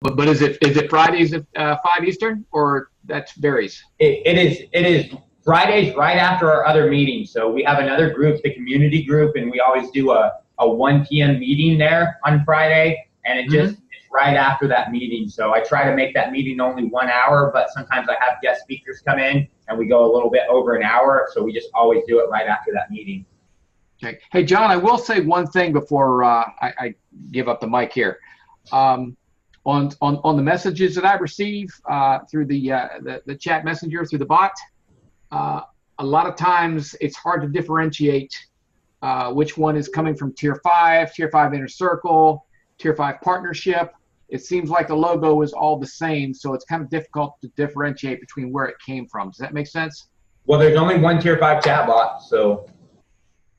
But is it Fridays at 5 Eastern, or that varies? It is Fridays right after our other meetings. So we have another group, the community group, and we always do a 1 p.m. meeting there on Friday, and it's right after that meeting. So I try to make that meeting only 1 hour, but sometimes I have guest speakers come in and we go a little bit over an hour. So we just always do it right after that meeting. Okay. Hey, John, I will say one thing before I give up the mic here. On the messages that I receive through the chat messenger, through the bot, a lot of times it's hard to differentiate which one is coming from Tier 5 Inner Circle, Tier 5 Partnership. It seems like the logo is all the same, so it's kind of difficult to differentiate between where it came from. Does that make sense? Well, there's only one Tier 5 chat bot, so.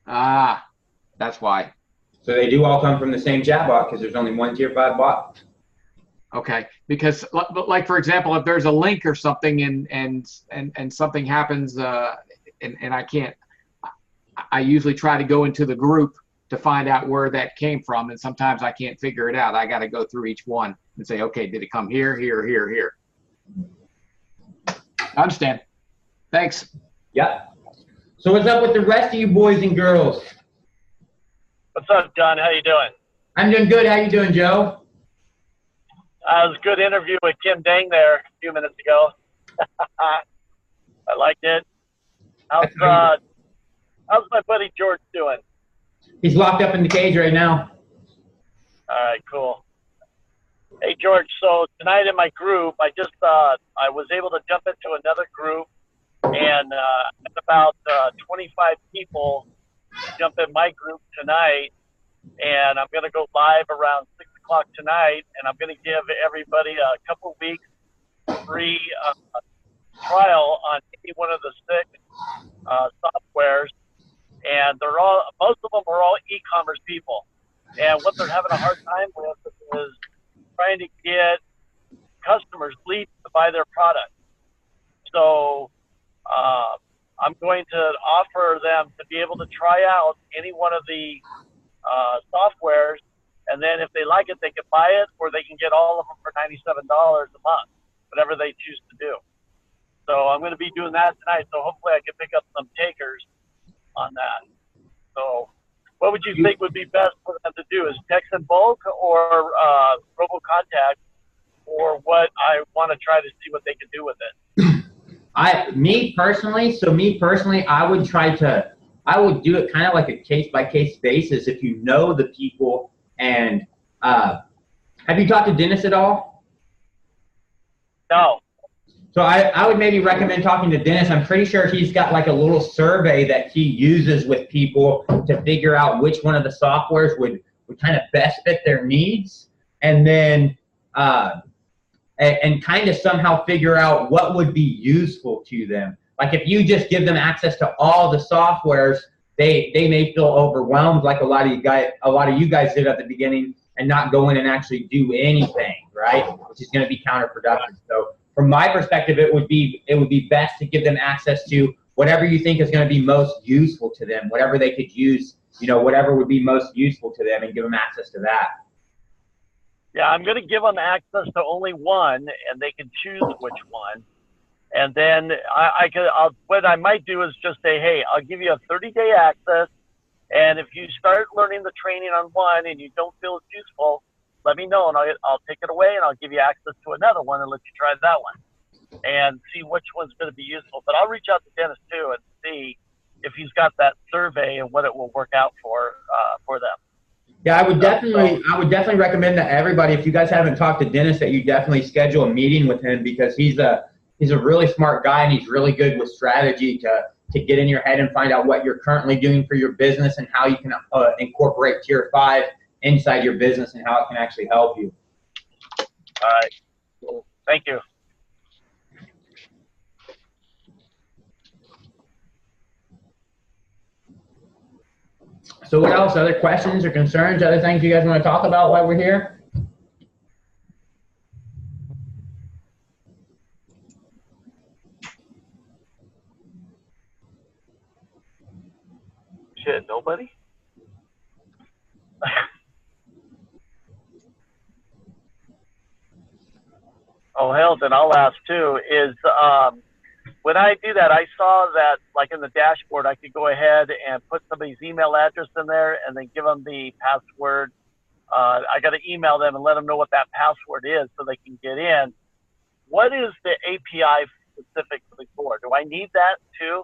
That's why. So they do all come from the same chat bot because there's only one Tier 5 bot. Okay, because like for example, if there's a link or something and something happens and I usually try to go into the group to find out where that came from, and sometimes I can't figure it out. I got to go through each one and say, okay, did it come here, here, here, here? I understand. Thanks. Yep. So what's up with the rest of you boys and girls? What's up, John? How you doing? I'm doing good. How you doing, Joe? It was a good interview with Kim Dang there a few minutes ago. I liked it. How's my buddy George doing? He's locked up in the cage right now. All right, cool. Hey, George, so tonight in my group, I was able to jump into another group, and about 25 people jump in my group tonight, and I'm going to go live around 6 o'clock tonight, and I'm going to give everybody a couple weeks free trial on any one of the 6 softwares, and most of them are all e-commerce people, and what they're having a hard time with is trying to get customers leads to buy their product. So I'm going to offer them to be able to try out any one of the softwares, and then if they like it, they can buy it, or they can get all of them for $97 a month, whatever they choose to do. So I'm going to be doing that tonight, so hopefully I can pick up some takers on that. So what would you think would be best for them to do? Is text in bulk or robo contact, or what? I want to try to see what they can do with it. Me personally, I would do it kind of like a case-by-case basis if you know the people. And have you talked to Dennis at all? No. So I would maybe recommend talking to Dennis. I'm pretty sure he's got like a little survey that he uses with people to figure out which one of the softwares would kind of best fit their needs, and then and kind of somehow figure out what would be useful to them. Like if you just give them access to all the softwares, they may feel overwhelmed, like a lot of you guys did at the beginning, and not go in and actually do anything, right? Which is going to be counterproductive. So from my perspective, it would be best to give them access to whatever you think is going to be most useful to them, whatever they could use, whatever would be most useful to them, and give them access to that. Yeah, I'm going to give them access to only one, and they can choose which one. And then what I might do is just say, hey, I'll give you a 30-day access, and if you start learning the training on one and you don't feel it's useful, let me know, and I'll take it away, and I'll give you access to another one and let you try that one and see which one's going to be useful. But I'll reach out to Dennis too and see if he's got that survey and what it will work out for them. Yeah, I would definitely recommend that everybody, if you guys haven't talked to Dennis, that you definitely schedule a meeting with him, because he's a really smart guy, and he's really good with strategy to get in your head and find out what you're currently doing for your business and how you can incorporate Tier 5 inside your business and how it can actually help you. All right. Cool. Thank you. So what else? Other questions or concerns? Other things you guys want to talk about while we're here? Shit, nobody? Oh, hell, then I'll ask too. Is when I do that, I saw that like in the dashboard, I could go ahead and put somebody's email address in there and then give them the password. I got to email them and let them know what that password is so they can get in. What is the API specifically for? Do I need that too?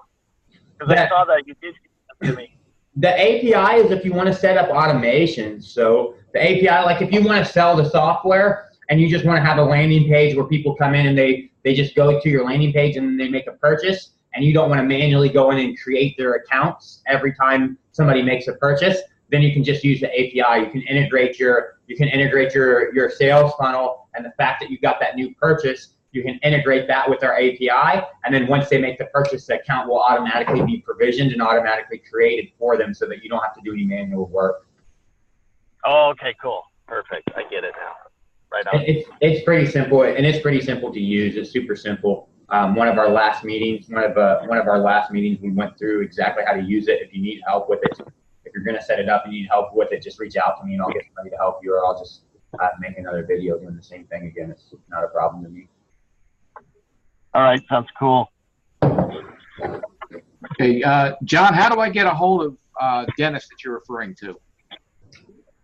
Because I saw that you did give to me. The API is if you want to set up automation. So the API, like if you want to sell the software and you just want to have a landing page where people come in and they just go to your landing page and then they make a purchase, and you don't want to manually go in and create their accounts every time somebody makes a purchase, then you can just use the API. You can integrate your sales funnel, and the fact that you got that new purchase, you can integrate that with our API, and then once they make the purchase, the account will automatically be provisioned and automatically created for them so that you don't have to do any manual work. Oh, okay, cool. Perfect. I get it now. Right on. It's pretty simple, and it's pretty simple to use. It's super simple. One of our last meetings, we went through exactly how to use it. If you need help with it, if you're going to set it up and you need help with it, just reach out to me and I'll get somebody to help you, or I'll just make another video doing the same thing again. It's not a problem to me. All right, sounds cool. Okay, John, how do I get a hold of Dennis that you're referring to?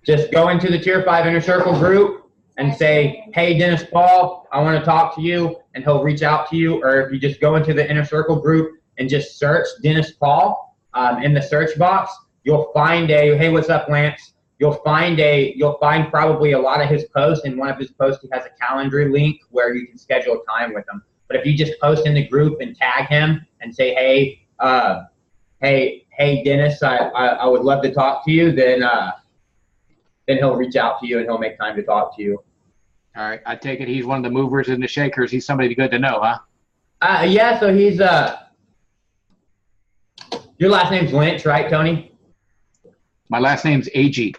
Just go into the Tier 5 Inner Circle group and say, hey, Dennis Paul, I want to talk to you, and he'll reach out to you. Or if you just go into the Inner Circle group and just search Dennis Paul in the search box, you'll find hey, what's up, Lance? You'll find probably a lot of his posts. In one of his posts, he has a calendar link where you can schedule time with him. But if you just post in the group and tag him and say, hey, Dennis, I would love to talk to you, then he'll reach out to you and he'll make time to talk to you. All right, I take it he's one of the movers and the shakers. He's somebody good to know, huh? Yeah, so he's, your last name's Lynch, right, Tony? My last name's AG.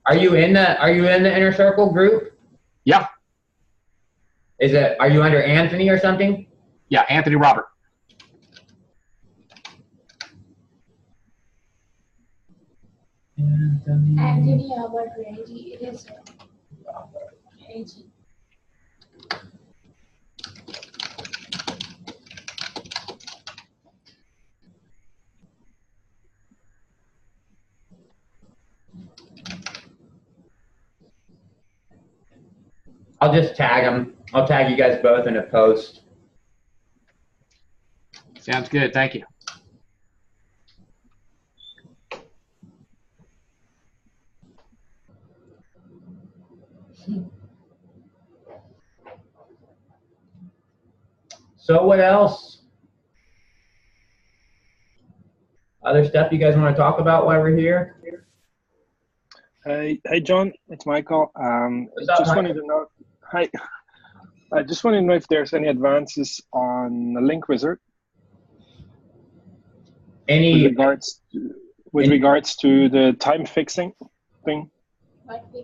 Are you in the Inner Circle group? Yeah. Are you under Anthony or something? Yeah, Anthony Robert. Anthony Albert Reggie, it is AG. I'll just tag him. I'll tag you guys both in a post. Sounds good. Thank you. So what else? Other stuff you guys want to talk about while we're here? Hey, John, it's Michael. What's up, wanted to know. Hi. I just wanted to know if there's any advances on the Link Wizard. With regards to the time fixing thing.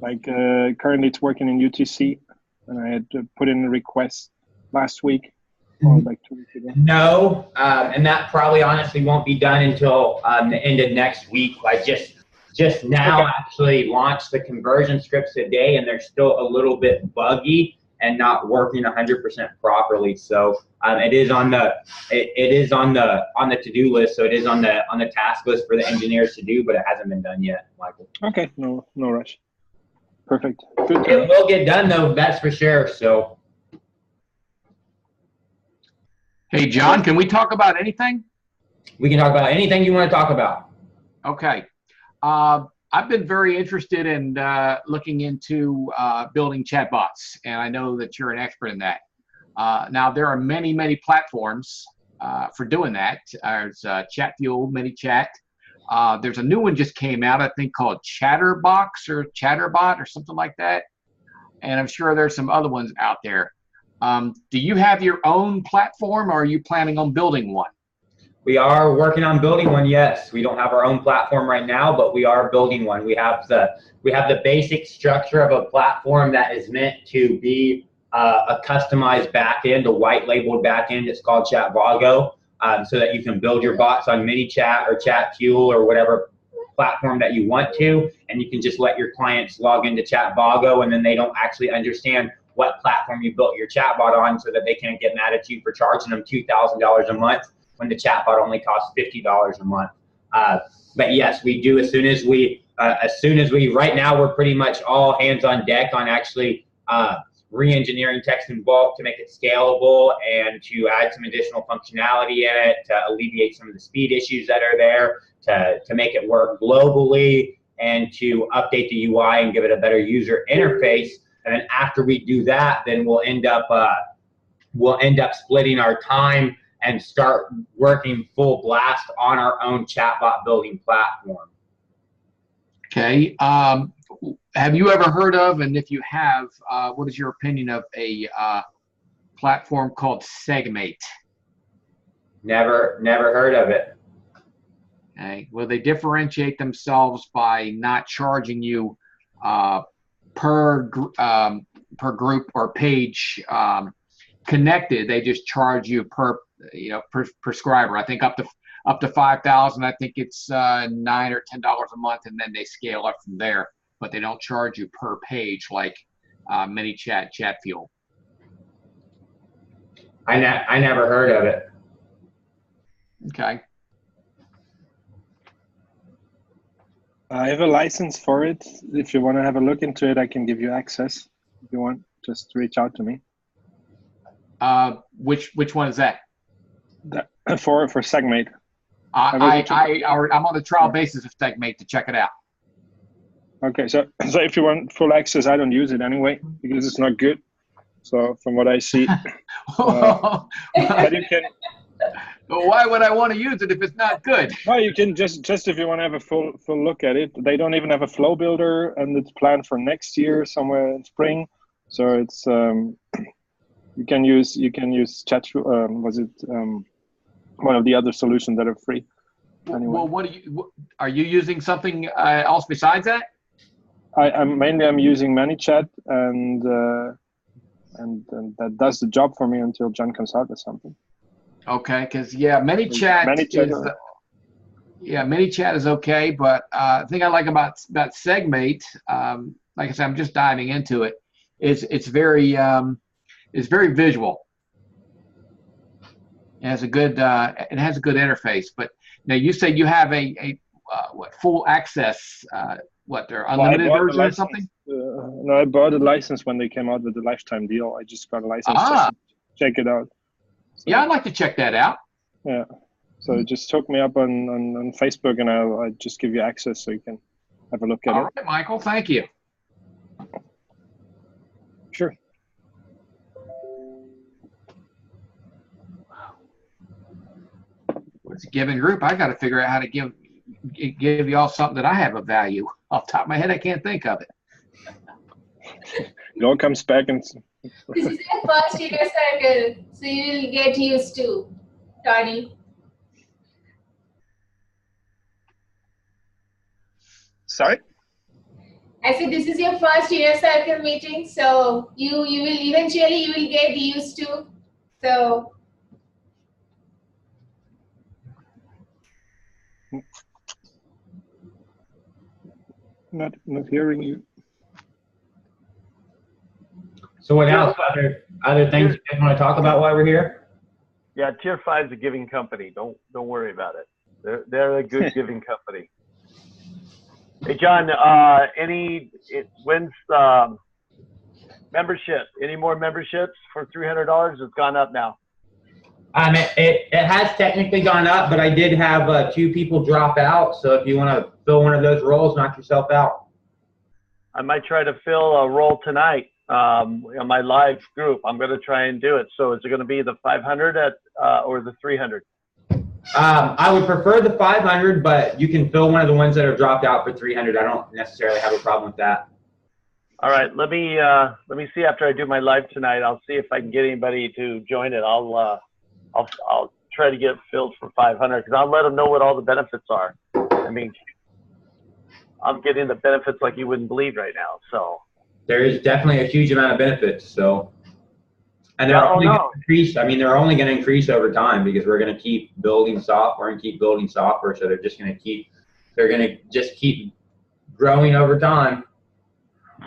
Like currently it's working in UTC, and I had to put in a request last week. Or like 2 weeks ago. No, and that probably honestly won't be done until the end of next week. I just now actually launched the conversion scripts today, and they're still a little bit buggy and not working 100% properly. So it is on the to-do list. So it is on the task list for the engineers to do, but it hasn't been done yet, Michael. Okay, no rush. Perfect. Good. It will get done though, that's for sure. So. Hey, John, can we talk about anything? We can talk about anything you want to talk about. Okay. I've been very interested in looking into building chatbots, and I know that you're an expert in that. Now, there are many, many platforms for doing that. There's ChatFuel, ManyChat. There's a new one just came out, I think, called Chatterbox or Chatterbot or something like that. And I'm sure there's some other ones out there. Do you have your own platform, or are you planning on building one? We are working on building one, yes. We don't have our own platform right now, but we are building one. We have the basic structure of a platform that is meant to be a customized backend, a white labeled backend. It's called ChatVago, so that you can build your bots on ManyChat or ChatFuel or whatever platform that you want to, and you can just let your clients log into ChatVago, and then they don't actually understand what platform you built your chatbot on so that they can't get mad at you for charging them $2,000 a month when the chatbot only costs $50 a month. But yes, we do as soon as we, right now we're pretty much all hands on deck on actually re-engineering text and bulk to make it scalable and to add some additional functionality in it, to alleviate some of the speed issues that are there, to make it work globally, and to update the UI and give it a better user interface. And then after we do that, then we'll end up splitting our time and start working full blast on our own chatbot building platform. Okay. Have you ever heard of, and if you have, what is your opinion of a platform called Segmate? Never heard of it. Okay. Well, they differentiate themselves by not charging you per group or page connected. They just charge you per prescriber. I think up to 5,000. I think it's $9 or $10 a month, and then they scale up from there. But they don't charge you per page like ManyChat, ChatFuel. I never heard of it. Okay. I have a license for it. If you want to have a look into it, I can give you access. If you want, just reach out to me. Which one is that? For Segmate. I'm on the trial basis of Segmate to check it out. Okay, so if you want full access, I don't use it anyway because it's not good. So from what I see, but you can. Why would I want to use it if it's not good? Well, you can just if you want to have a full look at it. They don't even have a flow builder, and it's planned for next year, somewhere in spring. So it's you can use chat. Was it one of the other solutions that are free? Anyway. Well, are you using something else besides that? I'm using ManyChat, and that does the job for me until John comes out with something. Okay, because ManyChat is okay, but the thing I like about Segmate, like I said, I'm just diving into it. It's very visual. It has a good interface. But now you say you have a full access. They're unlimited version or something? No, I bought a license when they came out with the lifetime deal. I just got a license just to check it out. So, yeah, I'd like to check that out. Yeah. So just hook me up on Facebook, and I'll just give you access so you can have a look at it. All right, Michael. Thank you. Sure. What's a given group? I got to figure out how to give y'all something that I have of value. Off the top of my head, I can't think of it. It all comes back and. This is your first year cycle, so you will get used to, Tony. Sorry? I said this is your first year circle meeting, so you will eventually get used to. So Not hearing you. So what else? Other things you guys want to talk about while we're here? Yeah, Tier 5 is a giving company. Don't worry about it. They're a good giving company. Hey John, when's membership? Any more memberships for $300? It's gone up now. It has technically gone up, but I did have 2 people drop out. So if you want to fill one of those roles, knock yourself out. I might try to fill a role tonight on my live group. I'm going to try and do it. So is it going to be the 500 or the 300? I would prefer the 500, but you can fill one of the ones that are dropped out for 300. I don't necessarily have a problem with that. All right, let me see after I do my live tonight. I'll see if I can get anybody to join it. I'll try to get it filled for 500 because I'll let them know what all the benefits are. I mean, I'm getting the benefits like you wouldn't believe right now. So there is definitely a huge amount of benefits. So, and they're only going to increase. I mean, they're only going to increase over time because we're going to keep building software and keep building software. So they're just going to keep growing over time.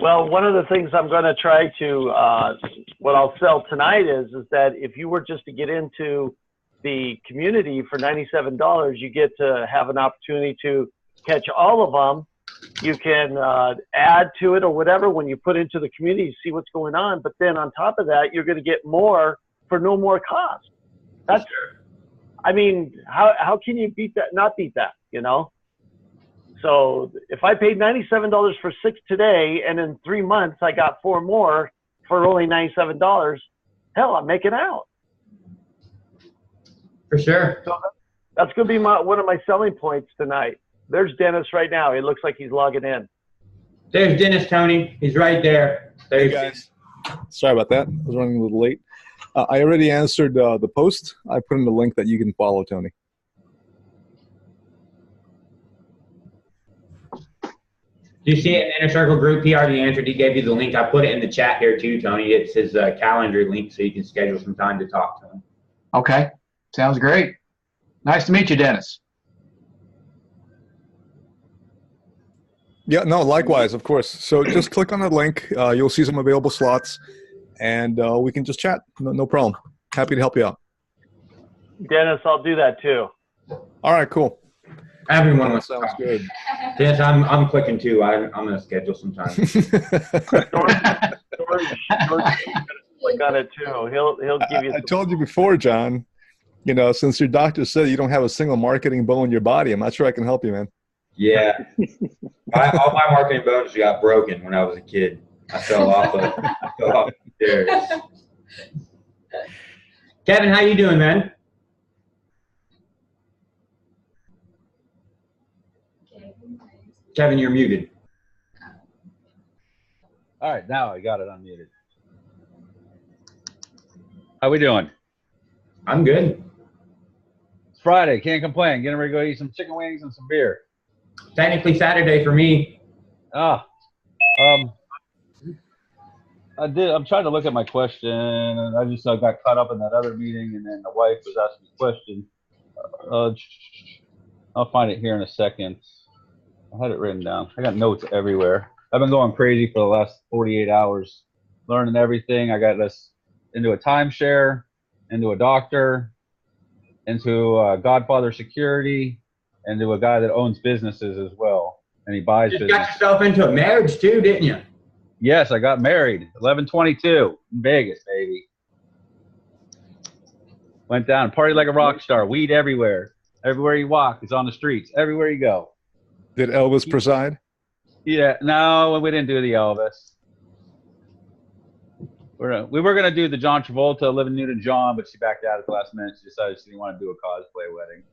Well, one of the things I'm going to try to, what I'll sell tonight is that if you were just to get into the community for $97, you get to have an opportunity to catch all of them. You can add to it or whatever when you put into the community, see what's going on. But then on top of that, you're going to get more for no more cost. That's, I mean, how can you beat that? Not beat that, you know? So if I paid $97 for 6 today, and in 3 months I got 4 more for only $97, hell, I'm making out. For sure. So that's going to be one of my selling points tonight. There's Dennis right now. It looks like he's logging in. There's Dennis, Tony. He's right there. Hey guys, sorry about that. I was running a little late. I already answered the post. I put in the link that you can follow Tony. Do you see it in the Inner Circle group? He already answered. He gave you the link. I put it in the chat here too, Tony. It's his calendar link, so you can schedule some time to talk to him. Okay, sounds great. Nice to meet you, Dennis. Yeah, no, likewise, of course. So just click on that link. You'll see some available slots, and we can just chat. No problem. Happy to help you out. Dennis, I'll do that too. All right, cool. Everyone wants Sounds good. Dennis, I'm clicking too. I'm going to schedule some time. George click on it too. He'll give you. I told you before, John. You know, since your doctor said you don't have a single marketing bone in your body, I'm not sure I can help you, man. Yeah. All my marketing bones got broken when I was a kid. I fell off the stairs. Kevin, how you doing, man? Kevin, you're muted. All right, now I got it unmuted. How we doing? I'm good. It's Friday, can't complain. Getting ready to go eat some chicken wings and some beer. Technically Saturday for me. I'm trying to look at my question, and I just got caught up in that other meeting, and then the wife was asking a question. I'll find it here in a second. I had it written down. I got notes everywhere. I've been going crazy for the last 48 hours, learning everything. I got this into a timeshare, into a doctor, into Godfather Security, and to a guy that owns businesses as well, and he buys You just businesses. got yourself into a marriage too, didn't you? Yes, I got married, 11/22 in Vegas, baby. Went down, party like a rock star, weed everywhere. Everywhere you walk, it's on the streets. Everywhere you go. Did Elvis preside? Yeah, no, we didn't do the Elvis. We were gonna do the John Travolta, Olivia Newton-John, but she backed out at the last minute. She decided she didn't want to do a cosplay wedding.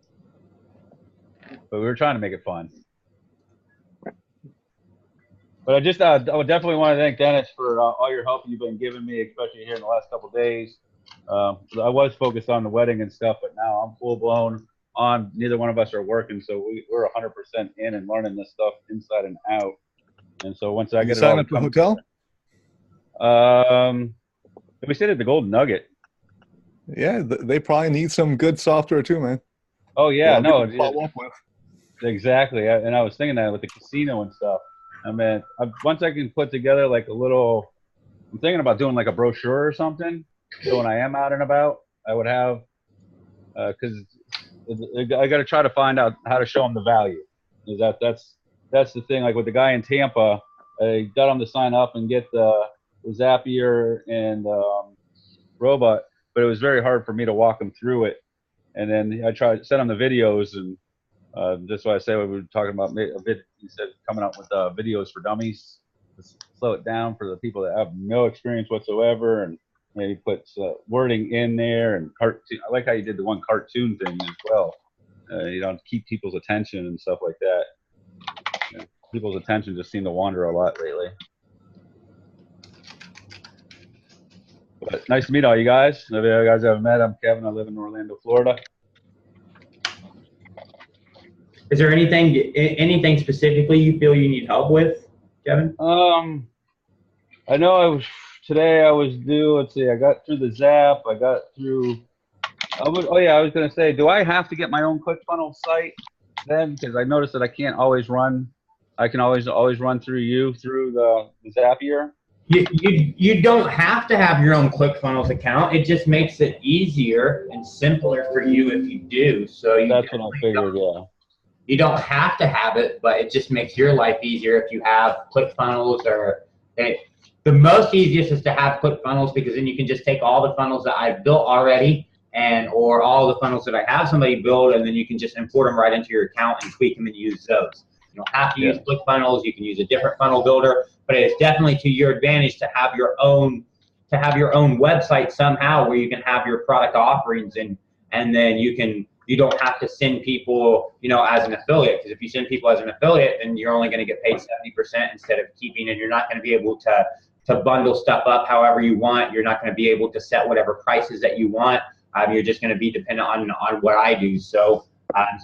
But we were trying to make it fun. But I would definitely want to thank Dennis for all your help you've been giving me, especially here in the last couple of days. I was focused on the wedding and stuff, but now I'm full blown on. Neither one of us are working, so we're 100% in and learning this stuff inside and out. And so once I get it all, sign up for a hotel? We stayed at the Golden Nugget. Yeah, they probably need some good software too, man. Oh yeah, no, Follow up with. exactly. And I was thinking that with the casino and stuff. I mean, once I can put together like a little, I'm thinking about doing like a brochure or something. So when I am out and about, I would have, because I got to try to find out how to show them the value. That's the thing. Like with the guy in Tampa, I got him to sign up and get the Zapier and robot, but it was very hard for me to walk him through it. And then I tried to send him the videos, and that's why I say we were talking about he said coming up with videos for dummies to slow it down for the people that have no experience whatsoever, and he puts wording in there and cartoon. I like how you did the one cartoon thing as well. Keep people's attention and stuff like that. People's attention just seem to wander a lot lately. But nice to meet all you guys. If you guys haven't met, I'm Kevin. I live in Orlando, Florida. Is there anything specifically you feel you need help with, Kevin? I know today I was due. Let's see. I got through the Zap. I got through. I was going to say, do I have to get my own ClickFunnels site then? Because I noticed that I can't always run I can always run through you through the Zapier. You don't have to have your own ClickFunnels account. It just makes it easier and simpler for you if you do. So that's what I figured. Yeah. You don't have to have it, but it just makes your life easier if you have ClickFunnels the most easiest is to have ClickFunnels, because then you can just take all the funnels that I've built already or all the funnels that I have somebody build, and then you can just import them right into your account and tweak them and use those. You don't have to use ClickFunnels. You can use a different funnel builder, but it's definitely to your advantage to have your own website somehow where you can have your product offerings, and then you don't have to send people, as an affiliate, because if you send people as an affiliate, then you're only going to get paid 70% instead of keeping, and you're not going to be able to bundle stuff up however you want. You're not going to be able to set whatever prices that you want. You're just going to be dependent on what I do. So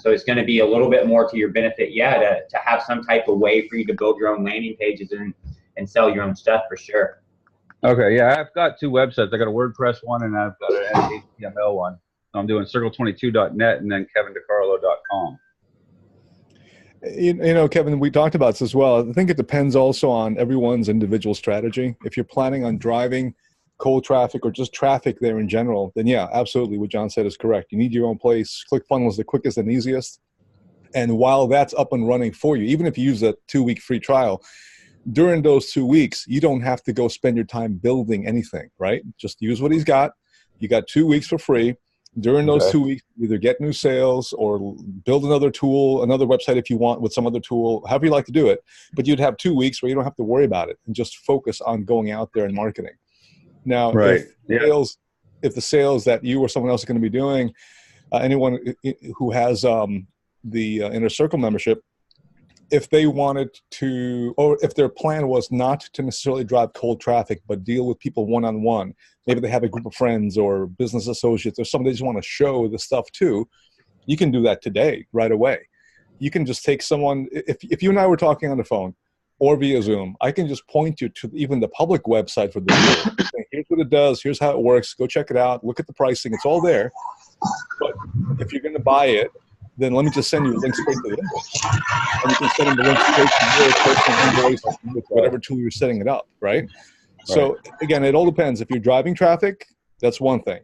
it's going to be a little bit more to your benefit, to have some type of way for you to build your own landing pages and sell your own stuff for sure. Okay, yeah, I've got 2 websites. I got a WordPress one and I've got an HTML one. I'm doing circle22.net and then kevindecarlo.com. Kevin, we talked about this as well. I think it depends also on everyone's individual strategy. If you're planning on driving cold traffic or just traffic there in general, then yeah, absolutely what John said is correct. You need your own place. ClickFunnels is the quickest and easiest. And while that's up and running for you, even if you use a 2-week free trial, during those 2 weeks, you don't have to go spend your time building anything, right? Just use what he's got. You got 2 weeks for free. During those 2 weeks, either get new sales or build another tool, another website if you want with some other tool, however you like to do it. But you'd have 2 weeks where you don't have to worry about it and just focus on going out there and marketing. Now, if the sales that you or someone else is going to be doing, anyone who has the Inner Circle membership, if they wanted to, or if their plan was not to necessarily drive cold traffic, but deal with people one-on-one, maybe they have a group of friends or business associates or somebody they just want to show the stuff to, you can do that today, right away. You can just take someone, if you and I were talking on the phone or via Zoom, I can just point you to even the public website for the deal. Here's what it does, here's how it works, go check it out, look at the pricing, it's all there. But if you're going to buy it, then let me just send you a link straight to the invoice. And you can send them the link straight to your personal invoice with whatever tool you're setting it up, right? So again, it all depends. If you're driving traffic, that's one thing.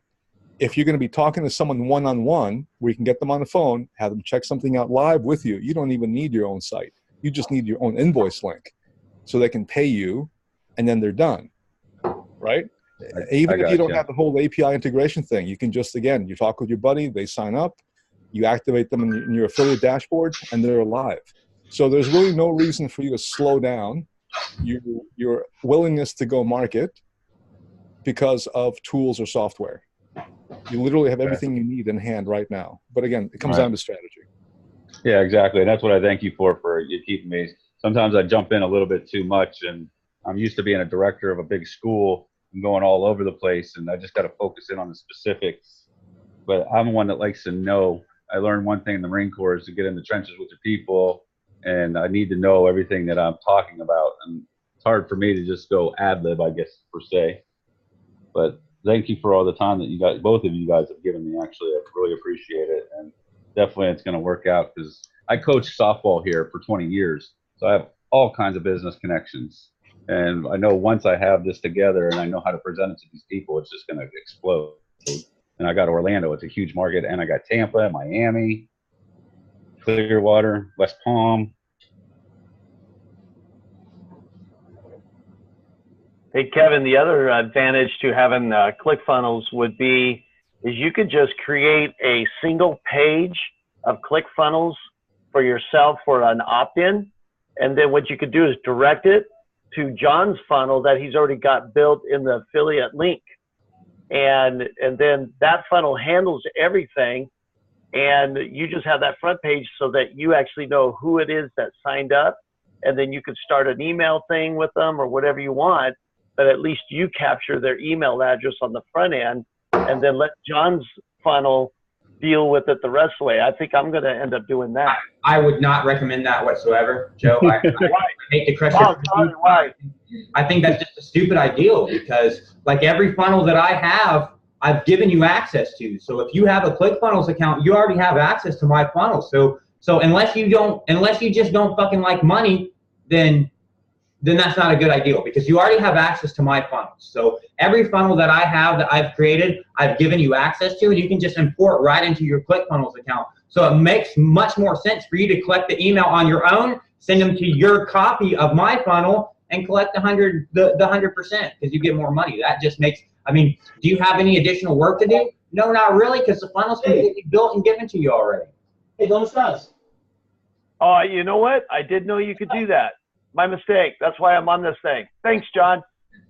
If you're going to be talking to someone one-on-one, where you can get them on the phone, have them check something out live with you, you don't even need your own site. You just need your own invoice link so they can pay you, and then they're done, right? Even if you don't have the whole API integration thing, you can just, again, you talk with your buddy, they sign up, you activate them in your affiliate dashboard, and they're live. So there's really no reason for you to slow down your willingness to go market because of tools or software. You literally have everything you need in hand right now. But again, it comes down to strategy. Yeah, exactly. And that's what I thank you for you keeping me. Sometimes I jump in a little bit too much, and I'm used to being a director of a big school and going all over the place, and I just got to focus in on the specifics. But I'm one that likes to know. I learned one thing in the Marine Corps is to get in the trenches with your people, and I need to know everything that I'm talking about. And it's hard for me to just go ad lib, I guess, per se. But thank you for all the time that you guys, both of you guys, have given me. Actually, I really appreciate it, and definitely it's going to work out because I coached softball here for 20 years, so I have all kinds of business connections. And I know once I have this together and I know how to present it to these people, it's just going to explode. And I got Orlando, it's a huge market, and I got Tampa, Miami, Clearwater, West Palm. Hey, Kevin, the other advantage to having ClickFunnels would be is you could just create a single page of ClickFunnels for yourself for an opt-in. And then what you could do is direct it to John's funnel that he's already got built in the affiliate link. And then that funnel handles everything, and you just have that front page so that you actually know who it is that signed up, and then you could start an email thing with them or whatever you want, but at least you capture their email address on the front end, and then let John's funnel deal with it the rest of the way. I think I'm going to end up doing that. I would not recommend that whatsoever, Joe. I hate to crush it. Why? I think that's just a stupid idea, because like every funnel that I have, I've given you access to. So if you have a ClickFunnels account, you already have access to my funnel. So unless you just don't fucking like money, then that's not a good idea, because you already have access to my funnels. So every funnel that I have that I've created, I've given you access to, and you can just import right into your ClickFunnels account. So it makes much more sense for you to collect the email on your own, send them to your copy of my funnel, and collect the 100%, because you get more money. That just makes, I mean, do you have any additional work to do? No, not really, because the funnel's completely built and given to you already. Hey, ¿dónde estás? Oh, you know what? I didn't know you could do that. My mistake. That's why I'm on this thing. Thanks, John.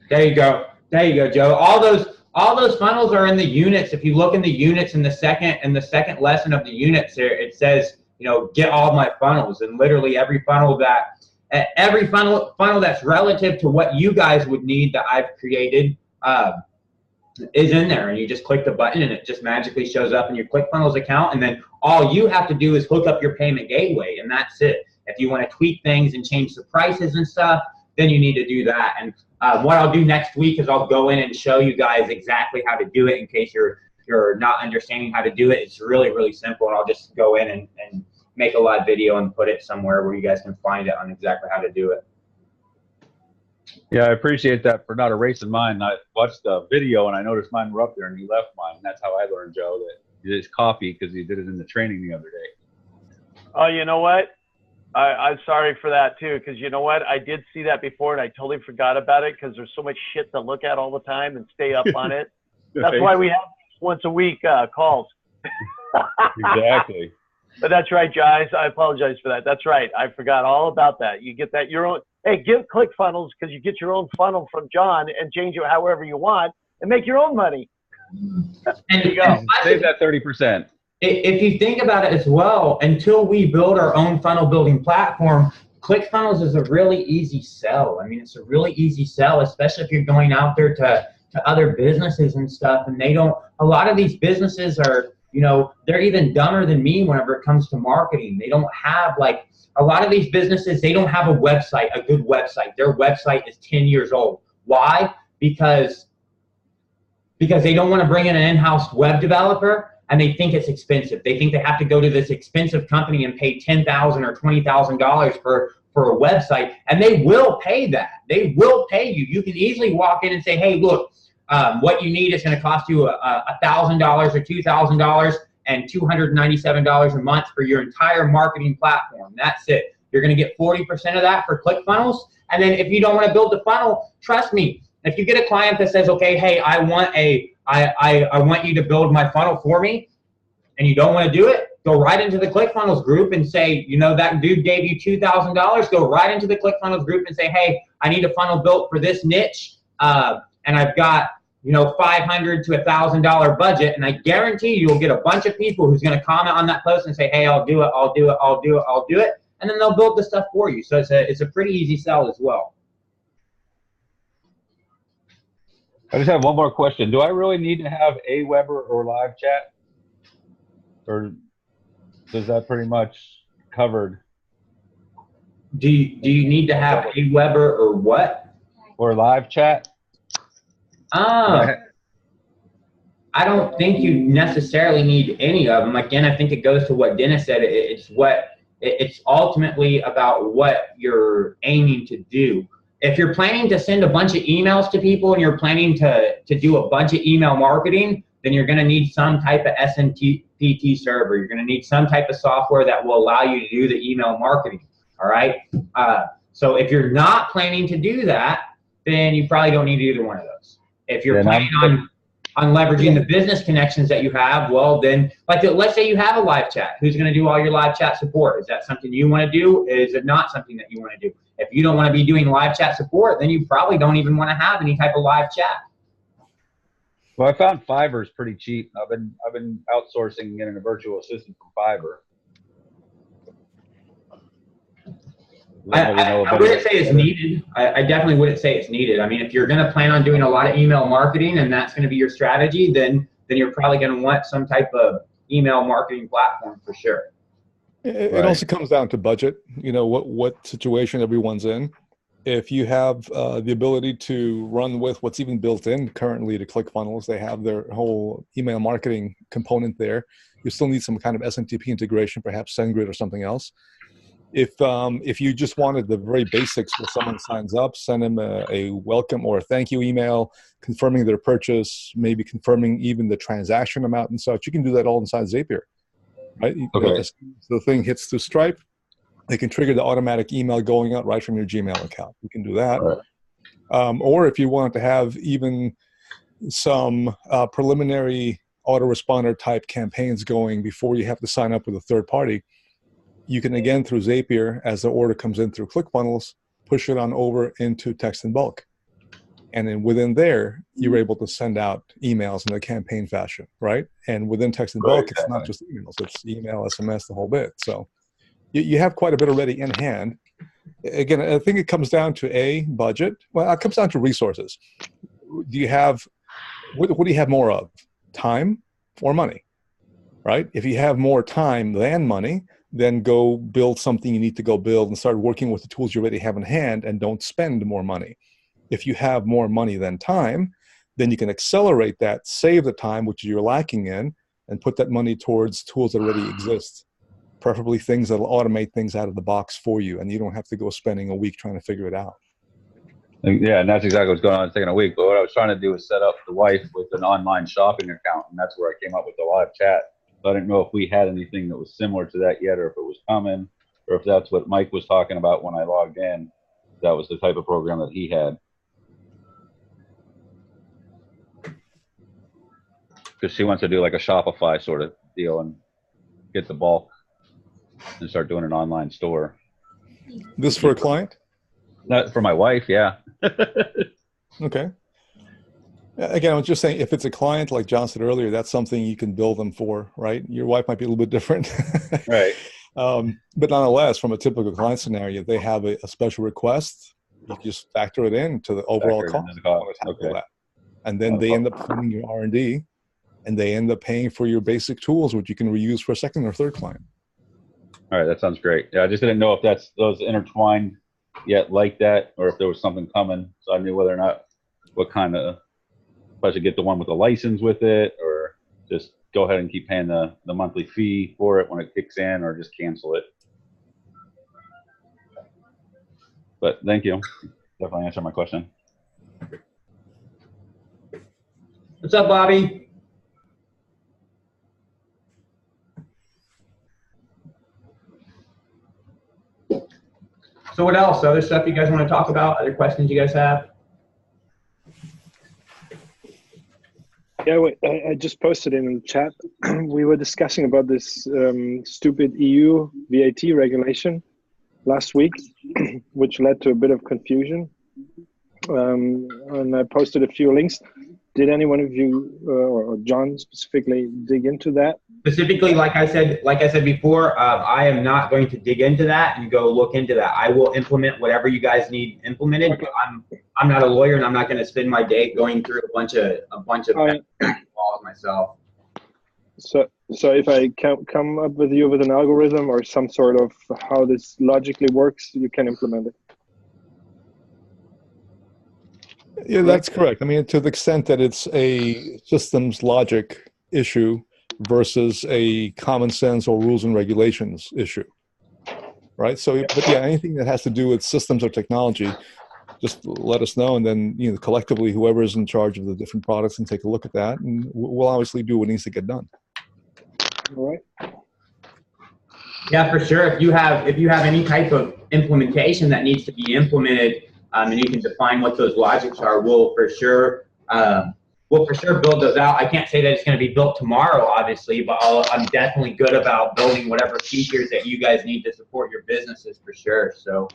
There you go. There you go, Joe. All those funnels are in the units. If you look in the units in the second lesson of the units there, it says, you know, get all my funnels, and literally every funnel that's relative to what you guys would need that I've created is in there, and you just click the button and it just magically shows up in your ClickFunnels account, and then all you have to do is hook up your payment gateway, and that's it. If you want to tweak things and change the prices and stuff, then you need to do that. And what I'll do next week is I'll go in and show you guys exactly how to do it in case you're not understanding how to do it. It's really, really simple, and I'll just go in and make a live video and put it somewhere where you guys can find it on exactly how to do it. Yeah, I appreciate that for not erasing mine. I watched the video and I noticed mine were up there and you left mine. And that's how I learned, Joe, that you just copy because you did it in the training the other day. Oh, you know what? I'm sorry for that too, because you know what? I did see that before and I totally forgot about it because there's so much shit to look at all the time and stay up on it. That's why we have once a week calls. Exactly. But that's right, guys. I apologize for that. That's right. I forgot all about that. You get that your own. Hey, give ClickFunnels because you get your own funnel from John and change it however you want and make your own money. There you go. Save that 30%. If you think about it as well, until we build our own funnel building platform, ClickFunnels is a really easy sell. I mean, it's a really easy sell, especially if you're going out there to other businesses and stuff. And they don't, a lot of these businesses are, you know, they're even dumber than me whenever it comes to marketing. They don't have, like, a lot of these businesses, they don't have a website, a good website. Their website is 10 years old. Why? Because they don't want to bring in an in-house web developer, and they think it's expensive. They think they have to go to this expensive company and pay $10,000 or $20,000 for a website, and they will pay that. They will pay you. You can easily walk in and say, hey, look, what you need is going to cost you $1,000 or $2,000 and $297 a month for your entire marketing platform. That's it. You're going to get 40% of that for ClickFunnels. And then if you don't want to build the funnel, trust me, if you get a client that says, okay, hey, I want you to build my funnel for me, and you don't want to do it, go right into the ClickFunnels group and say, you know, that dude gave you $2,000. Go right into the ClickFunnels group and say, hey, I need a funnel built for this niche, and I've got, you know, $500 to $1,000 budget, and I guarantee you'll get a bunch of people who's going to comment on that post and say, hey, I'll do it, I'll do it, I'll do it, I'll do it, and then they'll build the stuff for you. So it's a pretty easy sell as well. I just have one more question. Do I really need to have Aweber or live chat? Or does that pretty much covered? Do you need to have Aweber or what? Or live chat? I don't think you necessarily need any of them. Again, I think it goes to what Dennis said. It's ultimately about what you're aiming to do. If you're planning to send a bunch of emails to people and you're planning to do a bunch of email marketing, then you're going to need some type of SMTP server. You're going to need some type of software that will allow you to do the email marketing. All right. So if you're not planning to do that, then you probably don't need either one of those. If you're planning on leveraging the business connections that you have, well, then, like, let's say you have a live chat. Who's going to do all your live chat support? Is that something you want to do? Is it not something that you want to do? If you don't want to be doing live chat support, then you probably don't even want to have any type of live chat. Well, I found Fiverr's pretty cheap. I've been outsourcing and getting a virtual assistant from Fiverr. I wouldn't say it's needed. I definitely wouldn't say it's needed. I mean, if you're going to plan on doing a lot of email marketing and that's going to be your strategy, then you're probably going to want some type of email marketing platform for sure. It also comes down to budget, you know, what situation everyone's in. If you have the ability to run with what's even built in currently to ClickFunnels, they have their whole email marketing component there. You still need some kind of SMTP integration, perhaps SendGrid or something else. If you just wanted the very basics where someone signs up, send them a welcome or a thank you email confirming their purchase, maybe confirming even the transaction amount and such. You can do that all inside Zapier, right? Okay. As the thing hits through Stripe, they can trigger the automatic email going out right from your Gmail account. You can do that. Right. Or if you want to have even some preliminary autoresponder type campaigns going before you have to sign up with a third party, you can, again, through Zapier, as the order comes in through ClickFunnels, push it on over into text in bulk. And then within there, you're able to send out emails in a campaign fashion, right? And within text in bulk, it's not just emails, it's email, SMS, the whole bit. So you have quite a bit already in hand. Again, I think it comes down to budget. Well, it comes down to resources. What do you have more of? Time or money, right? If you have more time than money, then go build something you need to go build and start working with the tools you already have in hand and don't spend more money. If you have more money than time, then you can accelerate that, save the time, which you're lacking in, and put that money towards tools that already exist, preferably things that will automate things out of the box for you, and you don't have to go spending a week trying to figure it out. Yeah, and that's exactly what's going on. It's taking a week, but what I was trying to do is set up the wife with an online shopping account, and that's where I came up with the live chat. So I didn't know if we had anything that was similar to that yet, or if it was coming, or if that's what Mike was talking about when I logged in. That was the type of program that he had. Because she wants to do like a Shopify sort of deal and get the bulk and start doing an online store. This for a client? Not for my wife, yeah. Okay. Again, I was just saying, if it's a client, like John said earlier, that's something you can bill them for, right? Your wife might be a little bit different. Right. But nonetheless, from a typical client scenario, they have a special request. You just factor it into the overall cost. Okay. And then they end up funding your R&D, and they end up paying for your basic tools, which you can reuse for a second or third client. All right, that sounds great. Yeah, I just didn't know if those intertwined yet like that, or if there was something coming. So I knew whether or not, what kind of, if I should get the one with the license with it, or just go ahead and keep paying the monthly fee for it when it kicks in, or just cancel it. But thank you. Definitely answered my question. What's up, Bobby? So what else? Other stuff you guys want to talk about? Other questions you guys have? Yeah, I just posted in the chat. We were discussing about this stupid EU VAT regulation last week, which led to a bit of confusion. And I posted a few links. Did any one of you, or John specifically, dig into that? Specifically, like I said before, I am not going to dig into that and go look into that. I will implement whatever you guys need implemented. Okay. I'm not a lawyer, and I'm not going to spend my day going through a bunch of laws myself. So if I come up with you with an algorithm or some sort of how this logically works, you can implement it. Yeah, that's correct. I mean, to the extent that it's a systems logic issue versus a common sense or rules and regulations issue, right? So, but yeah, anything that has to do with systems or technology, just let us know, and then collectively, whoever is in charge of the different products, and take a look at that, and we'll obviously do what needs to get done. All right. Yeah, for sure. If you have any type of implementation that needs to be implemented, and you can define what those logics are, we'll for sure build those out. I can't say that it's going to be built tomorrow, obviously, but I'm definitely good about building whatever features that you guys need to support your businesses for sure. So.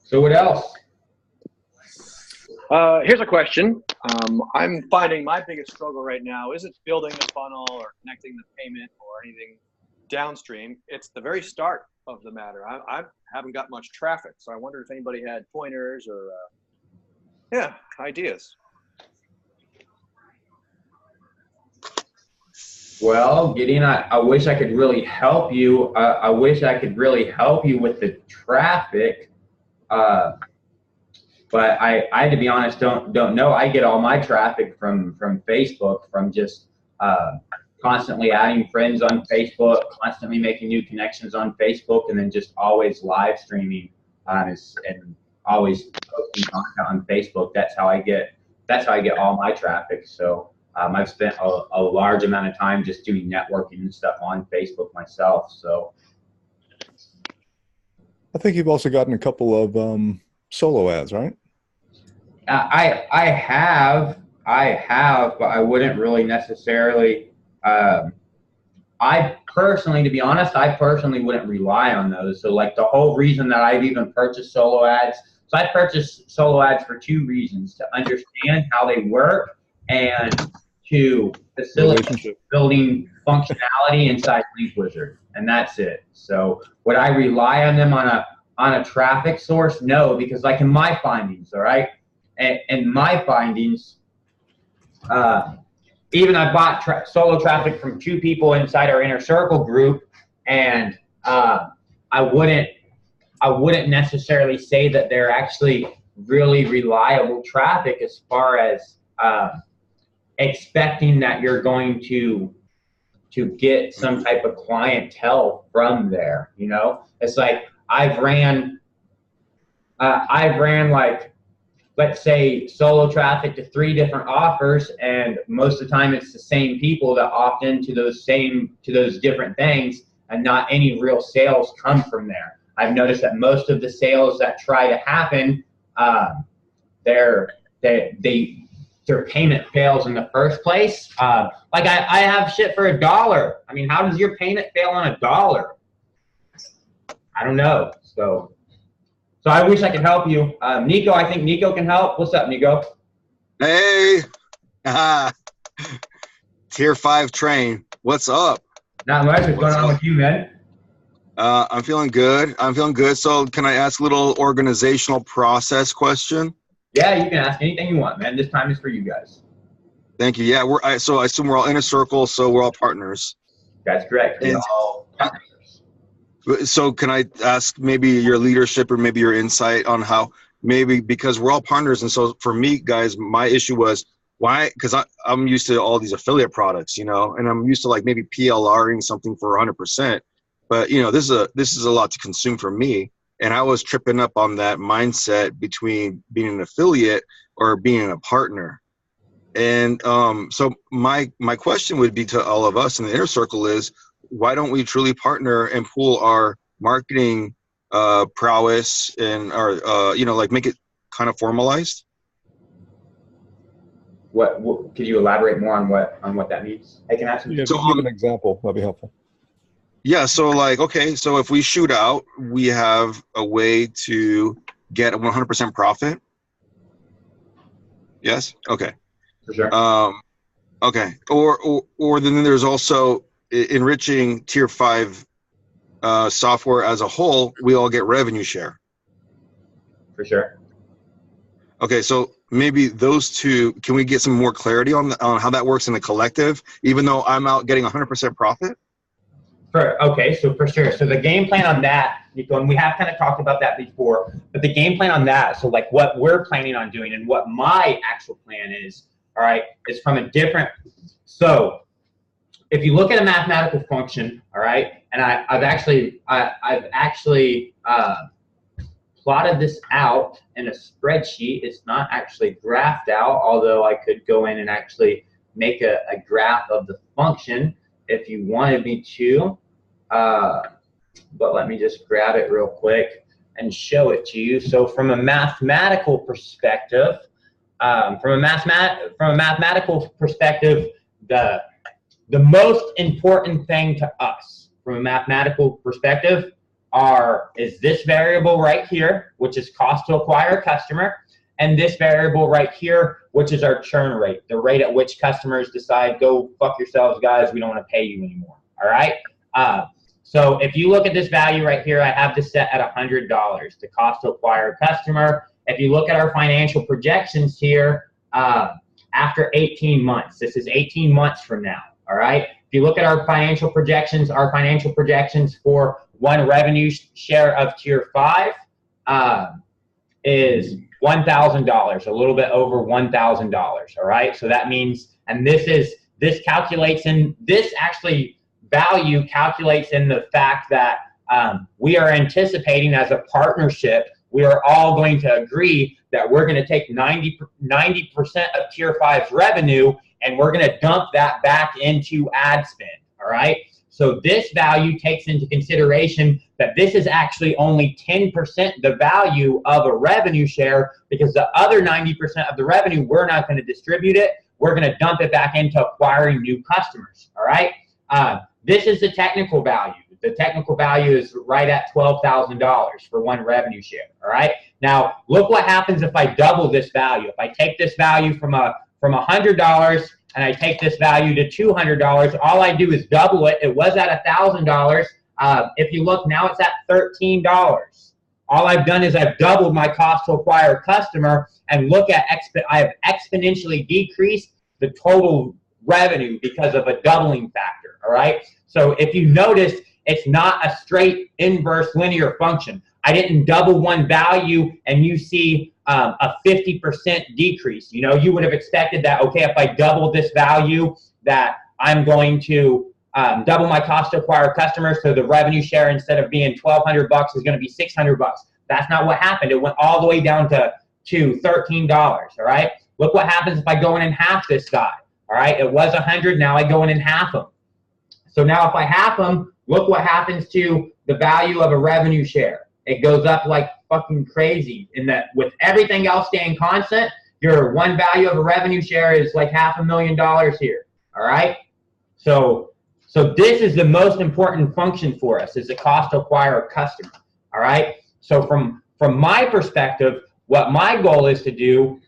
So what else? Here's a question. I'm finding my biggest struggle right now isn't building the funnel or connecting the payment or anything downstream. It's the very start of the matter. I haven't got much traffic, so I wonder if anybody had pointers or ideas. Well, Gideon, I wish I could really help you. I wish I could really help you with the traffic. But I to be honest, don't know. I get all my traffic from Facebook, from just constantly adding friends on Facebook, constantly making new connections on Facebook, and then just always live streaming and always posting content on Facebook. That's how I get all my traffic. So I've spent a large amount of time just doing networking and stuff on Facebook myself. So I think you've also gotten a couple of solo ads, right? I have, but I wouldn't really necessarily. I personally, to be honest, wouldn't rely on those. So like the whole reason that I've even purchased solo ads, so I purchased solo ads for 2 reasons: to understand how they work and to facilitate building functionality inside Link Wizard, and that's it. So would I rely on them on a traffic source? No, because like in my findings, all right, and my findings, even I bought solo traffic from 2 people inside our inner circle group, and I wouldn't necessarily say that they're actually really reliable traffic as far as expecting that you're going to get some type of clientele from there. You know, it's like I've ran like, let's say, solo traffic to 3 different offers, and most of the time it's the same people that opt into those different things, and not any real sales come from there. I've noticed that most of the sales that try to happen, their payment fails in the first place. Like I have shit for $1. I mean, how does your payment fail on $1? I don't know. So I wish I could help you. Nico, I think Nico can help. What's up, Nico? Hey, Tier 5 train. What's up? Not much. What's going on with you, man? I'm feeling good. So can I ask a little organizational process question? Yeah, you can ask anything you want, man. This time is for you guys. Thank you. Yeah, so I assume we're all in a circle, so we're all partners. That's correct. We're all partners. So can I ask maybe your leadership or maybe your insight on how, maybe because we're all partners, and so for me, guys, my issue was why, because I'm used to all these affiliate products, you know, and I'm used to like maybe PLRing something for 100%, but you know, this is a lot to consume for me, and I was tripping up on that mindset between being an affiliate or being a partner. And so my question would be to all of us in the inner circle is, why don't we truly partner and pool our marketing prowess and our, you know, like make it kind of formalized? What could you elaborate more on what that means? I can ask you. Yeah, so give an example. That'd be helpful. Yeah. So like, okay, so if we shoot out, we have a way to get a 100% profit. Yes. Okay. For sure. Okay. Or then there's also enriching Tier 5 software as a whole. We all get revenue share. For sure. Okay, so maybe those 2. Can we get some more clarity on how that works in the collective? Even though I'm out getting 100% profit. Okay, so for sure. So the game plan on that, Nico, and we have kind of talked about that before, but the game plan on that. So like what we're planning on doing and what my actual plan is, all right, is from a different. So if you look at a mathematical function, all right, and I've actually plotted this out in a spreadsheet. It's not actually graphed out, although I could go in and actually make a graph of the function if you wanted me to. But let me just grab it real quick and show it to you. So from a mathematical perspective, the most important thing to us from a mathematical perspective is this variable right here, which is cost to acquire a customer, and this variable right here, which is our churn rate, the rate at which customers decide, go fuck yourselves, guys, we don't want to pay you anymore. All right. So if you look at this value right here, I have this set at $100, the cost to acquire a customer. If you look at our financial projections here, after 18 months, this is 18 months from now. All right. If you look at our financial projections for one revenue share of Tier 5 is $1,000, a little bit over $1,000. All right. So that means, and this calculates in, this actually value calculates in the fact that we are anticipating as a partnership, we are all going to agree that we're going to take 90% of Tier 5's revenue and we're going to dump that back into ad spend. All right. So this value takes into consideration that this is actually only 10% the value of a revenue share, because the other 90% of the revenue, we're not going to distribute it. We're going to dump it back into acquiring new customers. All right. This is the technical value. The technical value is right at $12,000 for one revenue share. All right. Now look what happens if I double this value. If I take this value from $100 and I take this value to $200, all I do is double it. It was at $1,000. If you look now, it's at $13. All I've done is I've doubled my cost to acquire a customer, and look at I have exponentially decreased the total revenue because of a doubling factor. All right. So if you notice, it's not a straight inverse linear function. I didn't double one value and you see a 50% decrease. You know, you would have expected that, okay, if I double this value, that I'm going to double my cost to acquire customers, so the revenue share, instead of being $1,200 is going to be $600. That's not what happened. It went all the way down to $13. All right. Look what happens if I go in and half this guy. All right. It was 100. Now I go in and half them. So now if I half them, look what happens to the value of a revenue share. It goes up like fucking crazy, in that with everything else staying constant, your one value of a revenue share is like $500,000 here. All right. So this is the most important function for us, is the cost to acquire a customer. All right. So from my perspective, what my goal is to do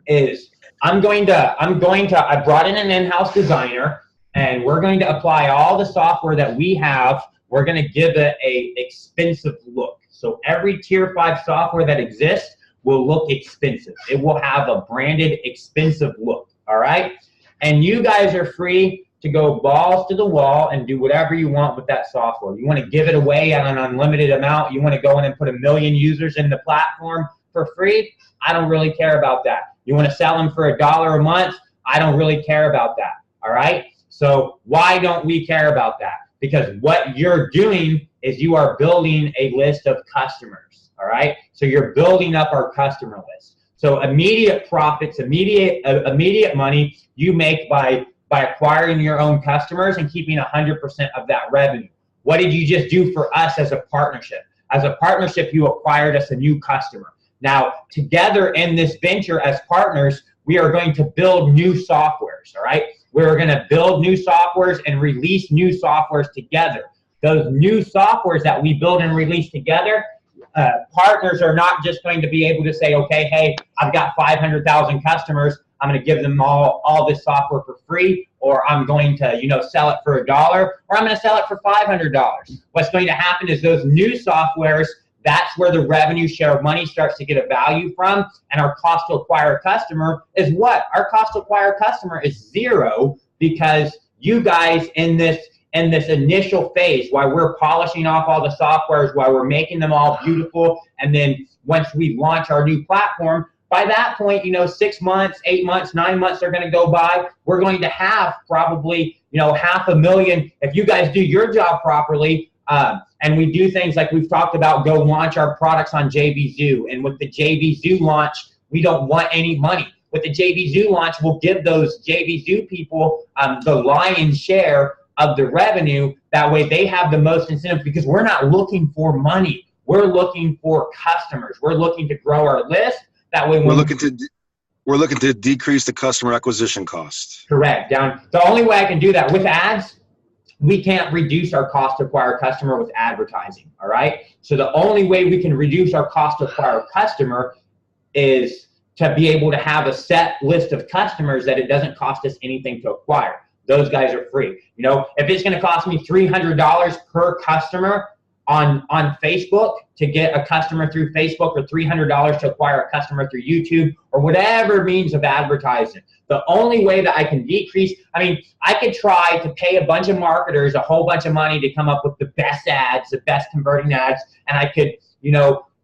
is I brought in an in-house designer, and we're going to apply all the software that we have. We're going to give it a expensive look. So every Tier 5 software that exists will look expensive. It will have a branded expensive look. All right. And you guys are free to go balls to the wall and do whatever you want with that software. You want to give it away at an unlimited amount. You want to go in and put 1 million users in the platform for free. I don't really care about that. You want to sell them for $1 a month. I don't really care about that. All right. So why don't we care about that? Because what you're doing is you are building a list of customers. All right. So you're building up our customer list. So immediate profits, immediate money you make by acquiring your own customers and keeping 100% of that revenue. What did you just do for us as a partnership? As a partnership, you acquired us a new customer. Now, together in this venture as partners, we are going to build new softwares. All right. We're going to build new softwares and release new softwares together. Those new softwares that we build and release together, partners are not just going to be able to say, okay, hey, I've got 500,000 customers. I'm going to give them all this software for free, or I'm going to, sell it for $1, or I'm going to sell it for $500. What's going to happen is those new softwares, that's where the revenue share money starts to get a value from, and our cost to acquire a customer is what? Our cost to acquire a customer is 0, because you guys in this initial phase, while we're polishing off all the softwares, while we're making them all beautiful, and then once we launch our new platform, by that point, 6 months, 8 months, 9 months are going to go by. We're going to have probably, 500,000. If you guys do your job properly, and we do things like we've talked about, go launch our products on JVZoo. And with the JVZoo launch, we don't want any money. With the JVZoo launch, we'll give those JVZoo people the lion's share of the revenue. That way they have the most incentive, because we're not looking for money. We're looking for customers. We're looking to grow our list. That way we're looking to decrease the customer acquisition cost. Correct. The only way I can do that with ads, we can't reduce our cost to acquire a customer with advertising. All right. So the only way we can reduce our cost to acquire a customer is to be able to have a set list of customers that it doesn't cost us anything to acquire. Those guys are free. If it's going to cost me $300 per customer on Facebook to get a customer through Facebook, or $300 to acquire a customer through YouTube, or whatever means of advertising, the only way that I can decrease, I could try to pay a bunch of marketers a whole bunch of money to come up with the best ads, the best converting ads, and I could,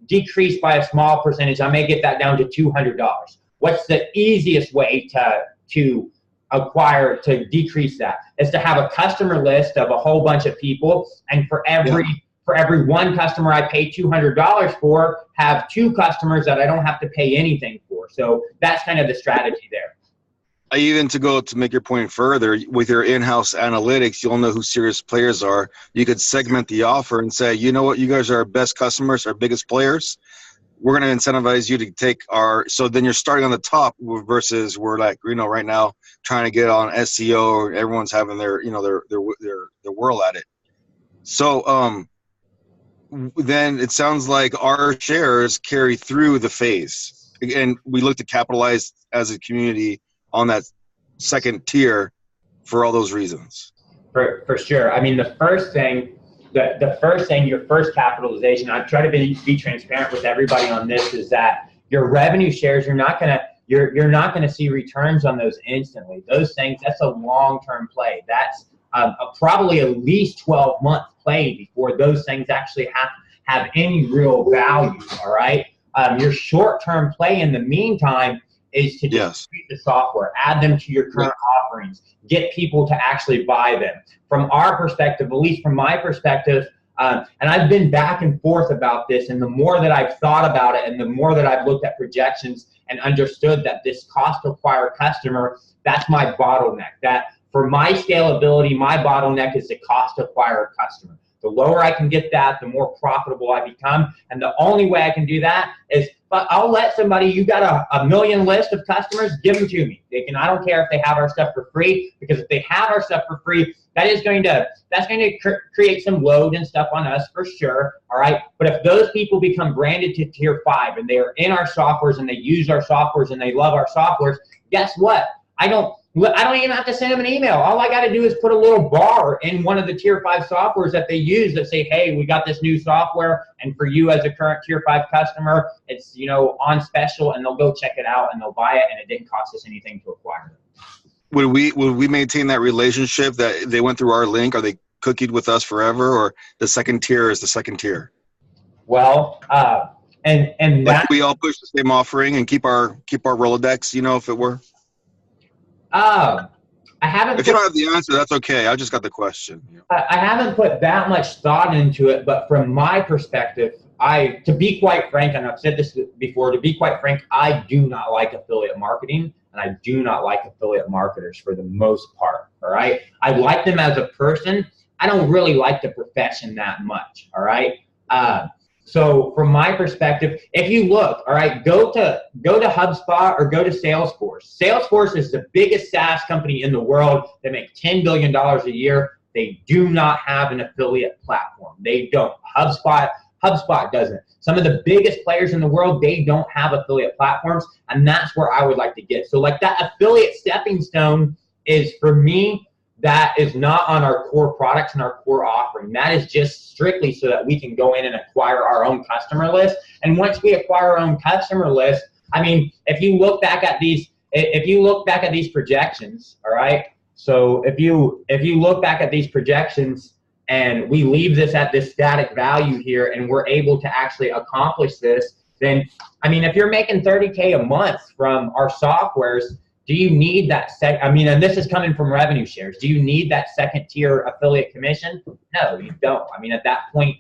decrease by a small percentage. I may get that down to $200. What's the easiest way to acquire, to decrease that? Is to have a customer list of a whole bunch of people, and for every one customer I pay $200 for, have 2 customers that I don't have to pay anything for. So that's kind of the strategy there. Even to make your point further, with your in-house analytics, you'll know who serious players are. You could segment the offer and say, you know what, you guys are our best customers, our biggest players. We're going to incentivize you to take so then you're starting on the top versus we're like, right now trying to get on SEO, or everyone's having their whirl at it. So then it sounds like our shares carry through the phase, and we look to capitalize as a community on that second tier for all those reasons. For sure. I mean, the first thing, your first capitalization, I try to be transparent with everybody on this, is that your revenue shares, you're not gonna see returns on those instantly. Those things, that's a long-term play. That's probably at least 12-month play before those things actually have any real value. All right. Your short-term play in the meantime is to just treat the software, add them to your current offerings, get people to actually buy them. From our perspective, at least from my perspective, and I've been back and forth about this, and the more that I've thought about it, and the more that I've looked at projections and understood that this cost to acquire customer, that's my bottleneck. That for my scalability, my bottleneck is the cost to acquire a customer. The lower I can get that, the more profitable I become. And the only way I can do that is, I'll let somebody, you got a million list of customers, give them to me. I don't care if they have our stuff for free, because if they have our stuff for free, that's going to create some load and stuff on us for sure. All right. But if those people become branded to tier 5 and they are in our softwares and they use our softwares and they love our softwares, guess what? I don't even have to send them an email. All I got to do is put a little bar in one of the tier 5 softwares that they use that say, hey, we got this new software, and for you as a current tier 5 customer, it's on special, and they'll go check it out and they'll buy it, and it didn't cost us anything to acquire it. Would we maintain that relationship that they went through our link? Are they cookied with us forever, or the second tier is the second tier? Well, and like, we all push the same offering and keep our Rolodex, if it were. I haven't. If you don't have the answer, that's okay. I just got the question. I haven't put that much thought into it, but from my perspective, to be quite frank, and I've said this before, to be quite frank, I do not like affiliate marketing, and I do not like affiliate marketers for the most part. All right, I like them as a person. I don't really like the profession that much. All right. So from my perspective, if you look, all right, go to HubSpot or go to Salesforce. Salesforce is the biggest SaaS company in the world. They make $10 billion a year. They do not have an affiliate platform. They don't. HubSpot doesn't. Some of the biggest players in the world, they don't have affiliate platforms, and that's where I would like to get. So like that affiliate stepping stone is, for me, that is not on our core products and our core offering. That is just strictly so that we can go in and acquire our own customer list. And once we acquire our own customer list, I mean, if you look back at these projections, all right. So if you look back at these projections and we leave this at this static value here, and we're able to actually accomplish this, then, I mean, if you're making $30K a month from our softwares, do you need that and this is coming from revenue shares. Do you need that second tier affiliate commission? No, you don't. I mean, at that point,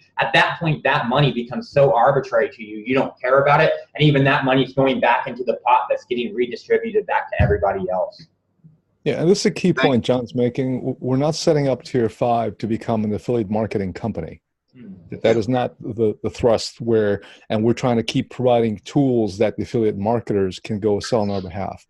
that money becomes so arbitrary to you, you don't care about it. And even that money is going back into the pot that's getting redistributed back to everybody else. Yeah, and this is a key point John's making. We're not setting up tier 5 to become an affiliate marketing company. That is not the thrust and we're trying to keep providing tools that the affiliate marketers can go sell on our behalf.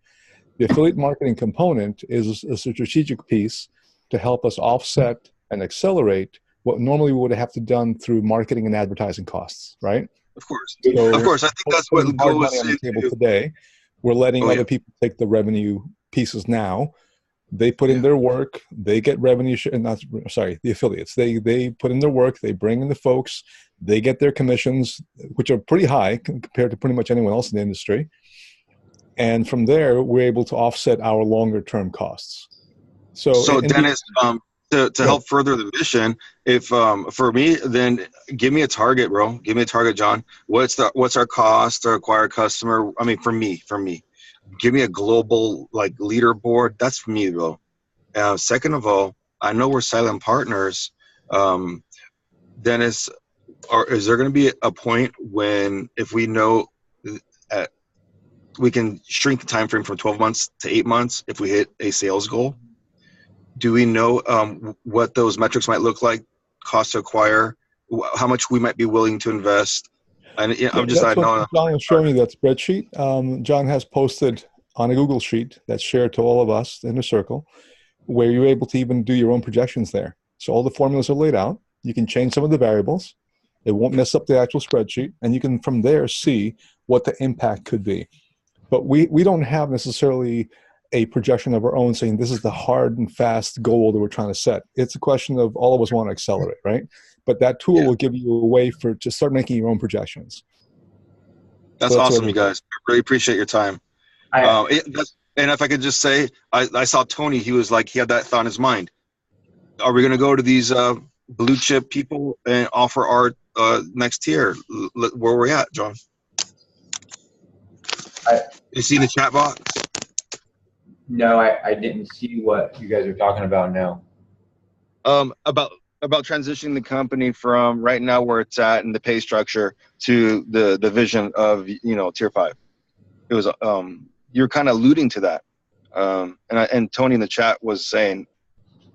The affiliate marketing component is a strategic piece to help us offset and accelerate what normally we would have to done through marketing and advertising costs, right? Of course. So of course. I think that's what goes on the table today. We're letting other people take the revenue pieces now. They put in their work. They get revenue. The affiliates. They put in their work. They bring in the folks. They get their commissions, which are pretty high compared to pretty much anyone else in the industry. And from there, we're able to offset our longer term costs. So Dennis, to help further the mission, if for me, then give me a target, bro. Give me a target, John. What's our cost to acquire a customer? I mean, for me, give me a global like leaderboard. That's for me, bro. Second of all, I know we're silent partners. Dennis, is there going to be a point when, if we know we can shrink the time frame from 12 months to 8 months if we hit a sales goal? Do we know what those metrics might look like? Cost to acquire, how much we might be willing to invest? And I'm just, I know John was showing you that spreadsheet. John has posted on a Google sheet that's shared to all of us in a circle, where you're able to even do your own projections there. So all the formulas are laid out. You can change some of the variables. It won't mess up the actual spreadsheet. And you can, from there, see what the impact could be. But we don't have necessarily a projection of our own saying this is the hard and fast goal that we're trying to set. It's a question of all of us want to accelerate, right? But that tool will give you a way to start making your own projections. That's awesome, you guys. I really appreciate your time. And if I could just say, I saw Tony, he was like, he had that thought in his mind. Are we going to go to these blue chip people and offer our next tier? Where we're at, John? You see the chat box? No, I didn't see what you guys are talking about now. About transitioning the company from right now where it's at in the pay structure to the vision of, tier 5. It was you're kind of alluding to that. And Tony in the chat was saying,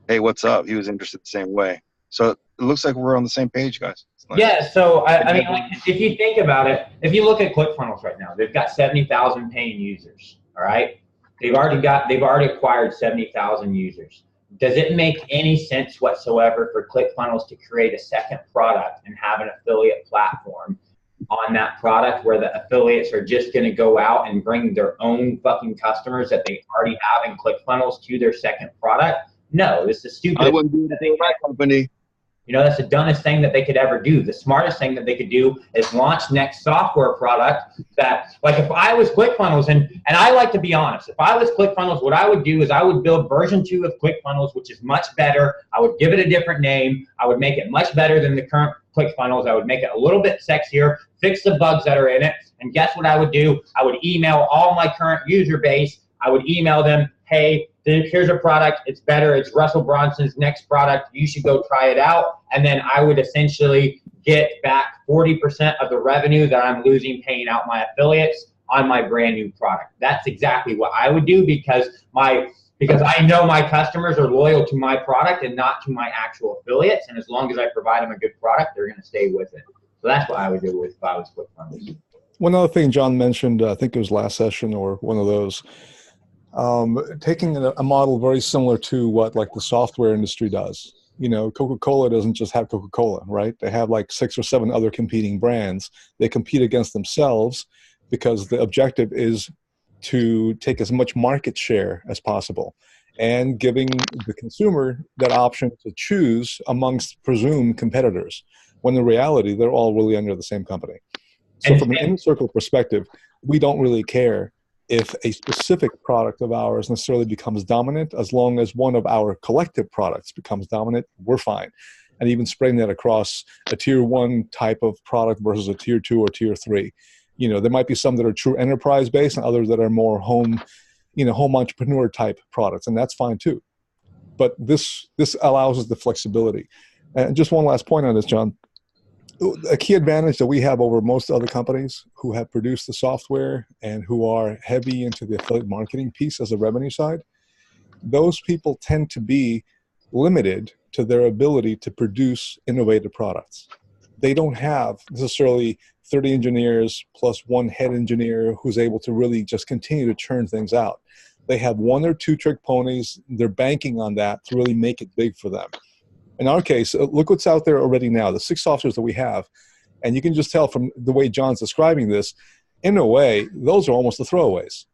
hey, what's up? He was interested the same way. So it looks like we're on the same page, guys. Nice. Yeah, so I mean, like, if you think about it, if you look at ClickFunnels right now, they've got 70,000 paying users, all right? They've already acquired 70,000 users. Does it make any sense whatsoever for ClickFunnels to create a second product and have an affiliate platform on that product where the affiliates are just going to go out and bring their own fucking customers that they already have in ClickFunnels to their second product? No, this is stupid. I wouldn't do that in my company. That's the dumbest thing that they could ever do. The smartest thing that they could do is launch next software product that, like, if I was ClickFunnels, and I like to be honest, if I was ClickFunnels, what I would do is I would build version 2 of ClickFunnels, which is much better. I would give it a different name. I would make it much better than the current ClickFunnels. I would make it a little bit sexier, fix the bugs that are in it, and guess what I would do? I would email all my current user base. I would email them, hey, here's a product, it's better, it's Russell Bronson's next product, you should go try it out. And then I would essentially get back 40% of the revenue that I'm losing paying out my affiliates on my brand new product. That's exactly what I would do because I know my customers are loyal to my product and not to my actual affiliates. And as long as I provide them a good product, they're going to stay with it. So that's what I would do if I was ClickFunnels. One other thing John mentioned, I think it was last session or one of those, taking a model very similar to what like the software industry does. Coca-Cola doesn't just have Coca-Cola, right? They have like 6 or 7 other competing brands. They compete against themselves because the objective is to take as much market share as possible and giving the consumer that option to choose amongst presumed competitors, when in reality, they're all really under the same company. So from an inner circle perspective, we don't really care if a specific product of ours necessarily becomes dominant. As long as one of our collective products becomes dominant, we're fine. And even spreading that across a tier 1 type of product versus a tier 2 or tier 3. There might be some that are true enterprise based and others that are more home entrepreneur type products, and that's fine too. But this allows us the flexibility. And just one last point on this, John. A key advantage that we have over most other companies who have produced the software and who are heavy into the affiliate marketing piece as a revenue side, those people tend to be limited to their ability to produce innovative products. They don't have necessarily 30 engineers plus 1 head engineer who's able to really just continue to churn things out. They have 1 or 2 trick ponies. They're banking on that to really make it big for them. In our case, look what's out there already now, the 6 softwares that we have. And you can just tell from the way John's describing this, in a way, those are almost the throwaways.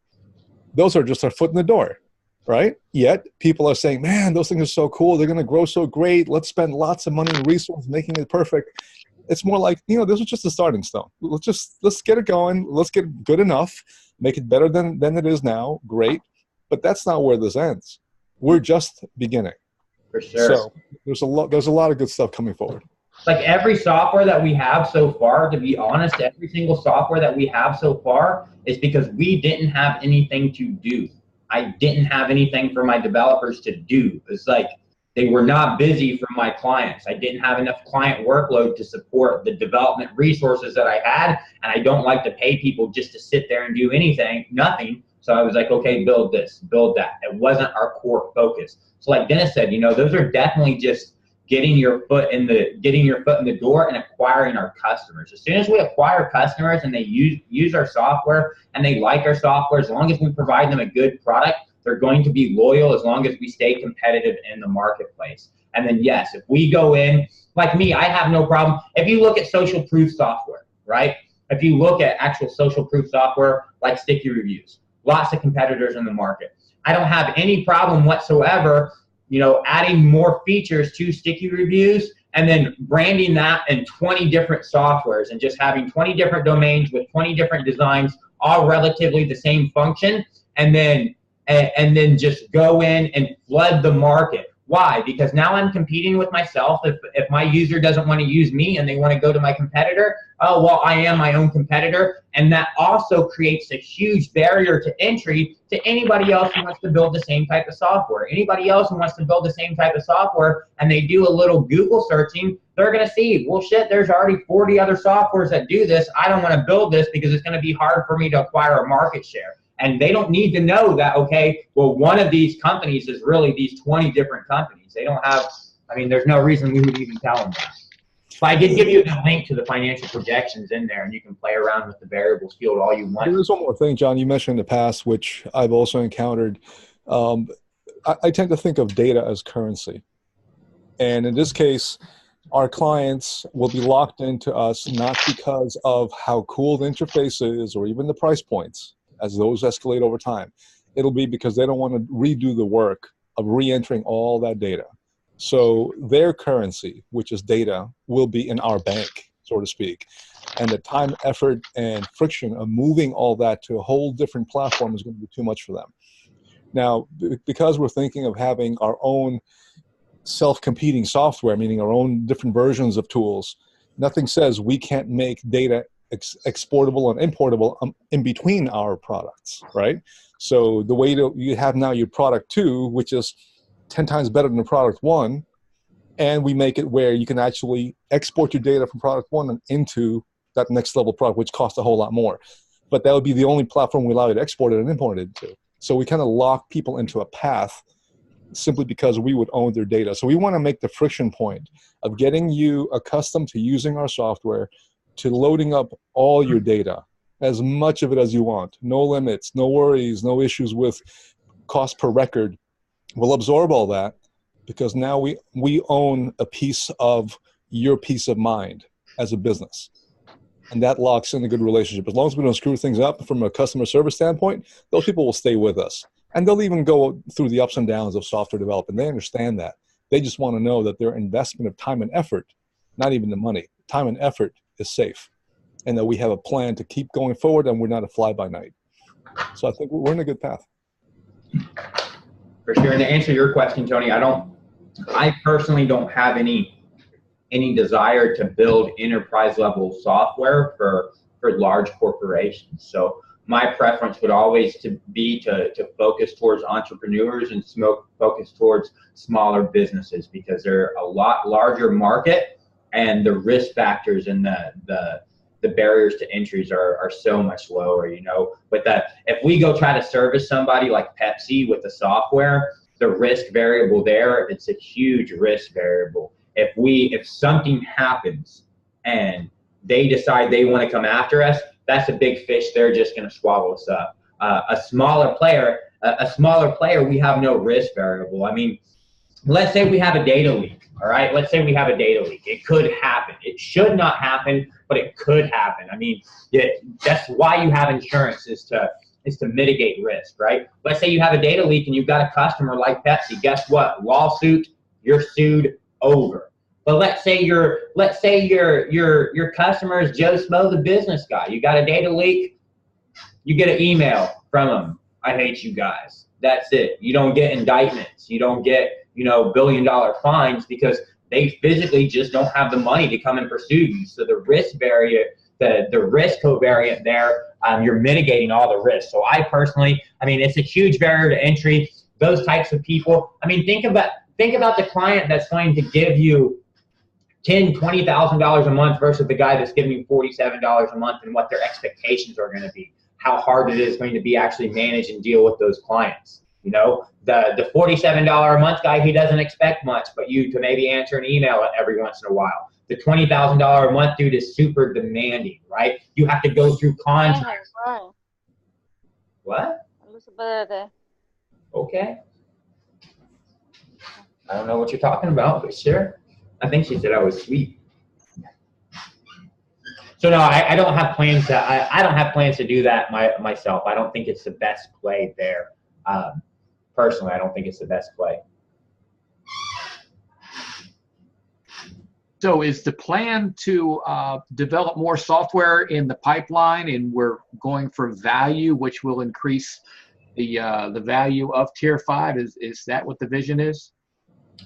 Those are just our foot in the door, right? Yet people are saying, man, those things are so cool. They're going to grow so great. Let's spend lots of money and resources making it perfect. It's more like, this is just a starting stone. Let's get it going. Let's get good enough, make it better than it is now. Great. But that's not where this ends. We're just beginning. For sure. So there's a lot of good stuff coming forward. Like every software that we have so far, to be honest, every single software that we have so far is because we didn't have anything to do. I didn't have anything for my developers to do. It's like they were not busy for my clients. I didn't have enough client workload to support the development resources that I had, and I don't like to pay people just to sit there and do nothing. So I was like, okay, build this, build that. It wasn't our core focus. So like Dennis said, those are definitely just getting your foot in the door and acquiring our customers. As soon as we acquire customers and they use our software and they like our software, as long as we provide them a good product, they're going to be loyal as long as we stay competitive in the marketplace. And then yes, if we go in, like me, I have no problem. If you look at social proof software, right? If you look at actual social proof software like Sticky Reviews, lots of competitors in the market. I don't have any problem whatsoever adding more features to Sticky Reviews and then branding that in 20 different softwares and just having 20 different domains with 20 different designs, all relatively the same function, and then just go in and flood the market. Why? Because now I'm competing with myself. If my user doesn't want to use me and they want to go to my competitor, oh, well, I am my own competitor. And that also creates a huge barrier to entry to anybody else who wants to build the same type of software. Anybody else who wants to build the same type of software and they do a little Google searching, they're going to see, well, shit, there's already 40 other softwares that do this. I don't want to build this because it's going to be hard for me to acquire a market share. And they don't need to know that, okay, well, one of these companies is really these 20 different companies. They don't have, there's no reason we would even tell them that. But I did give you the link to the financial projections in there, and you can play around with the variables field all you want. There is one more thing, John, you mentioned in the past, which I've also encountered. I tend to think of data as currency. And in this case, our clients will be locked into us not because of how cool the interface is or even the price points, as those escalate over time. It'll be because they don't want to redo the work of re-entering all that data. So their currency, which is data, will be in our bank, so to speak. And the time, effort, and friction of moving all that to a whole different platform is going to be too much for them. Now, because we're thinking of having our own self-competing software, meaning our own different versions of tools, nothing says we can't make data exportable and importable in between our products, right? So the way you have now your product 2, which is 10 times better than the product 1, and we make it where you can actually export your data from product 1 and into that next level product, which costs a whole lot more. But that would be the only platform we allow you to export it and import it into. So we kind of lock people into a path simply because we would own their data. So we want to make the friction point of getting you accustomed to using our software, to loading up all your data, as much of it as you want. No limits, no worries, no issues with cost per record. We'll absorb all that because now we own a piece of your peace of mind as a business. And that locks in a good relationship. As long as we don't screw things up from a customer service standpoint, those people will stay with us. And they'll even go through the ups and downs of software development. They understand that. They just want to know that their investment of time and effort, not even the money, time and effort is safe. And that we have a plan to keep going forward and we're not a fly-by-night. So I think we're in a good path. For sure. And to answer your question, Tony, I personally don't have any desire to build enterprise level software for large corporations. So my preference would always be to focus towards entrepreneurs and focus towards smaller businesses because they're a lot larger market and the risk factors and the barriers to entries are so much lower, But if we go try to service somebody like Pepsi with the software, the risk variable there, it's a huge risk variable. If something happens and they decide they want to come after us, that's a big fish. They're just going to swallow us up. A smaller player, we have no risk variable. Let's say we have a data leak. All right. Let's say we have a data leak. It could happen. It should not happen, but it could happen. That's why you have insurance is to mitigate risk, right? Let's say you have a data leak and you've got a customer like Pepsi. Guess what? Lawsuit, you're sued, over. But let's say your customer is Joe Smo, the business guy. You got a data leak, you get an email from him. I hate you guys. That's it. You don't get indictments. You don't get billion-dollar fines because they physically just don't have the money to come and pursue you. So the risk variant, the risk covariant there, you're mitigating all the risk. So I personally, it's a huge barrier to entry. Those types of people, think about the client that's going to give you $10,000, $20,000 a month versus the guy that's giving you $47 a month, and what their expectations are going to be, how hard it is going to be actually manage and deal with those clients. The $47 a month guy, he doesn't expect much but you to maybe answer an email every once in a while. The $20,000 a month dude is super demanding, right? You have to go through contracts. What? Okay. I don't know what you're talking about, but sure. I think she said I was sweet. So no, I don't have plans to. I don't have plans to do that myself. I don't think it's the best play there. Personally, I don't think it's the best play. So is the plan to develop more software in the pipeline, and we're going for value, which will increase the value of Tier 5? Is that what the vision is?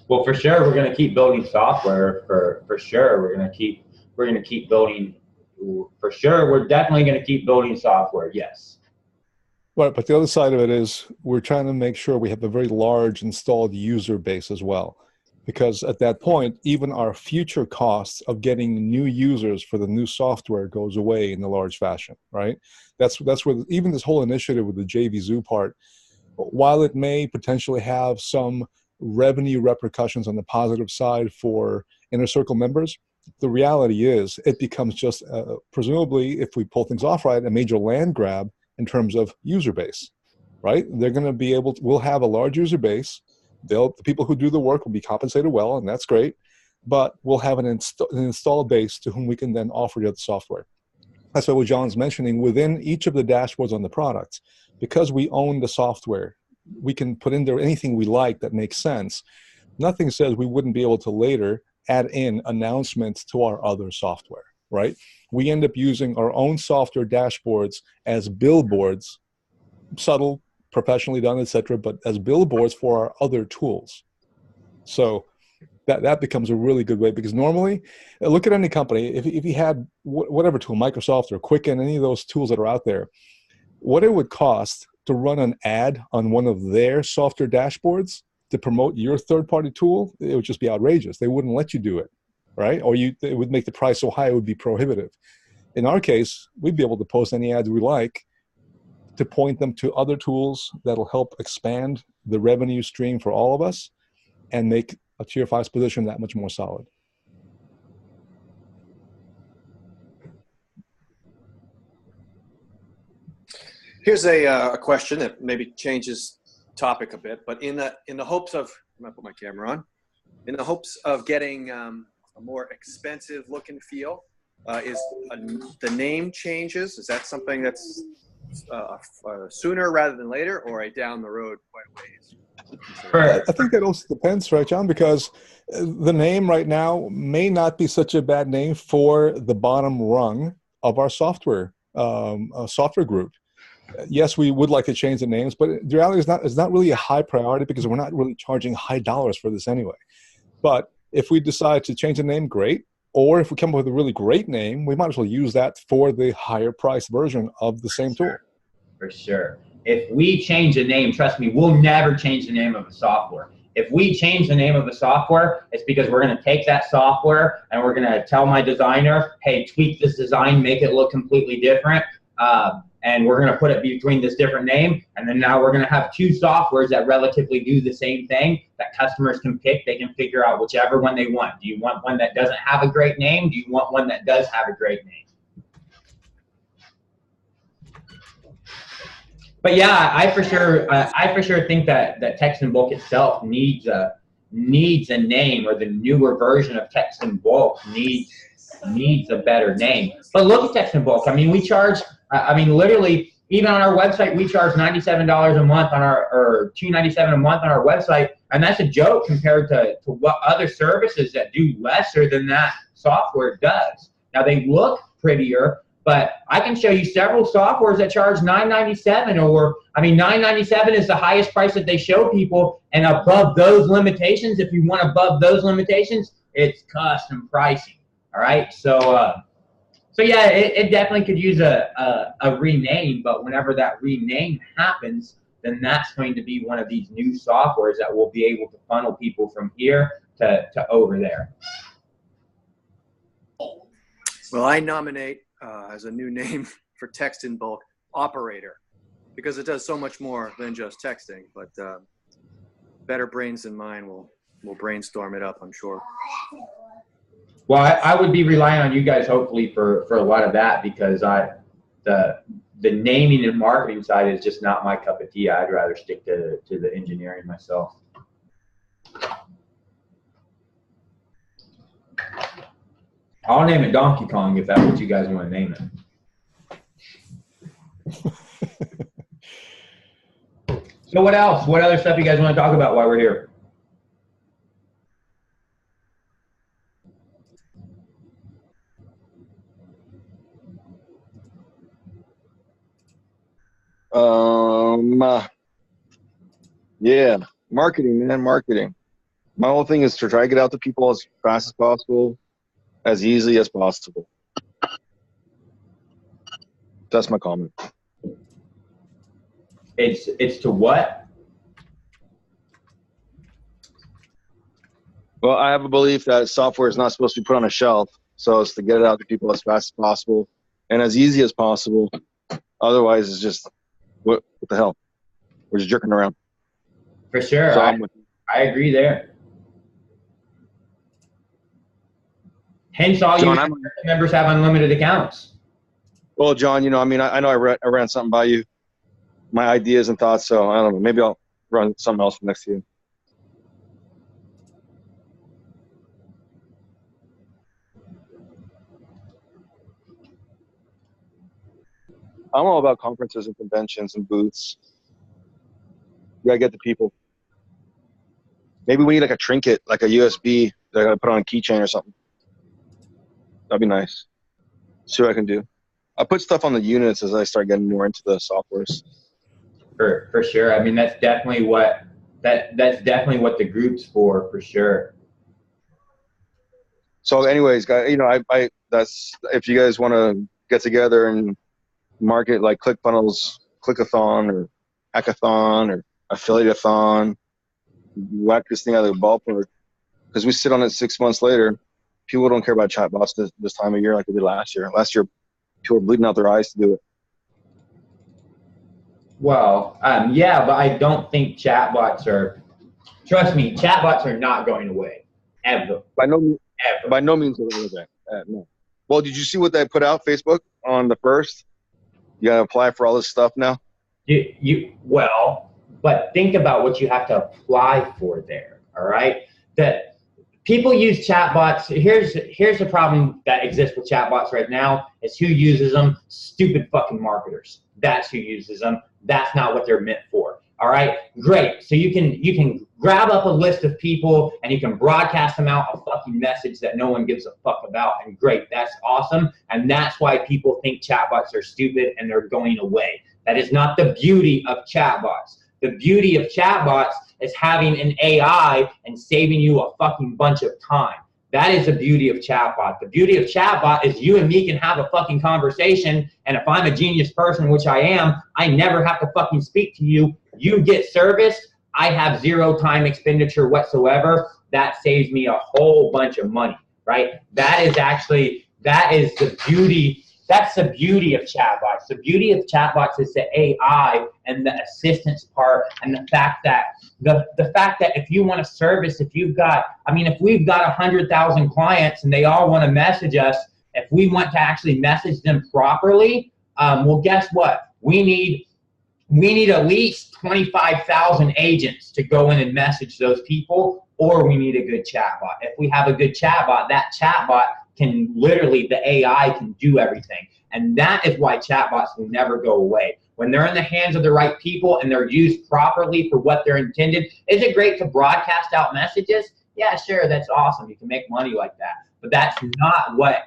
Well, for sure, we're going to keep building software. For sure, we're going to keep building. For sure, we're definitely going to keep building software. Yes. Right, but the other side of it is we're trying to make sure we have a very large installed user base as well, because at that point, even our future costs of getting new users for the new software goes away in a large fashion, right? That's where even this whole initiative with the JVZoo part, while it may potentially have some revenue repercussions on the positive side for inner circle members, the reality is it becomes just presumably, if we pull things off right, a major land grab in terms of user base, right? They're going to be able to, we'll have a large user base. The people who do the work will be compensated well, and that's great, but we'll have an installed base to whom we can then offer the other software. That's what John's mentioning. Within each of the dashboards on the products, because we own the software, we can put in there anything we like that makes sense. Nothing says we wouldn't be able to later add in announcements to our other software, right? We end up using our own software dashboards as billboards, subtle, professionally done, etc., but as billboards for our other tools. So that becomes a really good way, because normally, look at any company, if you had whatever tool, Microsoft or Quicken, any of those tools that are out there, what it would cost to run an ad on one of their software dashboards to promote your third-party tool, it would just be outrageous. They wouldn't let you do it, right? Or it would make the price so high it would be prohibitive. In our case, we'd be able to post any ads we like to point them to other tools that'll help expand the revenue stream for all of us and make a Tier 5's position that much more solid. Here's a question that maybe changes topic a bit, but in the hopes of, I'm gonna put my camera on, in the hopes of getting a more expensive look and feel, is the name changes? Is that something that's sooner rather than later, or a down the road quite a ways? I think that also depends, right, John? Because the name right now may not be such a bad name for the bottom rung of our software group. Yes, we would like to change the names, but the reality is it's not really a high priority because we're not really charging high dollars for this anyway. But if we decide to change the name, great. Or if we come up with a really great name, we might as well use that for the higher priced version of the same tool. For sure. If we change the name, trust me, we'll never change the name of the software. If we change the name of the software, it's because we're going to take that software and we're going to tell my designer, hey, tweak this design, make it look completely different. And we're going to put it between this different name. And then now we're going to have two softwares that relatively do the same thing that customers can pick. They can figure out whichever one they want. Do you want one that doesn't have a great name? Do you want one that does have a great name? But yeah, I for sure think that Text in Bulk itself needs a name, or the newer version of Text in Bulk needs a better name. But look at Text in Bulk. I mean, we charge. I mean, literally, even on our website, we charge $97 a month or $297 a month on our website, and that's a joke compared to what other services that do lesser than that software does. Now they look prettier, But I can show you several softwares that charge $9.97, or I mean $9.97 is the highest price that they show people, and above those limitations, if you want above those limitations, it's custom pricing. All right, so yeah, it definitely could use a rename, but whenever that rename happens, then that's going to be one of these new softwares that will be able to funnel people from here to over there. Well, I nominate as a new name for text in bulk, operator, because it does so much more than just texting. But better brains than mine will brainstorm it up, I'm sure. Well, I would be relying on you guys hopefully for a lot of that, because the naming and marketing side is just not my cup of tea. I'd rather stick to the engineering myself. I'll name it Donkey Kong if that's what you guys want to name it. So what else? What other stuff you guys want to talk about while we're here? Yeah, marketing, man, marketing. My whole thing is to try to get out to people as fast as possible, as easily as possible. That's my comment. It's to what? Well, I have a belief that software is not supposed to be put on a shelf, so it's to get it out to people as fast as possible and as easy as possible. Otherwise, it's just, what the hell? We're just jerking around. For sure. So I agree there. Hence, all John, you members have unlimited accounts. Well, John, you know, I mean, I know I ran something by you, my ideas and thoughts, so I don't know. Maybe I'll run something else next to you. I'm all about conferences and conventions and booths. You gotta get the people. Maybe we need like a trinket, like a USB that I gotta put on a keychain or something. That'd be nice. See what I can do. I put stuff on the units as I start getting more into the softwares. For sure. I mean, that's definitely what the group's for sure. So, anyways, guys, you know, I that's if you guys want to get together and market like ClickFunnels, Clickathon, or Hackathon, or Affiliate-a-thon, whack this thing out of the ballpark, because we sit on it 6 months later. People don't care about chatbots this time of year like they did last year. Last year, people were bleeding out their eyes to do it. Well, yeah, but I don't think chatbots are. Trust me, chatbots are not going away ever. By no means Ever. no. Well, did you see what they put out Facebook on the 1st? You gotta apply for all this stuff now. Well, but think about what you have to apply for there. All right, that. People use chatbots. Here's the problem that exists with chatbots right now is who uses them? Stupid fucking marketers. That's who uses them. That's not what they're meant for. All right, great. So you can grab up a list of people and you can broadcast them out a fucking message that no one gives a fuck about. And great, that's awesome. And that's why people think chatbots are stupid and they're going away. That is not the beauty of chatbots. The beauty of chatbots is having an AI and saving you a fucking bunch of time. That is the beauty of chatbot. The beauty of chatbot is you and me can have a fucking conversation, and if I'm a genius person, which I am, I never have to fucking speak to you. You get service. I have zero time expenditure whatsoever. That saves me a whole bunch of money, right? That is the beauty. That's the beauty of chatbots. The beauty of chatbots is the AI and the assistance part, and the fact that if you want a service, if we've got 100,000 clients and they all want to message us, if we want to actually message them properly, well, guess what? We need at least 25,000 agents to go in and message those people, or we need a good chatbot. If we have a good chatbot, that chatbot can literally, the AI can do everything. And that is why chatbots will never go away. When they're in the hands of the right people and they're used properly for what they're intended, is it great to broadcast out messages? Yeah, sure, that's awesome. You can make money like that. But that's not what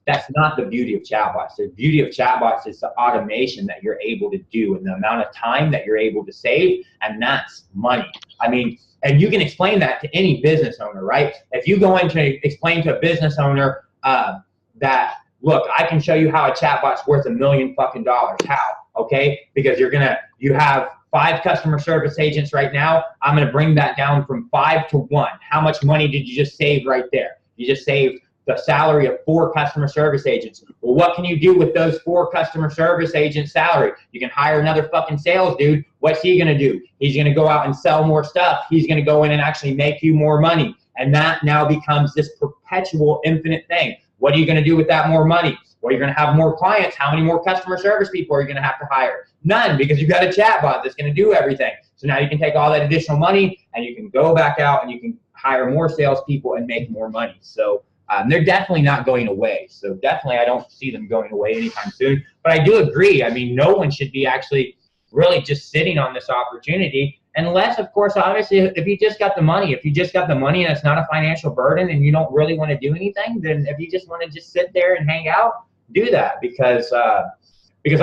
That's not the beauty of chatbots. The beauty of chatbots is the automation that you're able to do and the amount of time that you're able to save, and that's money. I mean, and you can explain that to any business owner, right? If you go in to explain to a business owner that, look, I can show you how a chatbot's worth $1 million fucking dollars. How? Okay? Because you have 5 customer service agents right now. I'm gonna bring that down from 5 to 1. How much money did you just save right there? You just saved the salary of 4 customer service agents. Well, what can you do with those 4 customer service agents' salary? You can hire another fucking sales dude. What's he gonna do? He's gonna go out and sell more stuff. He's gonna go in and actually make you more money. And that now becomes this perpetual infinite thing. What are you gonna do with that more money? Well, you're gonna have more clients. How many more customer service people are you gonna have to hire? None, because you've got a chatbot that's gonna do everything. So now you can take all that additional money and you can go back out and you can hire more salespeople and make more money. So they're definitely not going away. So definitely I don't see them going away anytime soon. But I do agree. I mean, no one should be actually really just sitting on this opportunity unless, of course, obviously, if you just got the money. If you just got the money and it's not a financial burden and you don't really want to do anything, then if you just want to just sit there and hang out, do that. Because I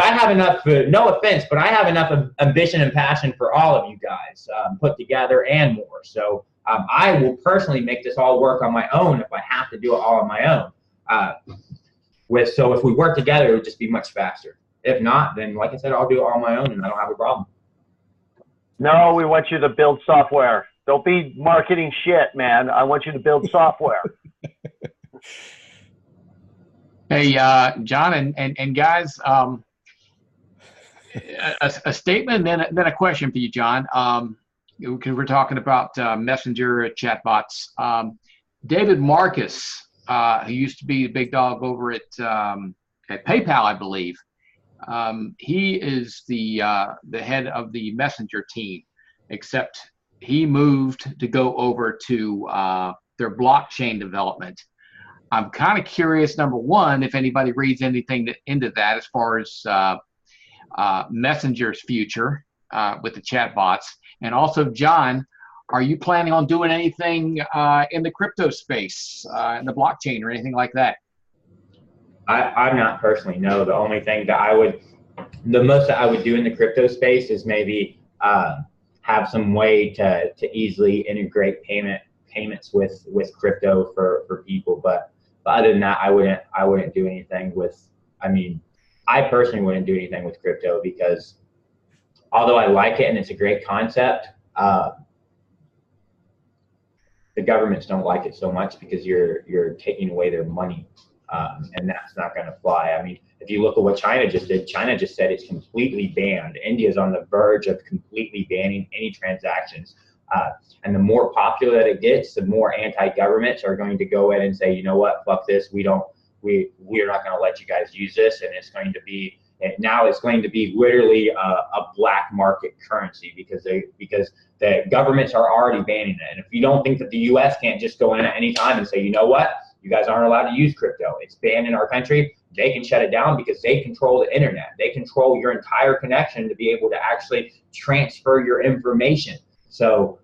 have enough, no offense, but I have enough ambition and passion for all of you guys put together and more. So I will personally make this all work on my own if I have to do it all on my own. So if we work together, it would just be much faster. If not, then like I said, I'll do it all on my own and I don't have a problem. No, we want you to build software. Don't be marketing shit, man. I want you to build software. Hey, John and guys, a statement and then a question for you, John. Because we're talking about messenger chatbots. David Marcus, who used to be the big dog over at PayPal, I believe. He is the head of the messenger team, except he moved to go over to their blockchain development. I'm kind of curious, number one, if anybody reads anything into that as far as Messenger's future with the chatbots. And also, John, are you planning on doing anything in the crypto space, in the blockchain or anything like that? I'm not personally, no. The only thing that the most that I would do in the crypto space is maybe have some way to easily integrate payments with crypto for people. But other than that, I wouldn't do anything with, I personally wouldn't do anything with crypto because although I like it and it's a great concept, the governments don't like it so much because you're taking away their money. And that's not going to fly. I mean, if you look at what China just did, China just said it's completely banned. India's on the verge of completely banning any transactions. And the more popular that it gets, the more anti-governments are going to go in and say, you know what, fuck this. We are not going to let you guys use this. And it's going to be, now it's going to be literally a black market currency because the governments are already banning it. And if you don't think that the US can't just go in at any time and say, you know what, you guys aren't allowed to use crypto. It's banned in our country. They can shut it down because they control the internet. They control your entire connection to be able to actually transfer your information. So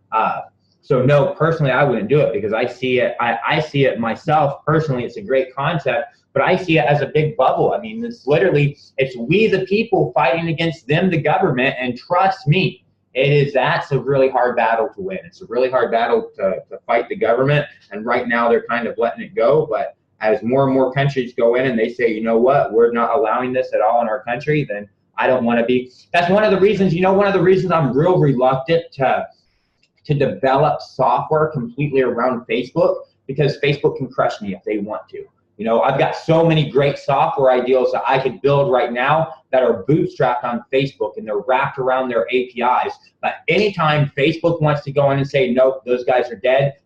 no, personally, I wouldn't do it because I see it. I see it myself personally. It's a great concept, but I see it as a big bubble. I mean, it's we the people fighting against them, the government, and trust me, that's a really hard battle to win. It's a really hard battle to fight the government, and right now they're kind of letting it go. But as more and more countries go in and they say, you know what, we're not allowing this at all in our country, then I don't want to be. That's one of the reasons. One of the reasons I'm real reluctant to develop software completely around Facebook, because Facebook can crush me if they want to. I've got so many great software ideas that I could build right now that are bootstrapped on Facebook and they're wrapped around their APIs. But anytime Facebook wants to go in and say, nope, those guys are dead,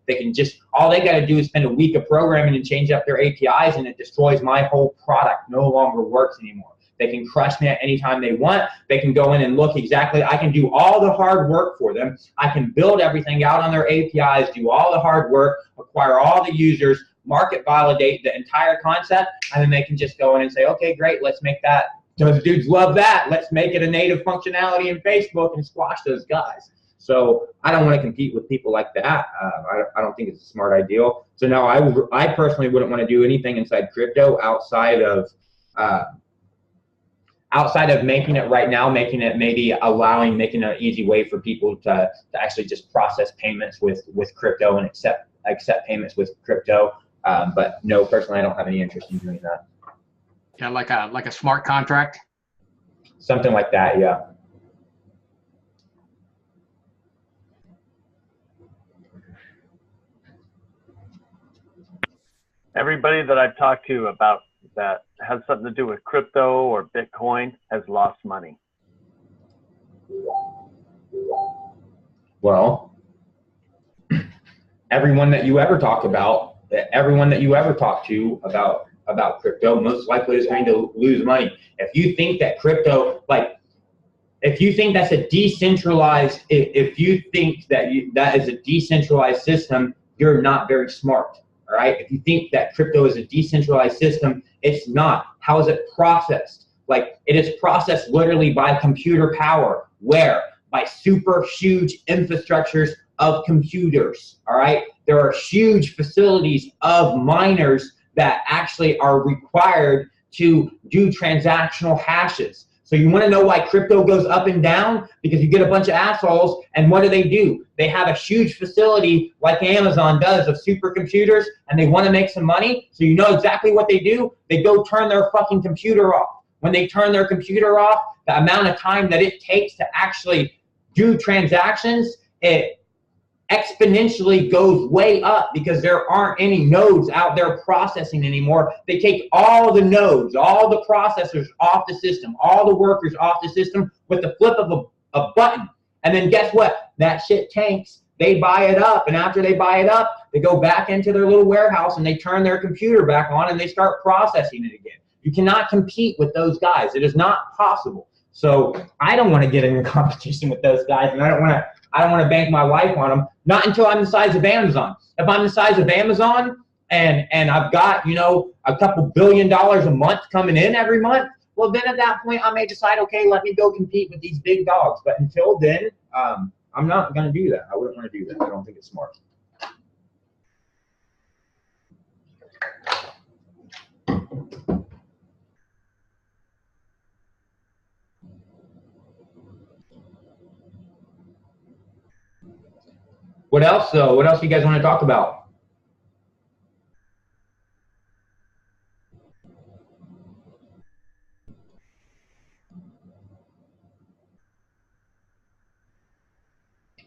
all they got to do is spend a week of programming and change up their APIs and it destroys my whole product, no longer works anymore. They can crush me at any time they want. They can go in and look exactly. I can do all the hard work for them. I can build everything out on their APIs, do all the hard work, acquire all the users, market validate the entire concept, and then they can just go in and say, okay, great, let's make that. Those dudes love that. Let's make it a native functionality in Facebook and squash those guys. So I don't want to compete with people like that. I don't think it's a smart idea. So no, I personally wouldn't want to do anything inside crypto outside of making it right now, making it making an easy way for people to actually just process payments with crypto and accept payments with crypto. But no, personally, I don't have any interest in doing that. Yeah, like a smart contract. Something like that, yeah. Everybody that I've talked to about that has something to do with crypto or Bitcoin has lost money. Well, everyone that you ever talk to about crypto most likely is going to lose money. If you think that crypto, if you think that's a decentralized, if you think that that is a decentralized system, you're not very smart. All right. If you think that crypto is a decentralized system, it's not. How is it processed? Like, it is processed literally by computer power. Where? By super huge infrastructures of computers. All right. There are huge facilities of miners that actually are required to do transactional hashes. So you want to know why crypto goes up and down? Because you get a bunch of assholes, and what do? They have a huge facility like Amazon does of supercomputers, and they want to make some money. So you know exactly what they do? They go turn their fucking computer off. When they turn their computer off, the amount of time that it takes to actually do transactions, it exponentially goes way up because there aren't any nodes out there processing anymore. They take all the nodes, all the processors off the system, all the workers off the system with the flip of a button. And then guess what? That shit tanks. They buy it up, and after they buy it up, they go back into their little warehouse and they turn their computer back on and they start processing it again. You cannot compete with those guys. It is not possible. So I don't want to get in a competition with those guys, and I don't want to bank my life on them, not until I'm the size of Amazon. If I'm the size of Amazon and I've got, a couple $1 billion a month coming in every month, well, then at that point I may decide, okay, let me go compete with these big dogs. But until then, I'm not going to do that. I wouldn't want to do that. I don't think it's smart. What else, though? What else do you guys want to talk about?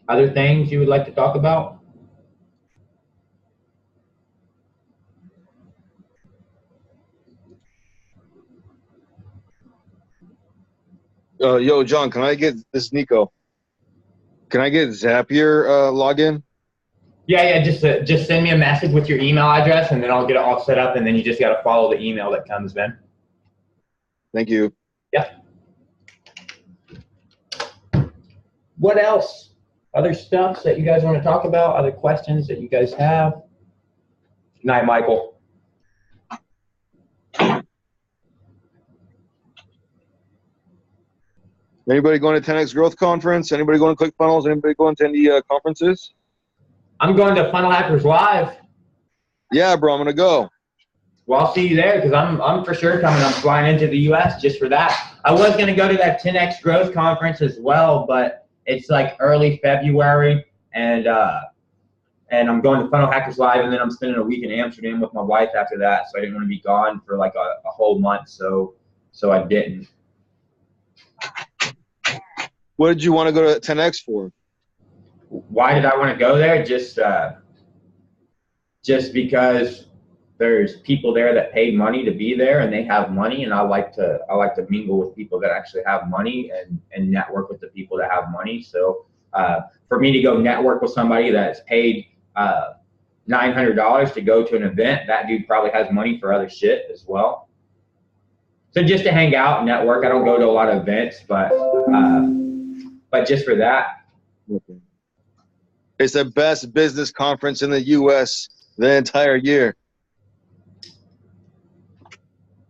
Other things you would like to talk about? Yo, John, can I get this, Nico? Can I get Zapier login? Yeah. Just send me a message with your email address, and then I'll get it all set up, and then you just got to follow the email that comes, Ben. Thank you. Yeah. What else? Other stuff that you guys want to talk about? Other questions that you guys have? Good night, Michael. Anybody going to 10X Growth Conference? Anybody going to ClickFunnels? Anybody going to any conferences? I'm going to Funnel Hackers Live. Yeah, bro, I'm going to go. Well, I'll see you there because I'm for sure coming. I'm flying into the U.S. just for that. I was going to go to that 10X Growth Conference as well, but it's like early February, and I'm going to Funnel Hackers Live, and then I'm spending a week in Amsterdam with my wife after that, so I didn't want to be gone for like a whole month, so I didn't. What did you want to go to 10X for? Why did I want to go there? Just because there's people there that paid money to be there, and they have money, and I like to mingle with people that actually have money and network with the people that have money. So for me to go network with somebody that's paid $900 to go to an event, that dude probably has money for other shit as well. So just to hang out and network. I don't go to a lot of events, but just for that. It's the best business conference in the U.S. the entire year.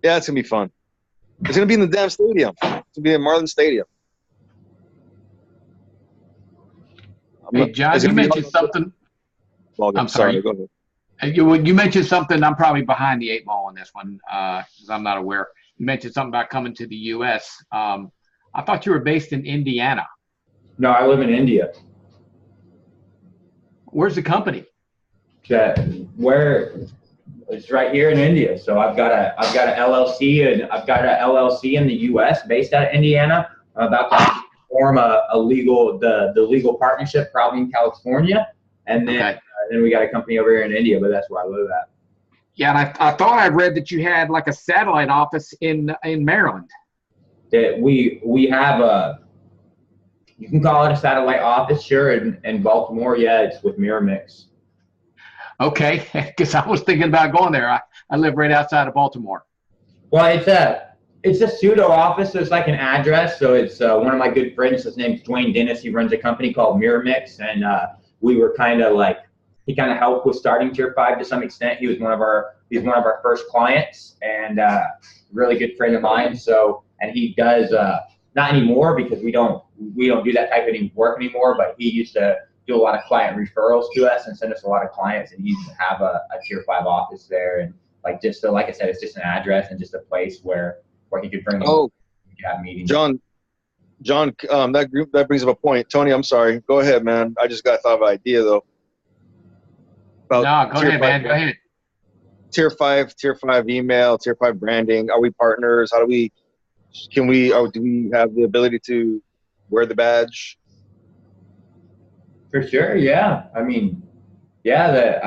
Yeah, it's going to be fun. It's going to be in the damn stadium. It's going to be in Marlin Stadium. John, It's you gonna be mentioned something. Well, I'm sorry. Go ahead. You mentioned something. I'm probably behind the eight ball on this one because I'm not aware. You mentioned something about coming to the U.S. I thought you were based in Indiana. No, I live in India. Where's the company? Where it's right here in India. So I've got a LLC and I've got a LLC in the U.S. based out of Indiana. I'm about to form the legal partnership probably in California, and then then we got a company over here in India, but that's where I live at. Yeah, and I thought I read that you had like a satellite office in Maryland. That we have you can call it a satellite office, sure, in Baltimore. Yeah, it's with Mirrormix. Okay, because I was thinking about going there. I live right outside of Baltimore. Well, it's a pseudo office, so it's like an address. So it's one of my good friends. His name's Dwayne Dennis. He runs a company called Mirrormix, and we were kind of like he kind of helped with starting Tier 5 to some extent. He's one of our first clients, and really good friend of mine. So and he does not anymore because we don't do that type of work anymore. But he used to do a lot of client referrals to us and send us a lot of clients, and he used to have a Tier 5 office there, and like just so like I said, it's just an address and just a place where he could bring have meetings. John, that brings up a point. Tony, I'm sorry. Go ahead, man. I just got thought of an idea though. No, go ahead, man. Go ahead. Tier 5 email, Tier 5 branding. Are we partners? Do we have the ability to wear the badge? For sure, yeah. I mean, yeah.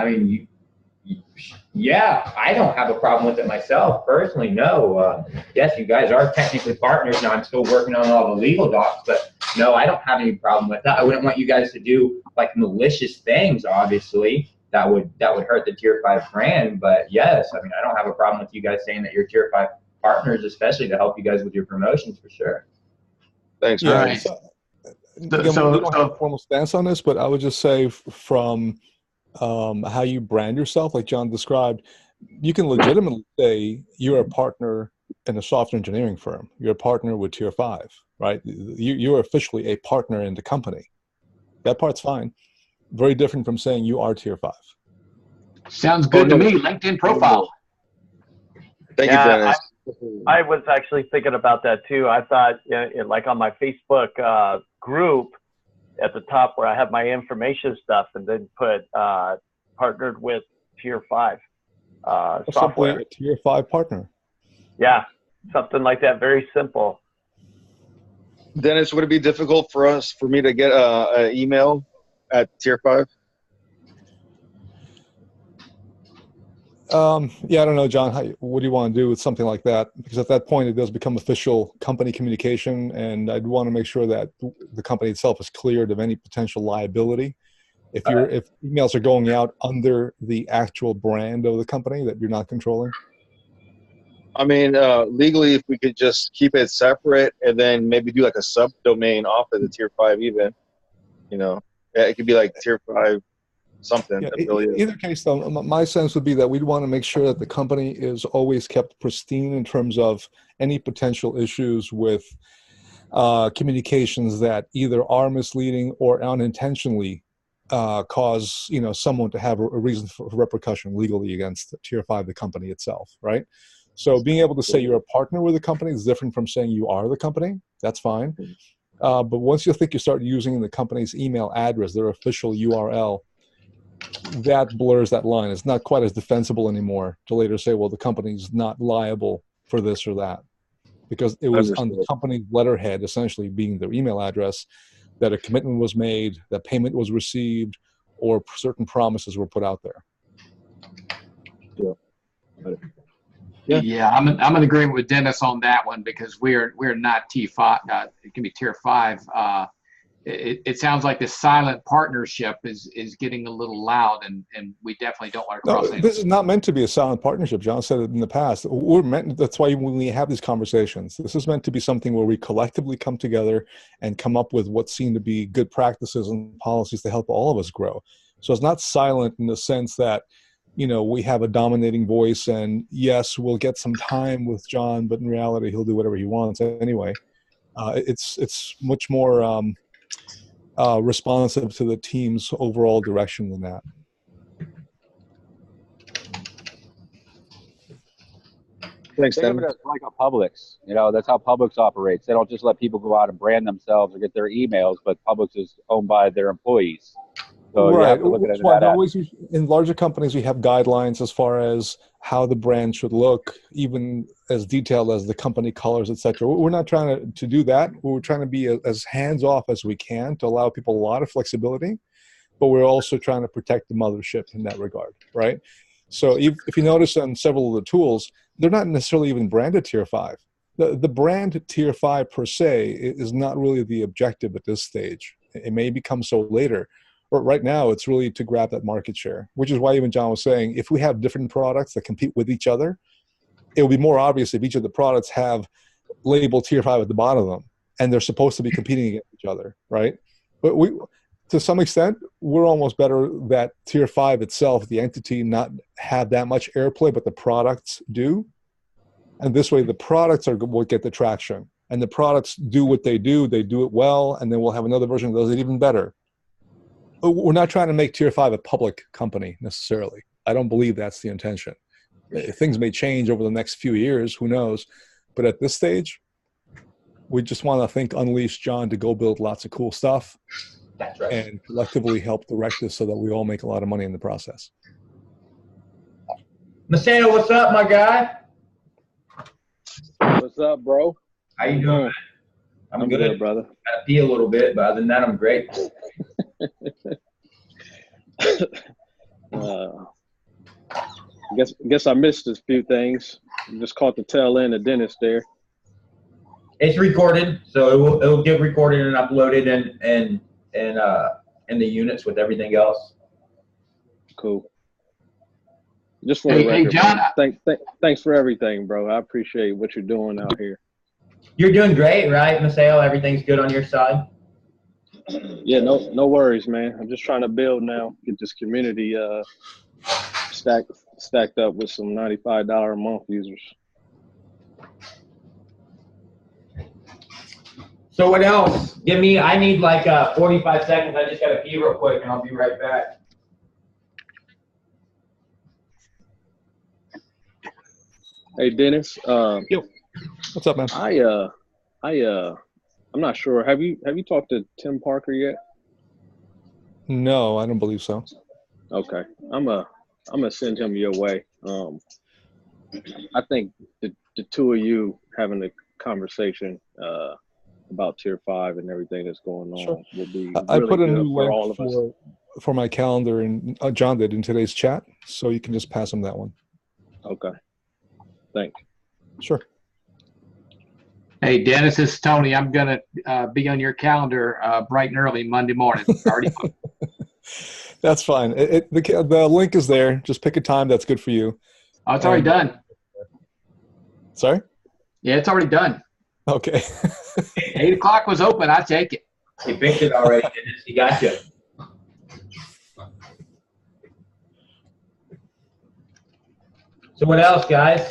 Yeah, I don't have a problem with it myself personally. No, yes, you guys are technically partners. Now I'm still working on all the legal docs, but no, I don't have any problem with that. I wouldn't want you guys to do like malicious things. Obviously, that would hurt the Tier 5 brand. But yes, I mean, I don't have a problem with you guys saying that you're Tier 5 partners, especially to help you guys with your promotions for sure. Thanks, man. Right. We don't have a formal stance on this, but I would just say from how you brand yourself, like John described, you can legitimately say you're a partner in a software engineering firm. You're a partner with Tier 5, right? You're officially a partner in the company. That part's fine. Very different from saying you are Tier 5. Sounds good to me. LinkedIn profile. Thank you, Dennis. I was actually thinking about that too. I thought, like on my Facebook group at the top where I have my information stuff, and then put partnered with Tier 5 software. Simply a Tier 5 partner. Yeah, something like that. Very simple. Dennis, would it be difficult for me to get an email at Tier 5? Yeah, I don't know, John. What do you want to do with something like that? Because at that point, it does become official company communication, and I'd want to make sure that the company itself is cleared of any potential liability. If emails are going out under the actual brand of the company that you're not controlling. I mean, legally, if we could just keep it separate and then maybe do like a subdomain off of the Tier 5 even, it could be like Tier 5 something. Yeah, either case, though, my sense would be that we'd want to make sure that the company is always kept pristine in terms of any potential issues with communications that either are misleading or unintentionally cause someone to have a reason for repercussion legally against Tier 5, the company itself, right? So being able to say you're a partner with the company is different from saying you are the company. That's fine. But once you start using the company's email address, their official URL, that blurs that line. It's not quite as defensible anymore to later say, well, the company's not liable for this or that, because it was on the company's letterhead, essentially being their email address, that a commitment was made, that payment was received, or certain promises were put out there. Yeah, I'm in agreement with Dennis on that one, because we're not T5. It can be Tier 5. It sounds like this silent partnership is getting a little loud, and we definitely don't want to cross it. This is not meant to be a silent partnership. John said it in the past. That's why when we have these conversations, this is meant to be something where we collectively come together and come up with what seem to be good practices and policies to help all of us grow. So it's not silent in the sense that, we have a dominating voice, and yes, we'll get some time with John, but in reality, he'll do whatever he wants anyway. It's much more responsive to the team's overall direction than that. Thanks, Think of Dan. it as like a Publix. You know, that's how Publix operates. They don't just let people go out and brand themselves or get their emails, but Publix is owned by their employees. So you have to look at it in that aspect. In larger companies, we have guidelines as far as how the brand should look, even as detailed as the company colors, etc. We're not trying to do that. We're trying to be as hands-off as we can to allow people a lot of flexibility, but we're also trying to protect the mothership in that regard, right? So if you notice on several of the tools, they're not necessarily even branded Tier 5. The brand Tier 5 per se is not really the objective at this stage. It may become so later. But right now, it's really to grab that market share, which is why even John was saying, if we have different products that compete with each other, it will be more obvious if each of the products have labeled Tier 5 at the bottom of them, and they're supposed to be competing against each other, right? But to some extent, we're almost better that Tier 5 itself, the entity, not have that much airplay, but the products do. And this way, the products are what get the traction. And the products do what they do it well, and then we'll have another version that does it even better. We're not trying to make Tier 5 a public company necessarily. I don't believe that's the intention. Things may change over the next few years, who knows? But at this stage, we just want to unleash John to go build lots of cool stuff. That's right. And collectively help direct this so that we all make a lot of money in the process. Macedo, what's up, my guy? What's up, bro? How you doing? I'm good, brother. I pee a little bit, but other than that, I'm great. Guess I missed a few things. Just caught the tail end of Dennis there. It's recorded, so it will get recorded and uploaded in the units with everything else. Cool. Just for the record, hey, John. Thanks for everything, bro. I appreciate what you're doing out here. You're doing great, right, Maceo? Everything's good on your side? Yeah, no worries, man. I'm just trying to build now, get this community stacked up with some $95 a month users. So what else? I need like 45 seconds. I just got to pee real quick, and I'll be right back. Hey, Dennis. Yo. What's up, man? I'm not sure. Have you talked to Tim Parker yet? No, I don't believe so. Okay, I'm gonna send him your way. I think the two of you having a conversation about Tier 5 and everything that's going on will be I really put a good new for all link of us. for my calendar, and John did in today's chat, so you can just pass him that one. Okay, thanks. Sure. Hey, Dennis, this is Tony. I'm going to be on your calendar bright and early Monday morning. Already booked. That's fine. The link is there. Just pick a time that's good for you. Oh, it's already done. Sorry? Yeah, it's already done. Okay. 8 o'clock was open. I take it. He picked it already, Dennis. He got you. So what else, guys?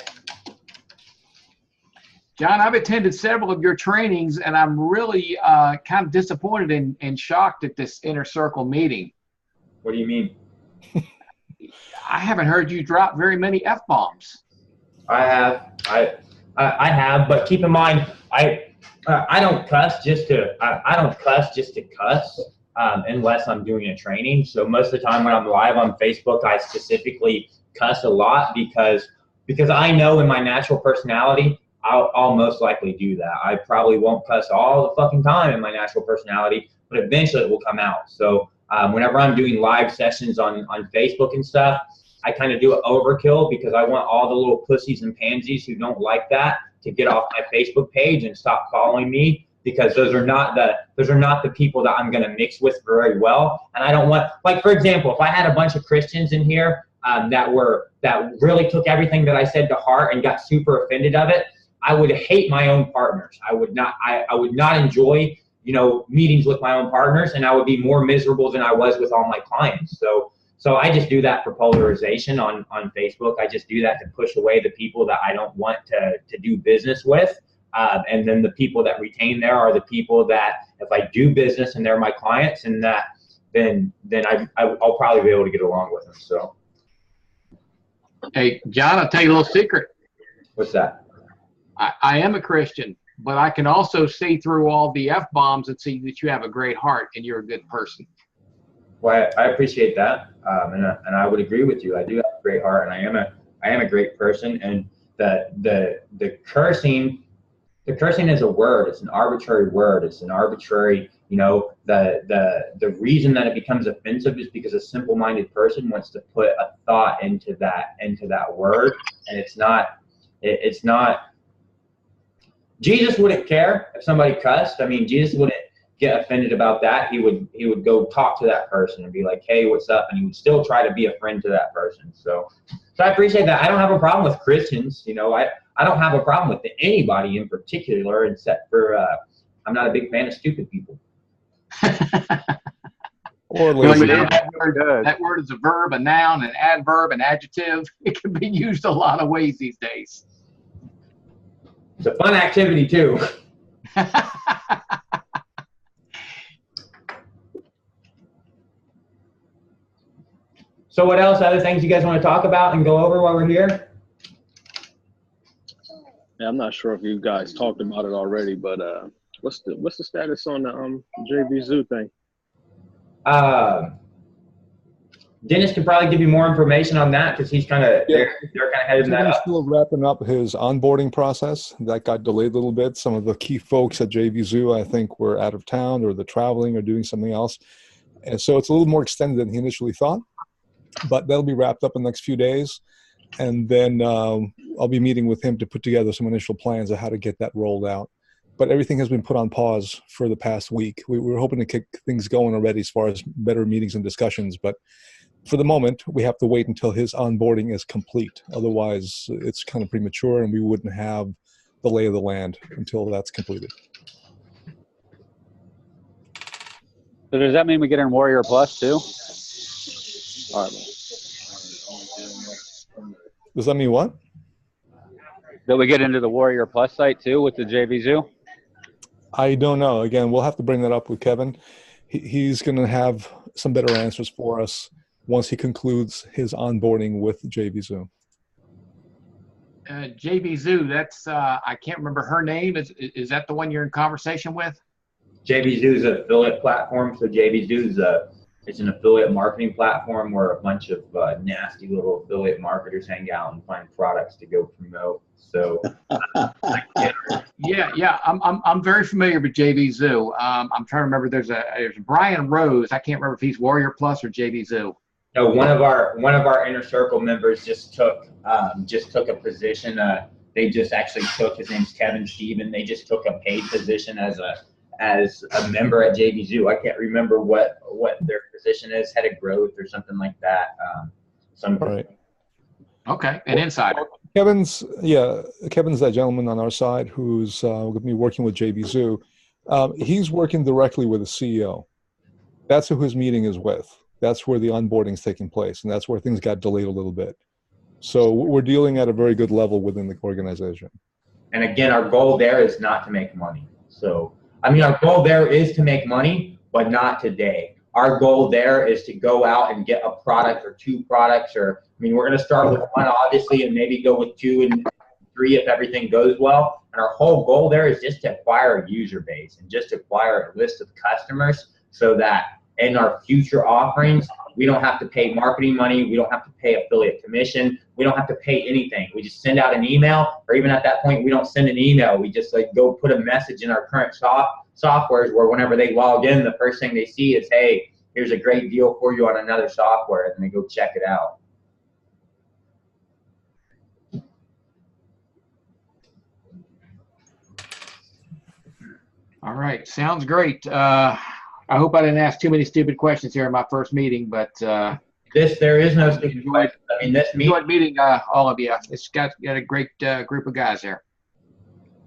John, I've attended several of your trainings, and I'm really kind of disappointed and shocked at this inner circle meeting. What do you mean? I haven't heard you drop very many F-bombs. I have. I have, but keep in mind, I don't cuss just to cuss unless I'm doing a training. So most of the time when I'm live on Facebook, I specifically cuss a lot because I know in my natural personality, I'll most likely do that. I probably won't cuss all the fucking time in my natural personality, but eventually it will come out. So whenever I'm doing live sessions on Facebook and stuff, I kind of do it overkill because I want all the little pussies and pansies who don't like that to get off my Facebook page and stop following me, because those are not the people that I'm going to mix with very well. And I don't want, like, for example, if I had a bunch of Christians in here that really took everything that I said to heart and got super offended of it, I would hate my own partners. I would not enjoy, meetings with my own partners, and I would be more miserable than I was with all my clients. So I just do that for polarization on Facebook. I just do that to push away the people that I don't want to do business with. And then the people that retain there are the people that if I do business and they're my clients, and that, then I'll probably be able to get along with them. So. Hey, John, I'll tell you a little secret. What's that? I am a Christian, but I can also see through all the F-bombs and see that you have a great heart and you're a good person. Well, I appreciate that, and I would agree with you. I do have a great heart, and I am a great person. And the cursing is a word. It's an arbitrary word. It's an arbitrary. The reason that it becomes offensive is because a simple-minded person wants to put a thought into that word, and it's not. Jesus wouldn't care if somebody cussed. I mean, Jesus wouldn't get offended about that. He would go talk to that person and be like, hey, what's up? And he would still try to be a friend to that person. So I appreciate that. I don't have a problem with Christians. I don't have a problem with anybody in particular, except for I'm not a big fan of stupid people. Or that word is a verb, a noun, an adverb, an adjective. It can be used a lot of ways these days. It's a fun activity too. So what else? Other things you guys want to talk about and go over while we're here? Yeah, I'm not sure if you guys talked about it already, but what's the status on the JV Zoo thing? Dennis can probably give you more information on that because he's kind of they're kind of heading that up. Still wrapping up his onboarding process. That got delayed a little bit. Some of the key folks at JV Zoo, I think, were out of town or they're traveling or doing something else, and so it's a little more extended than he initially thought. But that'll be wrapped up in the next few days, and then I'll be meeting with him to put together some initial plans of how to get that rolled out. But everything has been put on pause for the past week. We were hoping to kick things going already as far as better meetings and discussions, but for the moment, we have to wait until his onboarding is complete. Otherwise, it's kind of premature, and we wouldn't have the lay of the land until that's completed. So does that mean we get in Warrior Plus too? All right. Does that mean what? That we get into the Warrior Plus site too with the JV Zoo? I don't know. Again, we'll have to bring that up with Kevin. He's going to have some better answers for us once he concludes his onboarding with JV Zoo. JV Zoo, that's, I can't remember her name. Is that the one you're in conversation with? JV Zoo is an affiliate platform. So JV Zoo it's an affiliate marketing platform where a bunch of nasty little affiliate marketers hang out and find products to go promote. So yeah, I'm very familiar with JV Zoo. I'm trying to remember. There's Brian Rose. I can't remember if he's Warrior Plus or JV Zoo. No, one of our inner circle members just took a position. They just actually took, his name's Kevin Steven. They just took a paid position as a member at JV Zoo. I can't remember what their position is, head of growth or something like that. Right. Okay, an insider. Kevin's that gentleman on our side who's going to be working with JV Zoo. He's working directly with the CEO. That's who his meeting is with. That's where the onboarding is taking place, and that's where things got delayed a little bit. So we're dealing at a very good level within the organization. And again, our goal there is not to make money. So, I mean, our goal there is to make money, but not today. Our goal there is to go out and get a product or two products, or, I mean, we're going to start with one, obviously, and maybe go with 2 and 3 if everything goes well. And our whole goal there is just to acquire a user base and just acquire a list of customers so that in our future offerings, we don't have to pay marketing money. We don't have to pay affiliate commission. We don't have to pay anything. We just send out an email, or even at that point, we don't send an email. We just go put a message in our current softwares where whenever they log in, the first thing they see is, hey, here's a great deal for you on another software, and they go check it out. All right, sounds great. I hope I didn't ask too many stupid questions here in my first meeting, but there is no stupid questions. I mean, this meeting all of you. It's got a great group of guys here.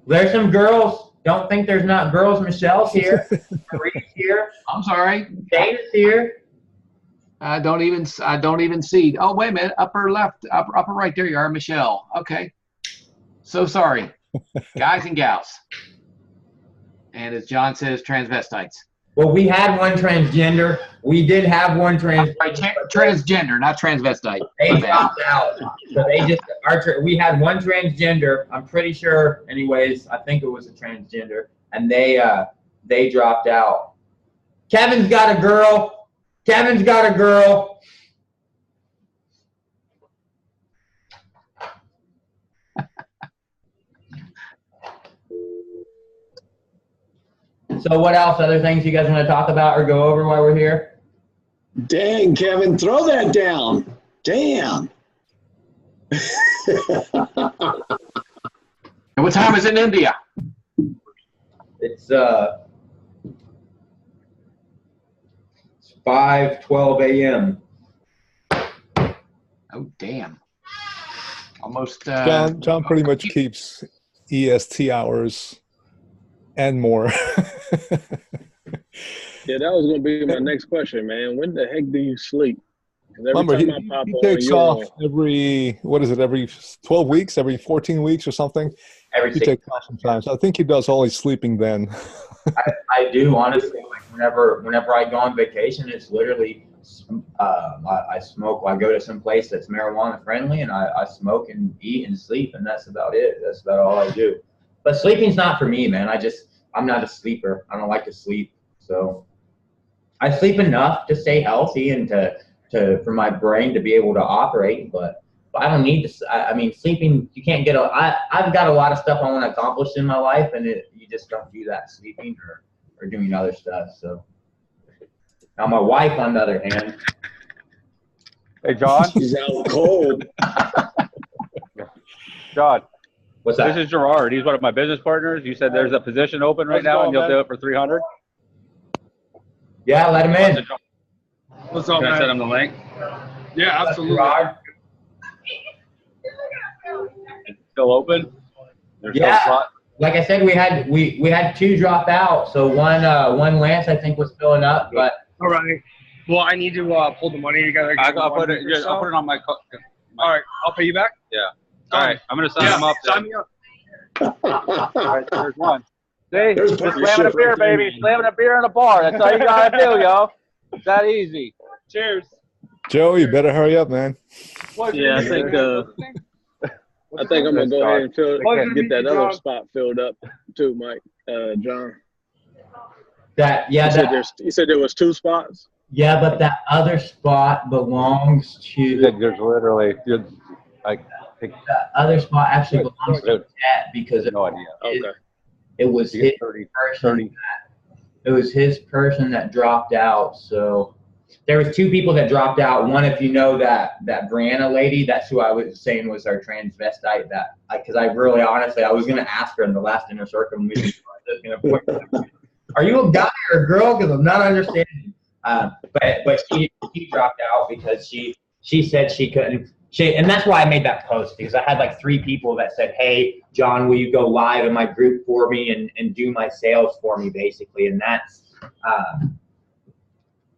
There's some girls. Don't think there's not girls. Michelle's here. Marie's here. I'm sorry. Dana's here. I don't even see. Oh, wait a minute. Upper left, upper right. There you are, Michelle. Okay. So sorry, guys and gals. And as John says, transvestites. Well, we had one transgender. We did have one Transgender, not transvestite. They dropped out. So they just we had one transgender. I'm pretty sure. Anyways, I think it was a transgender, and they dropped out. Kevin's got a girl. Kevin's got a girl. So what else? Other things you guys want to talk about or go over while we're here? Dang, Kevin, throw that down. Damn. And what time is it in India? It's 5:12 a.m. Oh, damn. Almost. John pretty much keeps EST hours and more. Yeah, that was gonna be my next question, man. When the heck do you sleep? Remember, he takes off every 12 weeks, every 14 weeks or something. He takes off sometimes. I think he does all his sleeping then. I do, honestly. Like whenever I go on vacation, it's literally I smoke. I go to some place that's marijuana friendly, and I smoke and eat and sleep, and that's about it. That's about all I do. But sleeping's not for me, man. I'm not a sleeper. I don't like to sleep. So I sleep enough to stay healthy and for my brain to be able to operate, but I don't need to. I mean, sleeping, you can't get I've got a lot of stuff I want to accomplish in my life, and you just don't do that sleeping or doing other stuff. So now my wife, on the other hand. Hey, John. She's out cold. John. What's that? This is Gerard. He's one of my business partners. You said there's a position open right now, and you'll do it for 300. Yeah, let him in. What's up, Can man? I send him the link? Yeah, absolutely. It's still open? There's no Yeah. slot? Like I said, we had two drop out. So one Lance I think was filling up, but All right. Well, I need to pull the money together. I'll put it on my. All right, I'll pay you back. Yeah. All right, I'm gonna sign him up. Sign me up. All right, there's one. See, There's just partnership slamming a beer, right there, baby. man. Slamming a beer in a bar. That's all you gotta do, yo. It's that easy. Cheers. Joe, you better hurry up, man. Yeah, I think I'm gonna go ahead and get that other spot filled up too, Mike. John. You said there was 2 spots. Yeah, but that other spot belongs to. There's literally like. The other spot actually belongs to Cat because no idea. It was his person. It was his person that dropped out. So there was 2 people that dropped out. One, if you know that Brianna lady, that's who I was saying was our transvestite. Because I really honestly I was gonna ask her in the last inner circle meeting. Are you a guy or a girl? Because I'm not understanding. But she dropped out because she said she couldn't. And that's why I made that post, because I had like 3 people that said, hey, John, will you go live in my group for me and do my sales for me, basically. And that's,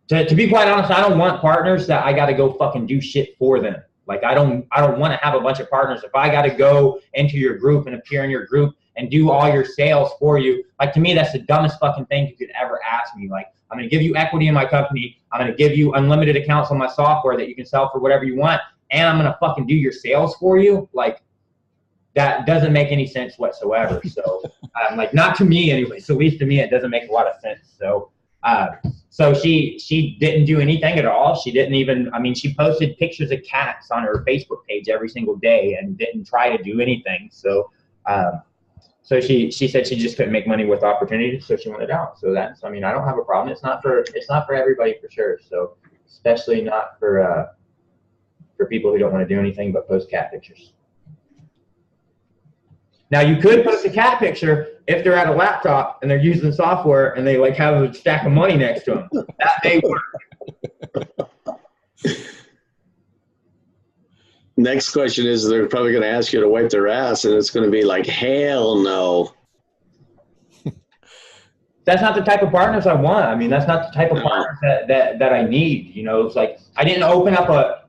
to be quite honest, I don't want partners that I got to go fucking do shit for them. Like, I don't want to have a bunch of partners. If I got to go into your group and appear in your group and do all your sales for you, like, to me, that's the dumbest fucking thing you could ever ask me. Like, I'm going to give you equity in my company. I'm going to give you unlimited accounts on my software that you can sell for whatever you want. And I'm going to fucking do your sales for you. Like, that doesn't make any sense whatsoever. So, like, not to me anyway. So at least to me, it doesn't make a lot of sense. So, so she didn't do anything at all. She didn't even, I mean, she posted pictures of cats on her Facebook page every single day and didn't try to do anything. So, so she said she just couldn't make money with opportunity. So she wanted out. So that's, I mean, I don't have a problem. It's not for everybody for sure. So especially not for people who don't want to do anything but post cat pictures. Now you could post a cat picture if they're at a laptop and they're using software and they like have a stack of money next to them. That may work. Next question is they're probably going to ask you to wipe their ass, and it's going to be like, hell no. That's not the type of partners I want. I mean, that's not the type of partners that I need. You know, it's like I didn't open up a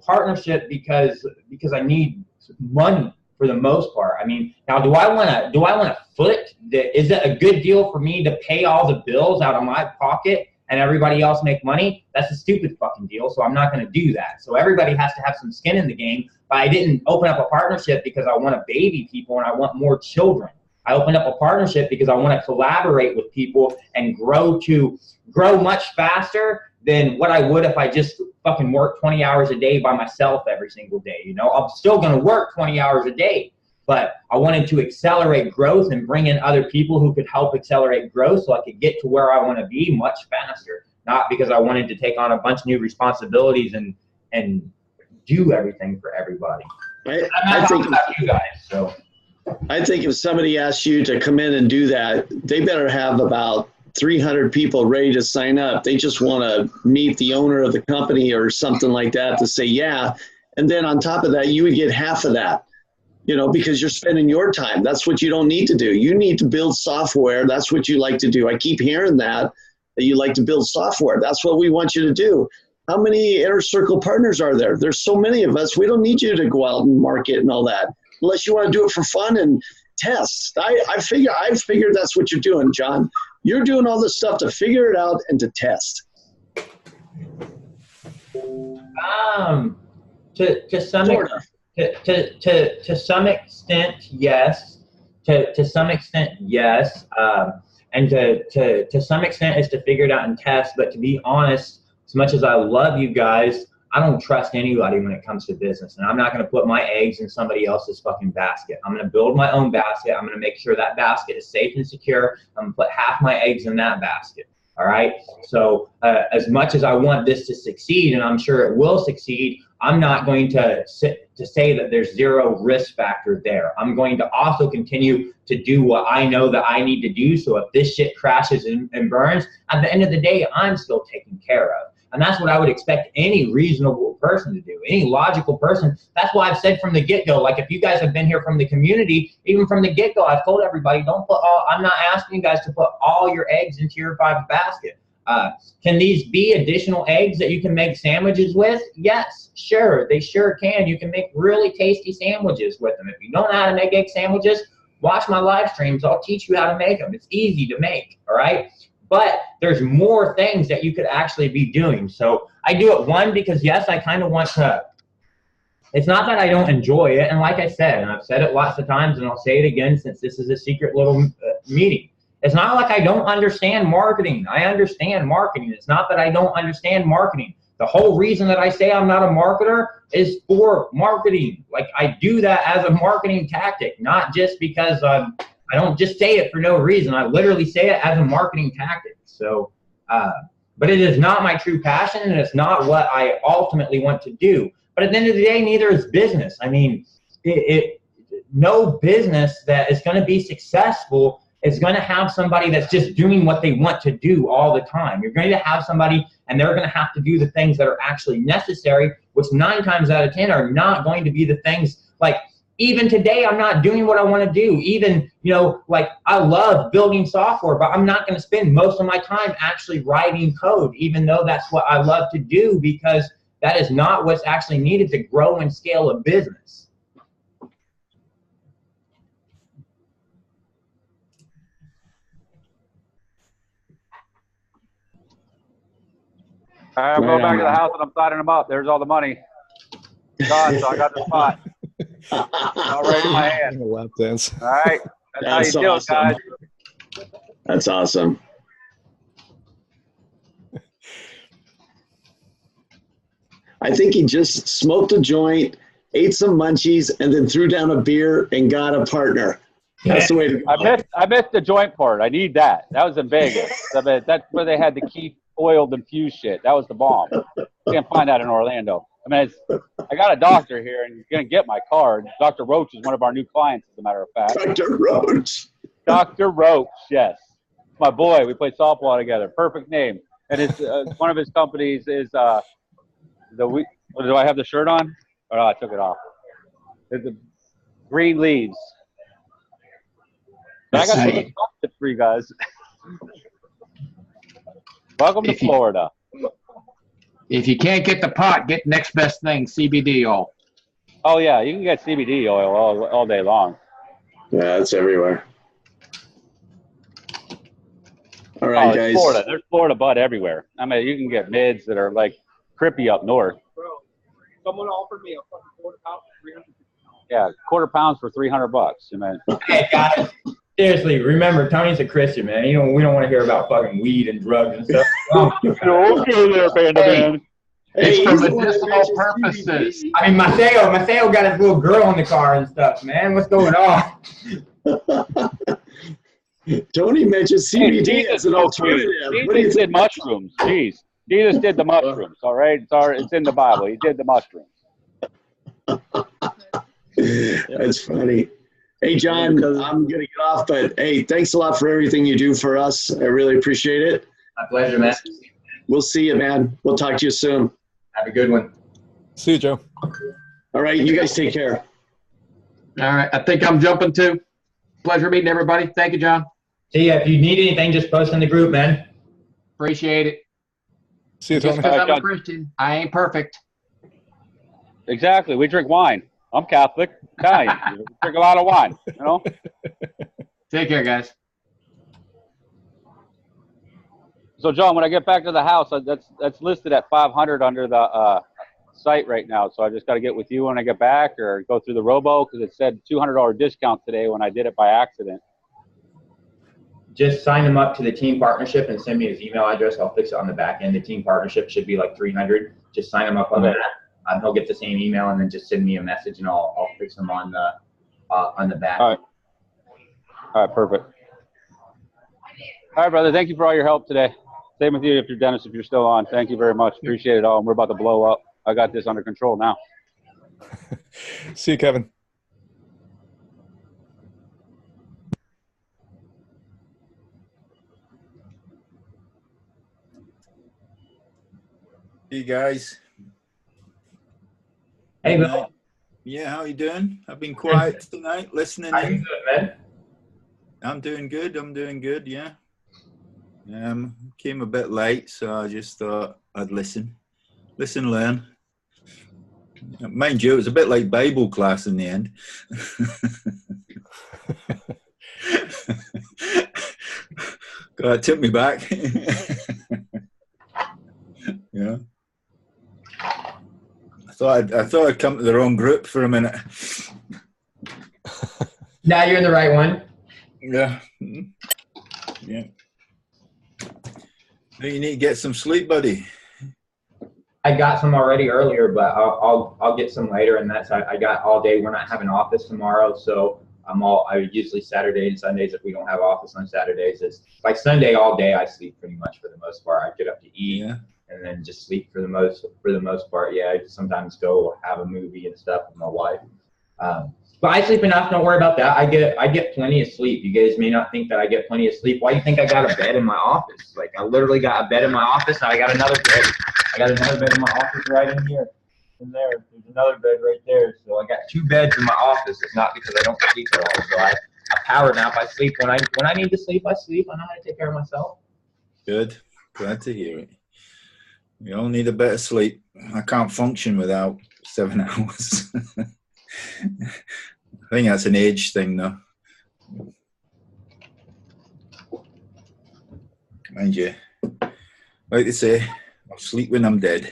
partnership because I need money for the most part. I mean, now do I want to foot the, is it a good deal for me to pay all the bills out of my pocket and everybody else make money? That's a stupid fucking deal, so I'm not going to do that. So everybody has to have some skin in the game, but I didn't open up a partnership because I want to baby people and I want more children. I opened up a partnership because I want to collaborate with people and grow much faster than what I would if I just fucking worked 20 hours a day by myself every single day. You know, I'm still going to work 20 hours a day, but I wanted to accelerate growth and bring in other people who could help accelerate growth so I could get to where I want to be much faster, not because I wanted to take on a bunch of new responsibilities and do everything for everybody. I think about you guys, so. I think if somebody asks you to come in and do that, they better have about 300 people ready to sign up. They just want to meet the owner of the company or something like that to say, yeah. And then on top of that, you would get half of that, you know, because you're spending your time. That's what you don't need to do. You need to build software. That's what you like to do. I keep hearing that you like to build software. That's what we want you to do. How many Inner Circle partners are there? There's so many of us. We don't need you to go out and market and all that, unless you want to do it for fun and test. I figured that's what you're doing, John. You're doing all this stuff to figure it out and to test. To some extent, yes. To some extent, yes. And to some extent, is to figure it out and test. But to be honest, as much as I love you guys, I don't trust anybody when it comes to business, and I'm not going to put my eggs in somebody else's fucking basket. I'm going to build my own basket. I'm going to make sure that basket is safe and secure. I'm going to put half my eggs in that basket. All right. So as much as I want this to succeed, and I'm sure it will succeed, I'm not going to say that there's zero risk factor there. I'm going to also continue to do what I know that I need to do. So if this shit crashes and burns, at the end of the day, I'm still taken care of. And that's what I would expect any reasonable person to do, any logical person. That's why I've said from the get-go, like if you guys have been here from the community, even from the get-go, I've told everybody, don't put all, I'm not asking you guys to put all your eggs into your 5 basket. Can these be additional eggs that you can make sandwiches with? Yes, sure, they sure can. You can make really tasty sandwiches with them. If you don't know how to make egg sandwiches, watch my live streams. I'll teach you how to make them. It's easy to make, all right? But there's more things that you could actually be doing. So I do it, one, because yes, I kind of want to, it's not that I don't enjoy it. And like I said, and I've said it lots of times, and I'll say it again since this is a secret little meeting. It's not like I don't understand marketing. I understand marketing. It's not that I don't understand marketing. The whole reason that I say I'm not a marketer is for marketing. Like I do that as a marketing tactic, not just because I don't just say it for no reason. I literally say it as a marketing tactic. So, but it is not my true passion, and it's not what I ultimately want to do. But at the end of the day, neither is business. I mean, no business that is going to be successful is going to have somebody that's just doing what they want to do all the time. You're going to have somebody, and they're going to have to do the things that are actually necessary, which 9 times out of 10 are not going to be the things like, even today, I'm not doing what I want to do. Even, you know, like I love building software, but I'm not going to spend most of my time actually writing code, even though that's what I love to do, because that is not what's actually needed to grow and scale a business. All right, I'm going back to the house and I'm signing them up. There's all the money. God, so I got the spot. All right in my hand. Lap dance. All right. That's how you awesome. do it, guys. That's awesome. I think he just smoked a joint, ate some munchies, and then threw down a beer and got a partner. That's the way to go. I missed the joint part. I need that. That was in Vegas. I mean, that's where they had the Keith oiled infused shit. That was the bomb. You can't find that in Orlando. I mean, I got a doctor here, and you're going to get my card. Dr. Roach is one of our new clients, as a matter of fact. Dr. Roach. Dr. Roach, yes. My boy. We play softball together. Perfect name. And it's one of his companies is do I have the shirt on? Oh, no, I took it off. It's the Green Leaves. I got some tips for you guys. Welcome to Florida. If you can't get the pot, get next best thing, CBD all. Oh yeah, you can get CBD oil all day long. Yeah, it's everywhere. All right, it's guys. Florida. There's Florida bud everywhere. I mean, you can get mids that are like crippy up north. Bro, someone offered me a fucking quarter pound for 300. Yeah, quarter pounds for $300. You mean? Hey guys, seriously, remember Tony's a Christian, man. We don't want to hear about fucking weed and drugs and stuff. Okay there, Panda Man. It's Hey, for he's the one that medicinal mentioned purposes. I mean, Mateo got his little girl in the car and stuff, man. What's going on? Tony mentioned CBD as an alternative. What do you Jesus think? did mushrooms. Jeez. Jesus did the mushrooms, all right? It's in the Bible. He did the mushrooms. That's funny. Hey, John, I'm going to get off, but hey, thanks a lot for everything you do for us. I really appreciate it. My pleasure, man. We'll see you, man. We'll talk to you soon. Have a good one. See you, Joe. All right, you guys take care. All right, I think I'm jumping too. Pleasure meeting everybody. Thank you, John. See ya. If you need anything, just post in the group, man. Appreciate it. See you, Just Tony. because I'm a John. Christian, I ain't perfect. Exactly. We drink wine. I'm Catholic. Italian. We drink a lot of wine, you know? Take care, guys. So, John, when I get back to the house, that's listed at 500 under the site right now. So I just got to get with you when I get back, or go through the robo, because it said $200 discount today when I did it by accident. Just sign him up to the team partnership and send me his email address. I'll fix it on the back end. The team partnership should be like 300. Just sign him up on that. He'll get the same email, and then just send me a message, and I'll fix him on the back. All right, perfect. All right, brother. Thank you for all your help today. Same with you, if you're Dennis, if you're still on. Thank you very much. Appreciate it all. And we're about to blow up. I got this under control now. See you, Kevin. Hey guys. Hey, Bill. Yeah, how you doing? I've been quiet tonight, listening How you in. doing, man? I'm doing good, yeah. Came a bit late, so I just thought I'd listen, learn. Mind you, it was a bit like Bible class in the end. God, it took me back. Yeah. I thought I'd come to the wrong group for a minute. Now you're in the right one. Yeah. Yeah. You need to get some sleep, buddy. I got some already earlier, but I'll get some later, and I got all day. We're not having office tomorrow, so I usually Saturday and Sundays, if we don't have office on Saturdays, it's like Sunday all day. I sleep pretty much for the most part. I get up to eat. Yeah. And then just sleep for the most part. Yeah, I sometimes go have a movie and stuff with my wife. But I sleep enough. Don't worry about that. I get plenty of sleep. You guys may not think that I get plenty of sleep. Why do you think I got a bed in my office? Like, I literally got a bed in my office, and I got another bed. I got another bed in my office right in here. In there, there's another bed right there. So I got 2 beds in my office. It's not because I don't sleep at all. So I power nap. I sleep when I need to sleep. I sleep. I know how to take care of myself. Good. Glad to hear it. We all need a bit of sleep. I can't function without 7 hours. I think that's an age thing, though. Mind you, like they say, I'll sleep when I'm dead.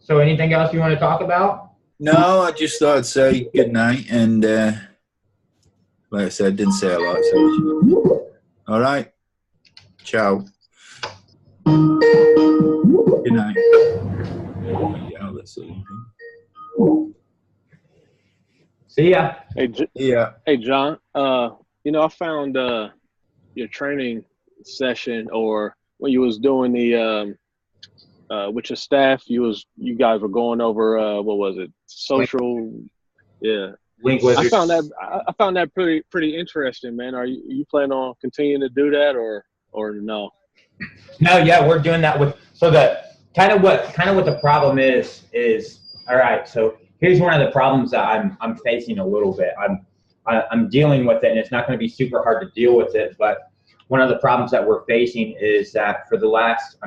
So anything else you want to talk about? No, I just thought I'd say good night. And like I said, didn't say a lot. So all right. Ciao. Good night. Yeah, that's See ya. Hey, John. I found your training session, or when you was doing the with your staff, you guys were going over what was it? Social. Yeah. I found that pretty interesting, man. Are you planning on continuing to do that, or no? No, yeah, we're doing that with. So the kind of what the problem is all right. So here's one of the problems that I'm facing a little bit. I'm dealing with it, and it's not going to be super hard to deal with it. But one of the problems that we're facing is that for the last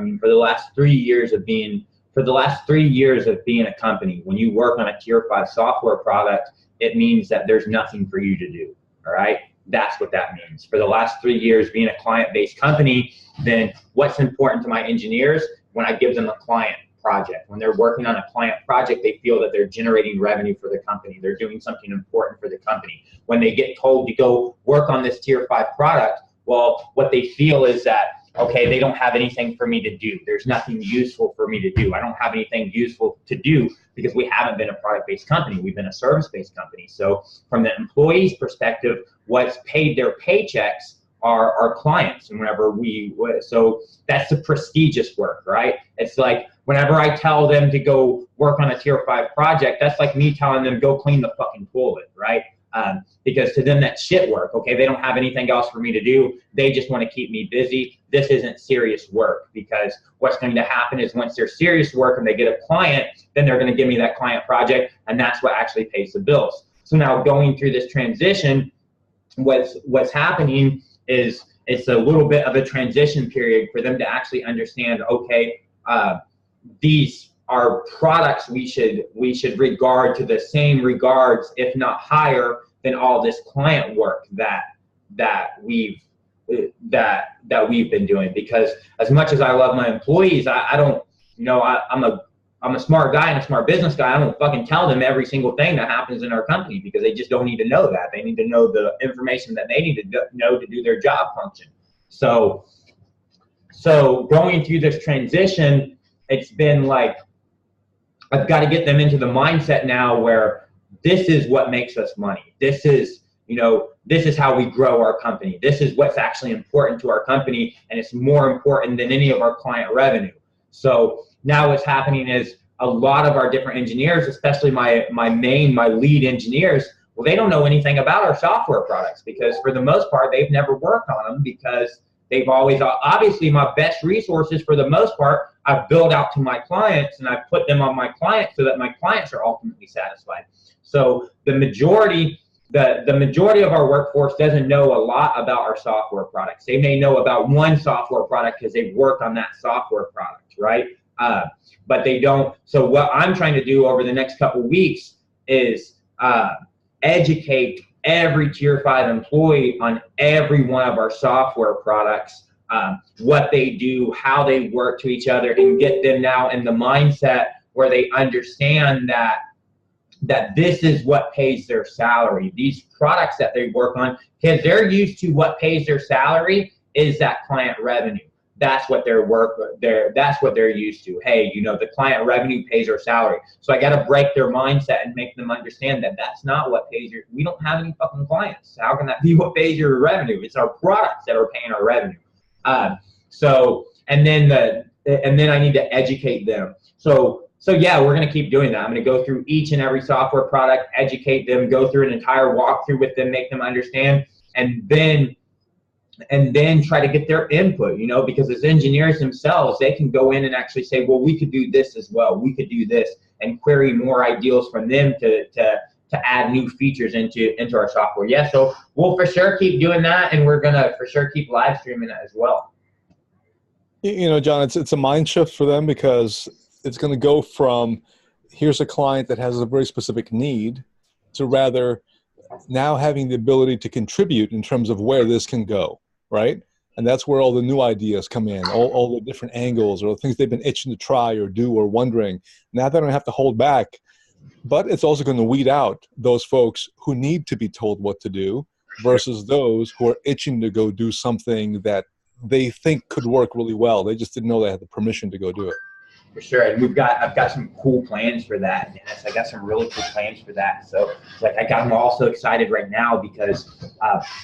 3 years of being a company, when you work on a tier 5 software product, it means that there's nothing for you to do. All right. That's what that means. For the last 3 years being a client-based company, then what's important to my engineers when I give them a client project? When they're working on a client project, they feel that they're generating revenue for the company. They're doing something important for the company. When they get told to go work on this tier 5 product, well, what they feel is that, okay, they don't have anything for me to do. There's nothing useful for me to do. I don't have anything useful to do because we haven't been a product-based company. We've been a service-based company. So from the employee's perspective, what's paid their paychecks are our clients. And so that's the prestigious work, right? It's like whenever I tell them to go work on a tier 5 project, that's like me telling them go clean the fucking toilet, right? Because to them that's shit work. Okay, they don't have anything else for me to do. They just want to keep me busy. This isn't serious work, because what's going to happen is once they're serious work and they get a client, then they're going to give me that client project, and that's what actually pays the bills. So now going through this transition, what's happening is it's a little bit of a transition period for them to actually understand, okay, these are products we should regard to the same regards, if not higher, than all this client work that we've been doing. Because as much as I love my employees, I don't, I'm a smart guy and a smart business guy. I don't fucking tell them every single thing that happens in our company, because they just don't need to know that. They need to know the information that they need to know to do their job function. So going through this transition, it's been like, I've got to get them into the mindset now where this is what makes us money. This is how we grow our company. This is what's actually important to our company, and it's more important than any of our client revenue. So now what's happening is a lot of our different engineers, especially my lead engineers, well, they don't know anything about our software products, because for the most part, they've never worked on them, because they've always, obviously my best resources for the most part, I've built out to my clients, and I've put them on my clients so that my clients are ultimately satisfied. So the majority of our workforce doesn't know a lot about our software products. They may know about one software product because they've worked on that software product, right? But they don't. So what I'm trying to do over the next couple weeks is educate every tier 5 employee on every one of our software products, what they do, how they work to each other, and get them now in the mindset where they understand that this is what pays their salary. These products that they work on, because they're used to what pays their salary is that client revenue. That's what that's what they're used to. Hey, the client revenue pays our salary. So I got to break their mindset and make them understand that that's not what pays we don't have any fucking clients. How can that be what pays your revenue? It's our products that are paying our revenue. And then I need to educate them. So yeah, we're going to keep doing that. I'm going to go through each and every software product, educate them, go through an entire walkthrough with them, make them understand, and then try to get their input, because as engineers themselves, they can go in and actually say, well, we could do this as well. We could do this, and query more ideas from them to add new features into our software. Yeah, so we'll for sure keep doing that, and we're going to for sure keep live streaming that as well. John, it's a mind shift for them, because it's going to go from here's a client that has a very specific need to rather now having the ability to contribute in terms of where this can go, right? And that's where all the new ideas come in, all the different angles or the things they've been itching to try or do or wondering. Now they don't have to hold back, but it's also going to weed out those folks who need to be told what to do versus those who are itching to go do something that they think could work really well. They just didn't know they had the permission to go do it. For sure, and I've got some cool plans for that, Dennis. I got some really cool plans for that. So, I got them all so excited right now, because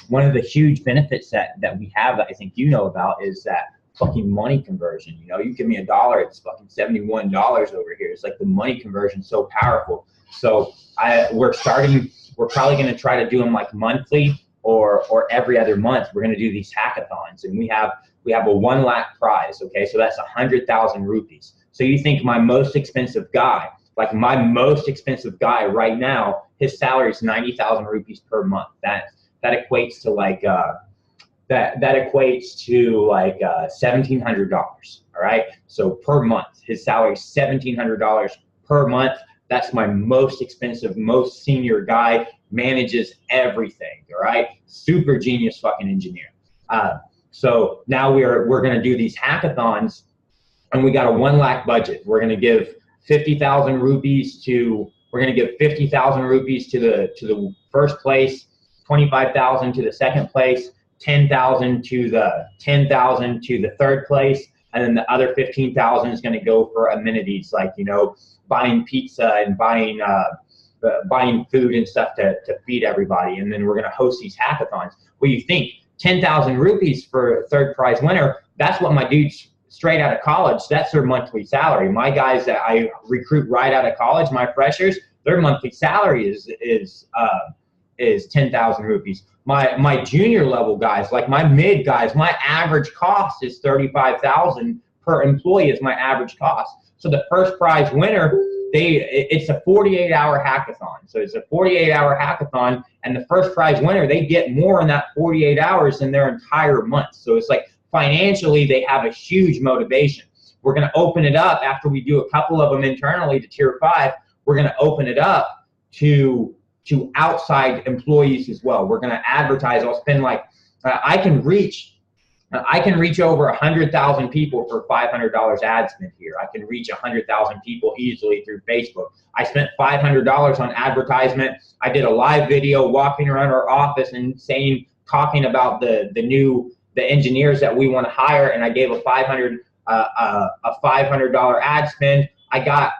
one of the huge benefits that we have that I think about is that fucking money conversion. You give me $1, it's fucking $71 over here. It's like the money conversion is so powerful. So we're probably going to try to do them like monthly or every other month. We're going to do these hackathons, and we have a 1 lakh prize. Okay, so that's 100,000 rupees. So you think my most expensive guy right now, his salary is 90,000 rupees per month. That equates to like that equates to like $1,700. All right, so per month, his salary is $1,700 per month. That's my most expensive, most senior guy, manages everything. All right, super genius fucking engineer. So now we're going to do these hackathons, and we got a 1 lakh budget. We're going to give 50,000 rupees to. We're going to give 50,000 rupees to the first place, 25,000 to the second place, 10,000 to the third place, and then the other 15,000 is going to go for amenities like, you know, buying pizza and buying food and stuff to feed everybody. And then we're going to host these hackathons. What do you think? 10,000 rupees for a third prize winner. That's what my dudes straight out of college, that's their monthly salary. My guys that I recruit right out of college, my freshers, their monthly salary is 10,000 rupees. My junior level guys, like my mid guys, my average cost is 35,000 per employee is my average cost. So the first prize winner, it's a 48-hour hackathon. So it's a 48-hour hackathon, and the first prize winner, they get more in that 48 hours than their entire month. So it's like financially, they have a huge motivation. We're going to open it up after we do a couple of them internally to tier 5. We're going to open it up to outside employees as well. We're going to advertise. I'll spend like I can reach over 100,000 people for $500 ad spend here. I can reach 100,000 people easily through Facebook. I spent $500 on advertisement. I did a live video walking around our office and talking about the engineers that we want to hire, and I gave a $500 ad spend. I got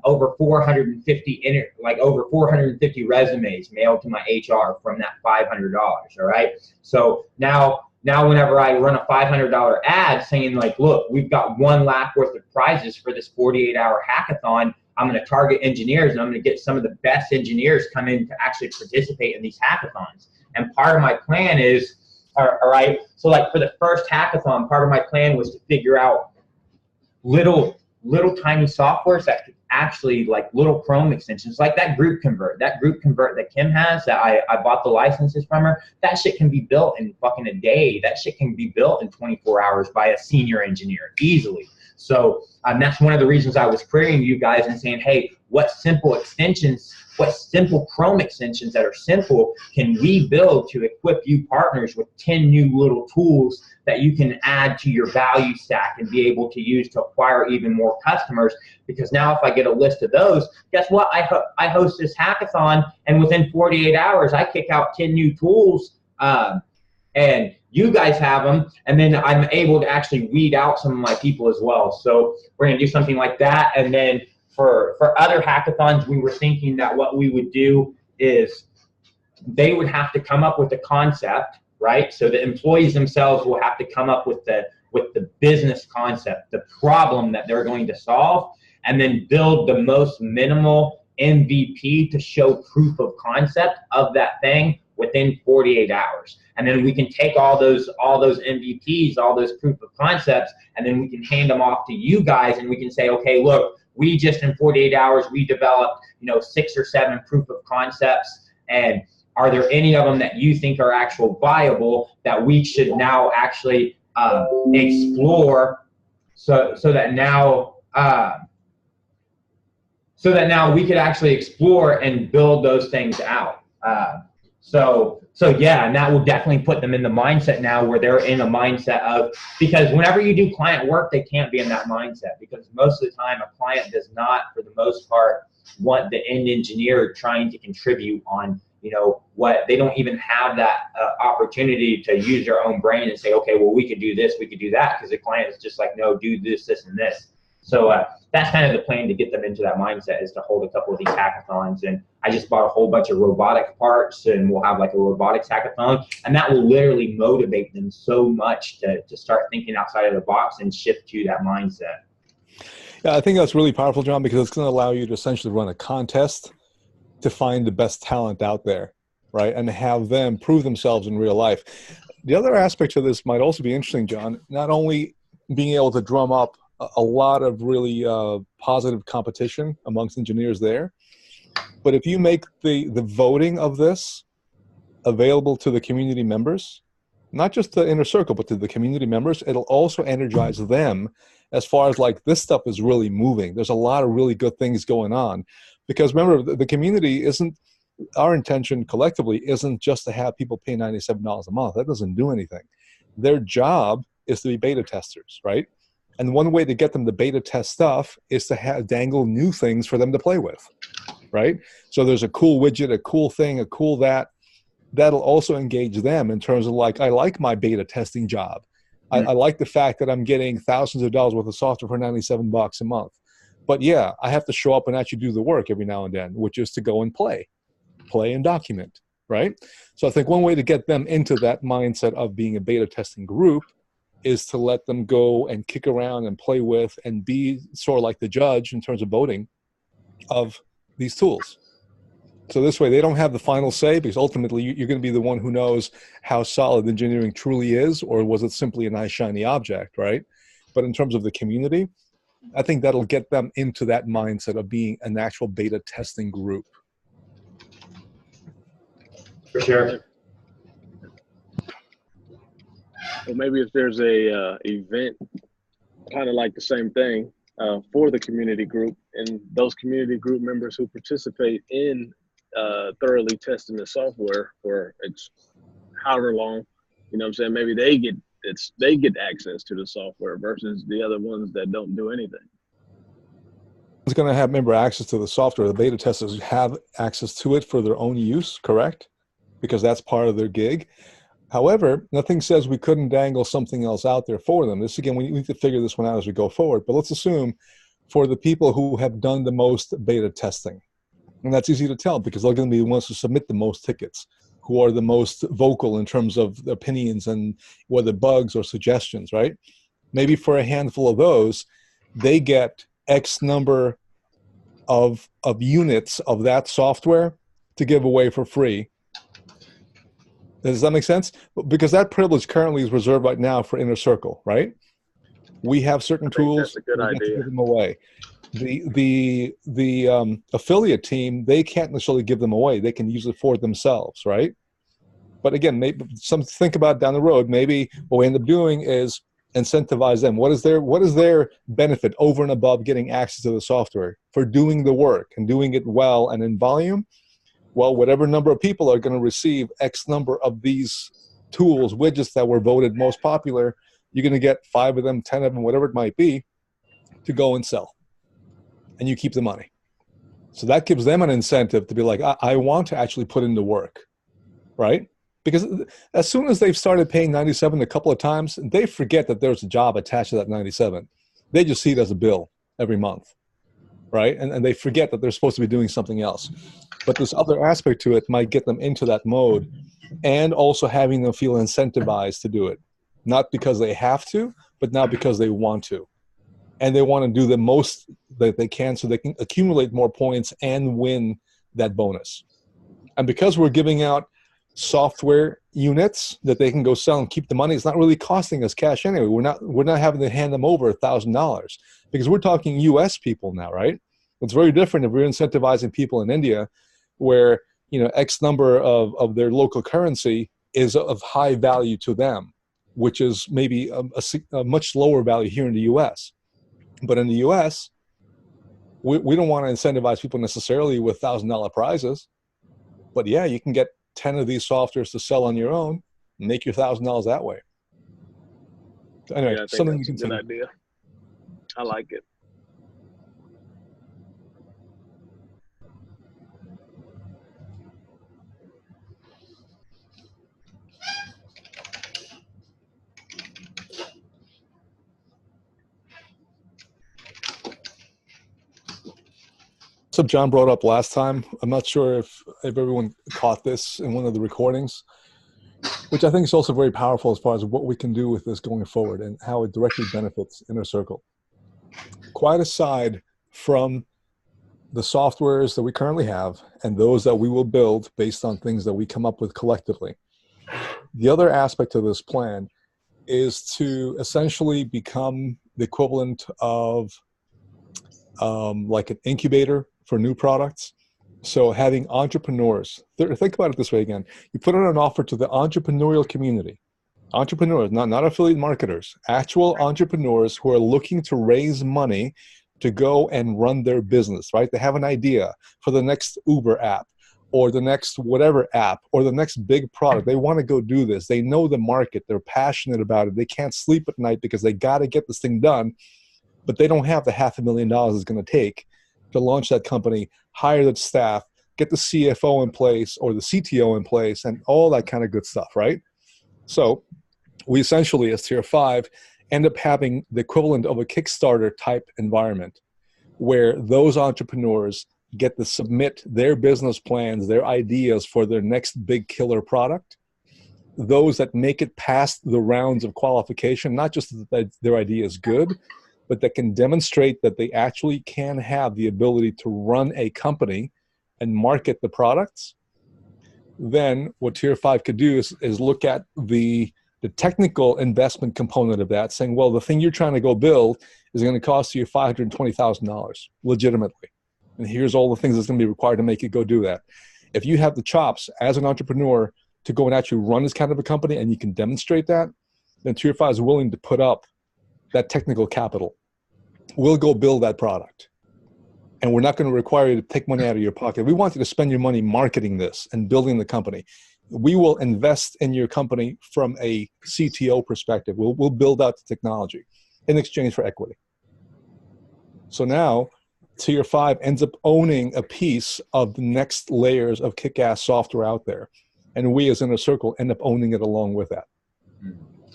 over 450 resumes mailed to my HR from that $500. All right, so now whenever I run a $500 ad saying like, look, we've got 1 lakh worth of prizes for this 48-hour hackathon, I'm going to target engineers, and I'm going to get some of the best engineers come in to actually participate in these hackathons. And part of my plan is, all right, so like for the first hackathon, part of my plan was to figure out little tiny softwares that could actually, like little Chrome extensions, like that group convert that Kim has, that I bought the licenses from her. That shit can be built in fucking a day. That shit can be built in 24 hours by a senior engineer easily. So that's one of the reasons I was querying you guys and saying, hey, what simple Chrome extensions that are simple can we build to equip you partners with 10 new little tools that you can add to your value stack and be able to use to acquire even more customers? Because now if I get a list of those, guess what? I host this hackathon, and within 48 hours, I kick out 10 new tools, and you guys have them, and then I'm able to actually weed out some of my people as well. So we're going to do something like that. And then for other hackathons, we were thinking that what we would do is they would have to come up with a concept, right? So the employees themselves will have to come up with the business concept, the problem that they're going to solve, and then build the most minimal MVP to show proof of concept of that thing within 48 hours. And then we can take all those MVPs, all those proof of concepts, and then we can hand them off to you guys, and we can say, okay, look, we just in 48 hours, we developed, 6 or 7 proof of concepts, and are there any of them that you think are actual viable that we should now actually explore, so that now we could actually explore and build those things out. So yeah, and that will definitely put them in the mindset now where they're in a mindset of, because whenever you do client work, they can't be in that mindset, because most of the time a client does not, for the most part, want the end engineer trying to contribute on, what they don't even have that opportunity to use their own brain and say, okay, well, we could do this, we could do that, because the client is just like, no, do this, this, and this. So that's kind of the plan to get them into that mindset, is to hold a couple of these hackathons. And I just bought a whole bunch of robotic parts, and we'll have like a robotics hackathon, and that will literally motivate them so much to start thinking outside of the box and shift to that mindset. Yeah, I think that's really powerful, John, because it's going to allow you to essentially run a contest to find the best talent out there, right? And have them prove themselves in real life. The other aspect to this might also be interesting, John, not only being able to drum up a lot of really positive competition amongst engineers there, but if you make the voting of this available to the community members, not just the inner circle, but to the community members. It'll also energize them as far as like, this stuff is really moving. There's a lot of really good things going on. Because remember, the community isn't, our intention collectively isn't just to have people pay $97 a month. That doesn't do anything. Their job is to be beta testers, right? And one way to get them to beta test stuff is to dangle new things for them to play with, right? So there's a cool widget, a cool thing, a cool that. That'll also engage them in terms of like, I like my beta testing job. I like the fact that I'm getting thousands of dollars worth of software for $97 a month. But yeah, I have to show up and actually do the work every now and then, which is to go and play and document, right? So I think one way to get them into that mindset of being a beta testing group is to let them go and kick around and play with and be sort of like the judge in terms of voting of these tools. So this way they don't have the final say, because ultimately you're going to be the one who knows how solid engineering truly is, or was it simply a nice shiny object, right? But in terms of the community, I think that'll get them into that mindset of being an actual beta testing group. For sure. Well, maybe if there's a event, kind of like the same thing for the community group, and those community group members who participate in thoroughly testing the software for it's however long, you know what I'm saying? Maybe they get access to the software versus the other ones that don't do anything. It's going to have member access to the software. The beta testers have access to it for their own use, correct? Because that's part of their gig. However, nothing says we couldn't dangle something else out there for them. This, again, we need to figure this one out as we go forward. But let's assume for the people who have done the most beta testing, and that's easy to tell because they're going to be the ones who submit the most tickets, who are the most vocal in terms of opinions and whether bugs or suggestions, right? Maybe for a handful of those, they get X number of units of that software to give away for free. Does that make sense? Because that privilege currently is reserved right now for Inner Circle, right? We have certain tools. That's a good idea. To give them away. The affiliate team, they can't necessarily give them away. They can use it for themselves, right? But again, maybe something to think about down the road. Maybe what we end up doing is incentivize them. What is their benefit over and above getting access to the software for doing the work and doing it well and in volume? Well, whatever number of people are going to receive X number of these tools, widgets that were voted most popular, you're going to get 5 of them, 10 of them, whatever it might be, to go and sell. And you keep the money. So that gives them an incentive to be like, I want to actually put in the work, right? Because as soon as they've started paying $97 a couple of times, they forget that there's a job attached to that $97. They just see it as a bill every month, right? And they forget that they're supposed to be doing something else. But this other aspect to it might get them into that mode and also having them feel incentivized to do it. Not because they have to, but now because they want to. And they want to do the most that they can so they can accumulate more points and win that bonus. And because we're giving out software units that they can go sell and keep the money, it's not really costing us cash anyway. We're not having to hand them over $1,000 because we're talking US people now, right? It's very different if we're incentivizing people in India where, you know, X number of their local currency is of high value to them, which is maybe a much lower value here in the US. But in the US, we don't want to incentivize people necessarily with $1,000 prizes. But yeah, you can get 10 of these softwares to sell on your own and make your $1,000 that way. So anyway, yeah, I think something that's you a can good idea. I like it. So John brought up last time, I'm not sure if everyone caught this in one of the recordings, which I think is also very powerful as far as what we can do with this going forward and how it directly benefits Inner Circle. Quite aside from the softwares that we currently have and those that we will build based on things that we come up with collectively, the other aspect of this plan is to essentially become the equivalent of like an incubator for new products. So having entrepreneurs, think about it this way again. You put out an offer to the entrepreneurial community Entrepreneurs, not affiliate marketers, actual entrepreneurs who are looking to raise money to go and run their business, right? They have an idea for the next Uber app or the next whatever app or the next big product. They want to go do this. They know the market. They're passionate about it. They can't sleep at night because they got to get this thing done, but they don't have the $500,000 it's going to take to launch that company, hire the staff, get the CFO in place or the CTO in place, and all that kind of good stuff, right? So we essentially, as Tier 5, end up having the equivalent of a Kickstarter type environment where those entrepreneurs get to submit their business plans, their ideas for their next big killer product. Those that make it past the rounds of qualification, not just that their idea is good, but that can demonstrate that they actually can have the ability to run a company and market the products. Then what Tier 5 could do is look at the technical investment component of that, saying, well, the thing you're trying to go build is going to cost you $520,000 legitimately. And here's all the things that's going to be required to make you go do that. If you have the chops as an entrepreneur to go and actually run this kind of a company and you can demonstrate that, then Tier 5 is willing to put up that technical capital. We'll go build that product. And we're not going to require you to take money out of your pocket. We want you to spend your money marketing this and building the company. We will invest in your company from a CTO perspective. We'll build out the technology in exchange for equity. So now Tier 5 ends up owning a piece of the next layers of kick-ass software out there. And we as Inner Circle end up owning it along with that.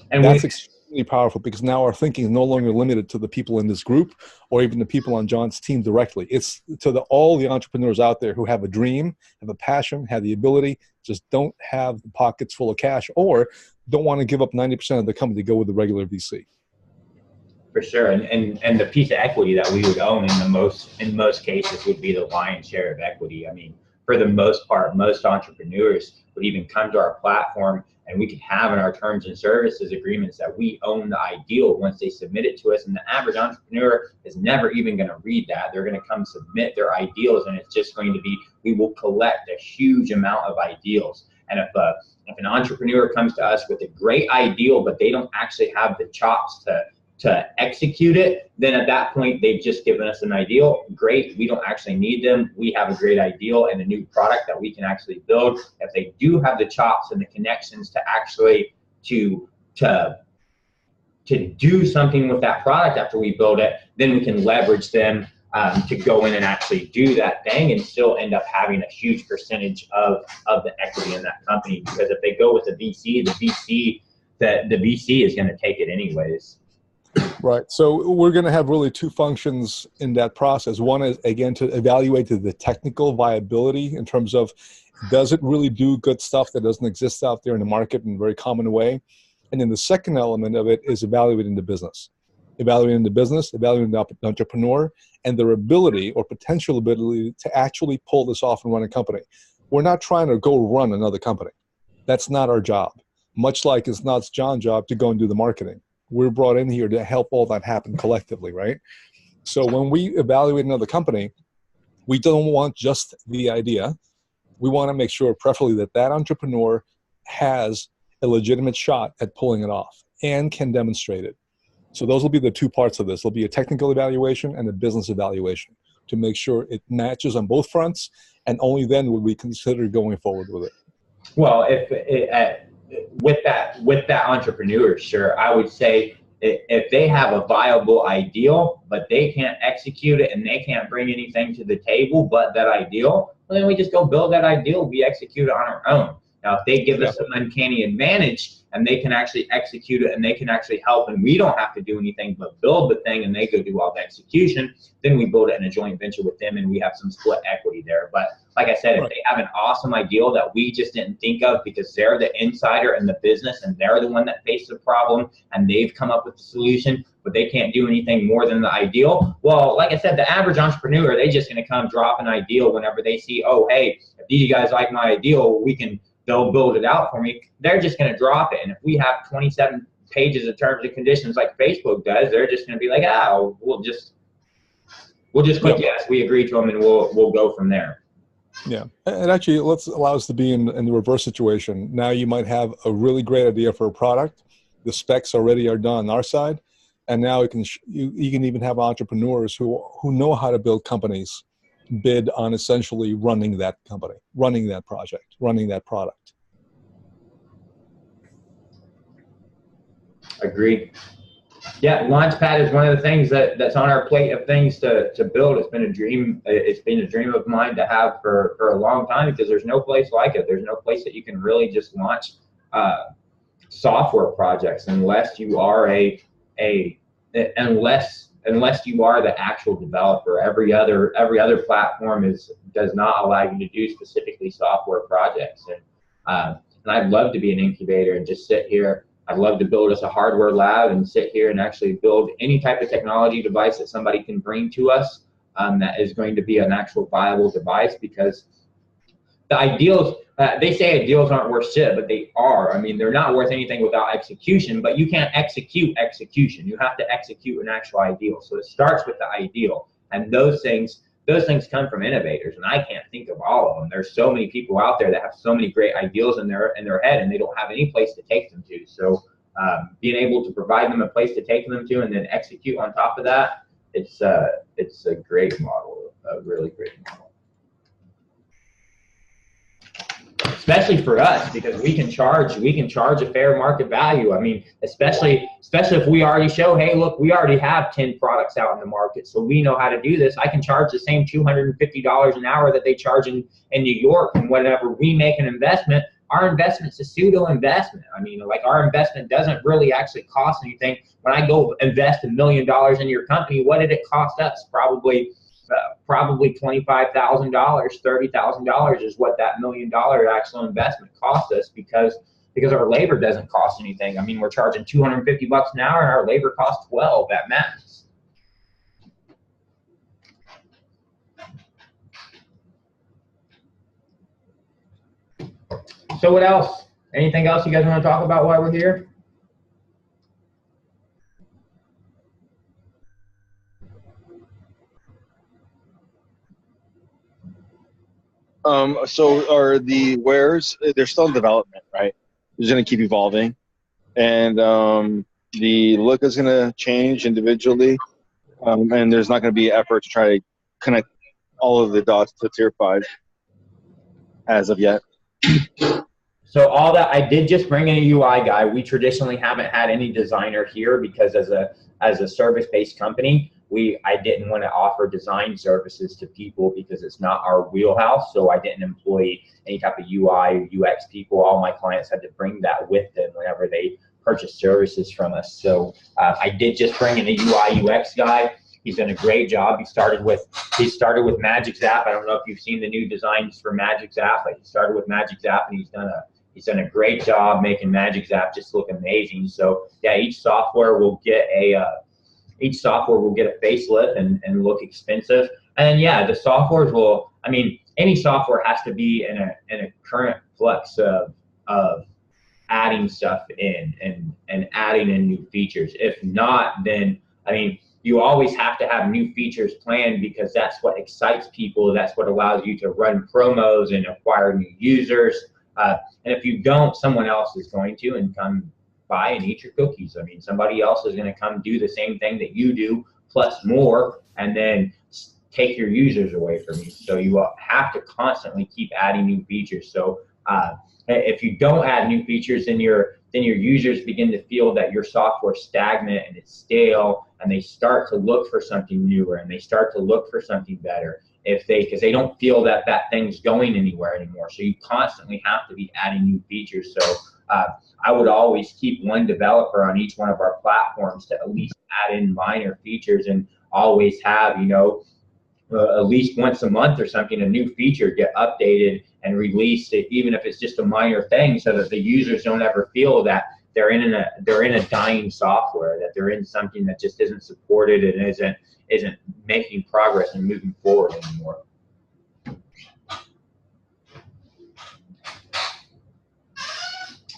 And that's extremely powerful because now our thinking is no longer limited to the people in this group or even the people on John's team directly. It's to all the entrepreneurs out there who have a dream, have a passion, have the ability, just don't have the pockets full of cash or don't want to give up 90% of the company to go with the regular VC. For sure, and the piece of equity that we would own in most cases would be the lion's share of equity. I mean, for the most part, most entrepreneurs would even come to our platform and we could have in our terms and services agreements that we own the ideal once they submit it to us. And the average entrepreneur is never even going to read that. They're going to come submit their ideals, and it's just going to be, we will collect a huge amount of ideals. And if an entrepreneur comes to us with a great ideal, but they don't actually have the chops to execute it, then at that point, they've just given us an ideal. Great, we don't actually need them. We have a great ideal and a new product that we can actually build. If they do have the chops and the connections to actually to do something with that product after we build it, then we can leverage them to go in and actually do that thing and still end up having a huge percentage of the equity in that company. Because if they go with the VC, the VC is going to take it anyways. Right. So we're going to have really two functions in that process. One is, again, to evaluate the technical viability in terms of, does it really do good stuff that doesn't exist out there in the market in a very common way? And then the second element of it is evaluating the business. Evaluating the entrepreneur and their ability or potential ability to actually pull this off and run a company. We're not trying to go run another company. That's not our job. Much like it's not John's job to go and do the marketing. We're brought in here to help all that happen collectively, right? So when we evaluate another company, we don't want just the idea. We want to make sure, preferably, that entrepreneur has a legitimate shot at pulling it off and can demonstrate it. So those will be the two parts of this. There'll be a technical evaluation and a business evaluation to make sure it matches on both fronts, and only then would we consider going forward with it. Well, with that entrepreneur, sure, I would say if they have a viable ideal, but they can't execute it and they can't bring anything to the table but that ideal, well, then we just go build that ideal. We execute it on our own. Now, if they give us an uncanny advantage and they can actually execute it and they can actually help and we don't have to do anything but build the thing and they go do all the execution, then we build it in a joint venture with them and we have some split equity there. But like I said, if they have an awesome ideal that we just didn't think of because they're the insider in the business and they're the one that faced the problem and they've come up with the solution, but they can't do anything more than the ideal, well, like I said, the average entrepreneur, they're just going to come drop an ideal whenever they see, oh, hey, if these guys like my ideal, they'll build it out for me. They're just going to drop it. And if we have 27 pages of terms and conditions like Facebook does, they're just going to be like, we'll just click yes, we agree to them, and we'll go from there. Yeah, and actually, let's allow us to be in the reverse situation. Now you might have a really great idea for a product, The specs already are done on our side, and now you can even have entrepreneurs who know how to build companies bid on essentially running that company, running that project, running that product. Agreed. Yeah, Launchpad is one of the things that's on our plate of things to build. It's been a dream. It's been a dream of mine to have for a long time, because there's no place like it. There's no place that you can really just launch software projects unless you are unless you are the actual developer. Every other platform does not allow you to do specifically software projects. And I'd love to be an incubator and just sit here. I'd love to build us a hardware lab and sit here and actually build any type of technology device that somebody can bring to us that is going to be an actual viable device, because the ideals, they say ideals aren't worth shit, but they are. I mean, they're not worth anything without execution, but you can't execute execution. You have to execute an actual ideal. So it starts with the ideal, and those things come from innovators, and I can't think of all of them. There's so many people out there that have so many great ideals in their head, and they don't have any place to take them to. So being able to provide them a place to take them to and then execute on top of that, it's a great model, a really great model. Especially for us, because we can charge a fair market value. I mean, especially if we already show, hey, look, we already have 10 products out in the market, so we know how to do this. I can charge the same $250 an hour that they charge in New York, and whenever we make an investment, our investment's a pseudo investment. I mean, like, our investment doesn't really actually cost anything. When I go invest $1 million in your company, what did it cost us? Probably $25,000, $30,000 is what that $1 million actual investment cost us, because our labor doesn't cost anything. I mean, we're charging $250 an hour, and our labor costs 12 at max. So what else? Anything else you guys want to talk about while we're here? So are the wares, they're still in development, right? It's going to keep evolving. And the look is going to change individually. And there's not going to be effort to try to connect all of the dots to Tier 5 as of yet. So all that, I did just bring in a UI guy. We traditionally haven't had any designer here, because as a service-based company, I didn't want to offer design services to people because it's not our wheelhouse. So I didn't employ any type of UI, UX people. All my clients had to bring that with them whenever they purchase services from us. So I did just bring in a UI, UX guy. He's done a great job. He started with Magic Zap. I don't know if you've seen the new designs for Magic Zap, but he started with Magic Zap, and he's done a great job making Magic Zap just look amazing. So yeah, each software will get a facelift and look expensive. And yeah, the softwares will, I mean, any software has to be in a current flux of adding stuff in and adding in new features. If not, then, I mean, you always have to have new features planned, because that's what excites people. That's what allows you to run promos and acquire new users. And if you don't, someone else is going to and come buy and eat your cookies. I mean, somebody else is going to come do the same thing that you do, plus more, and then take your users away from you. So you have to constantly keep adding new features. So if you don't add new features, then your users begin to feel that your software is stagnant and it's stale, and they start to look for something newer, and they start to look for something better. Because they don't feel that thing's going anywhere anymore. So you constantly have to be adding new features. So I would always keep one developer on each one of our platforms to at least add in minor features, and always have, at least once a month or something, a new feature get updated and released, even if it's just a minor thing, so that the users don't ever feel that they're in a dying software, that they're in something that just isn't supported and isn't making progress and moving forward anymore.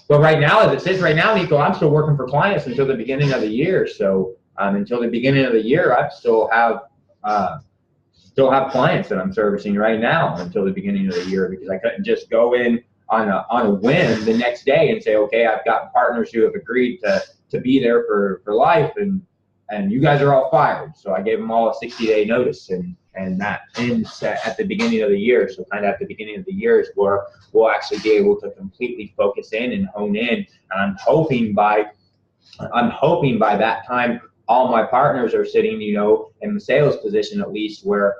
But right now, as it sits right now, Nico, I'm still working for clients until the beginning of the year. So until the beginning of the year, I still have clients that I'm servicing right now until the beginning of the year, because I couldn't just go in on a whim the next day and say, okay, I've got partners who have agreed to be there for life, and you guys are all fired. So I gave them all a 60-day notice, and that ends at the beginning of the year. So kind of at the beginning of the year is where we'll actually be able to completely focus in and hone in. And I'm hoping by that time, all my partners are sitting, you know, in the sales position at least, where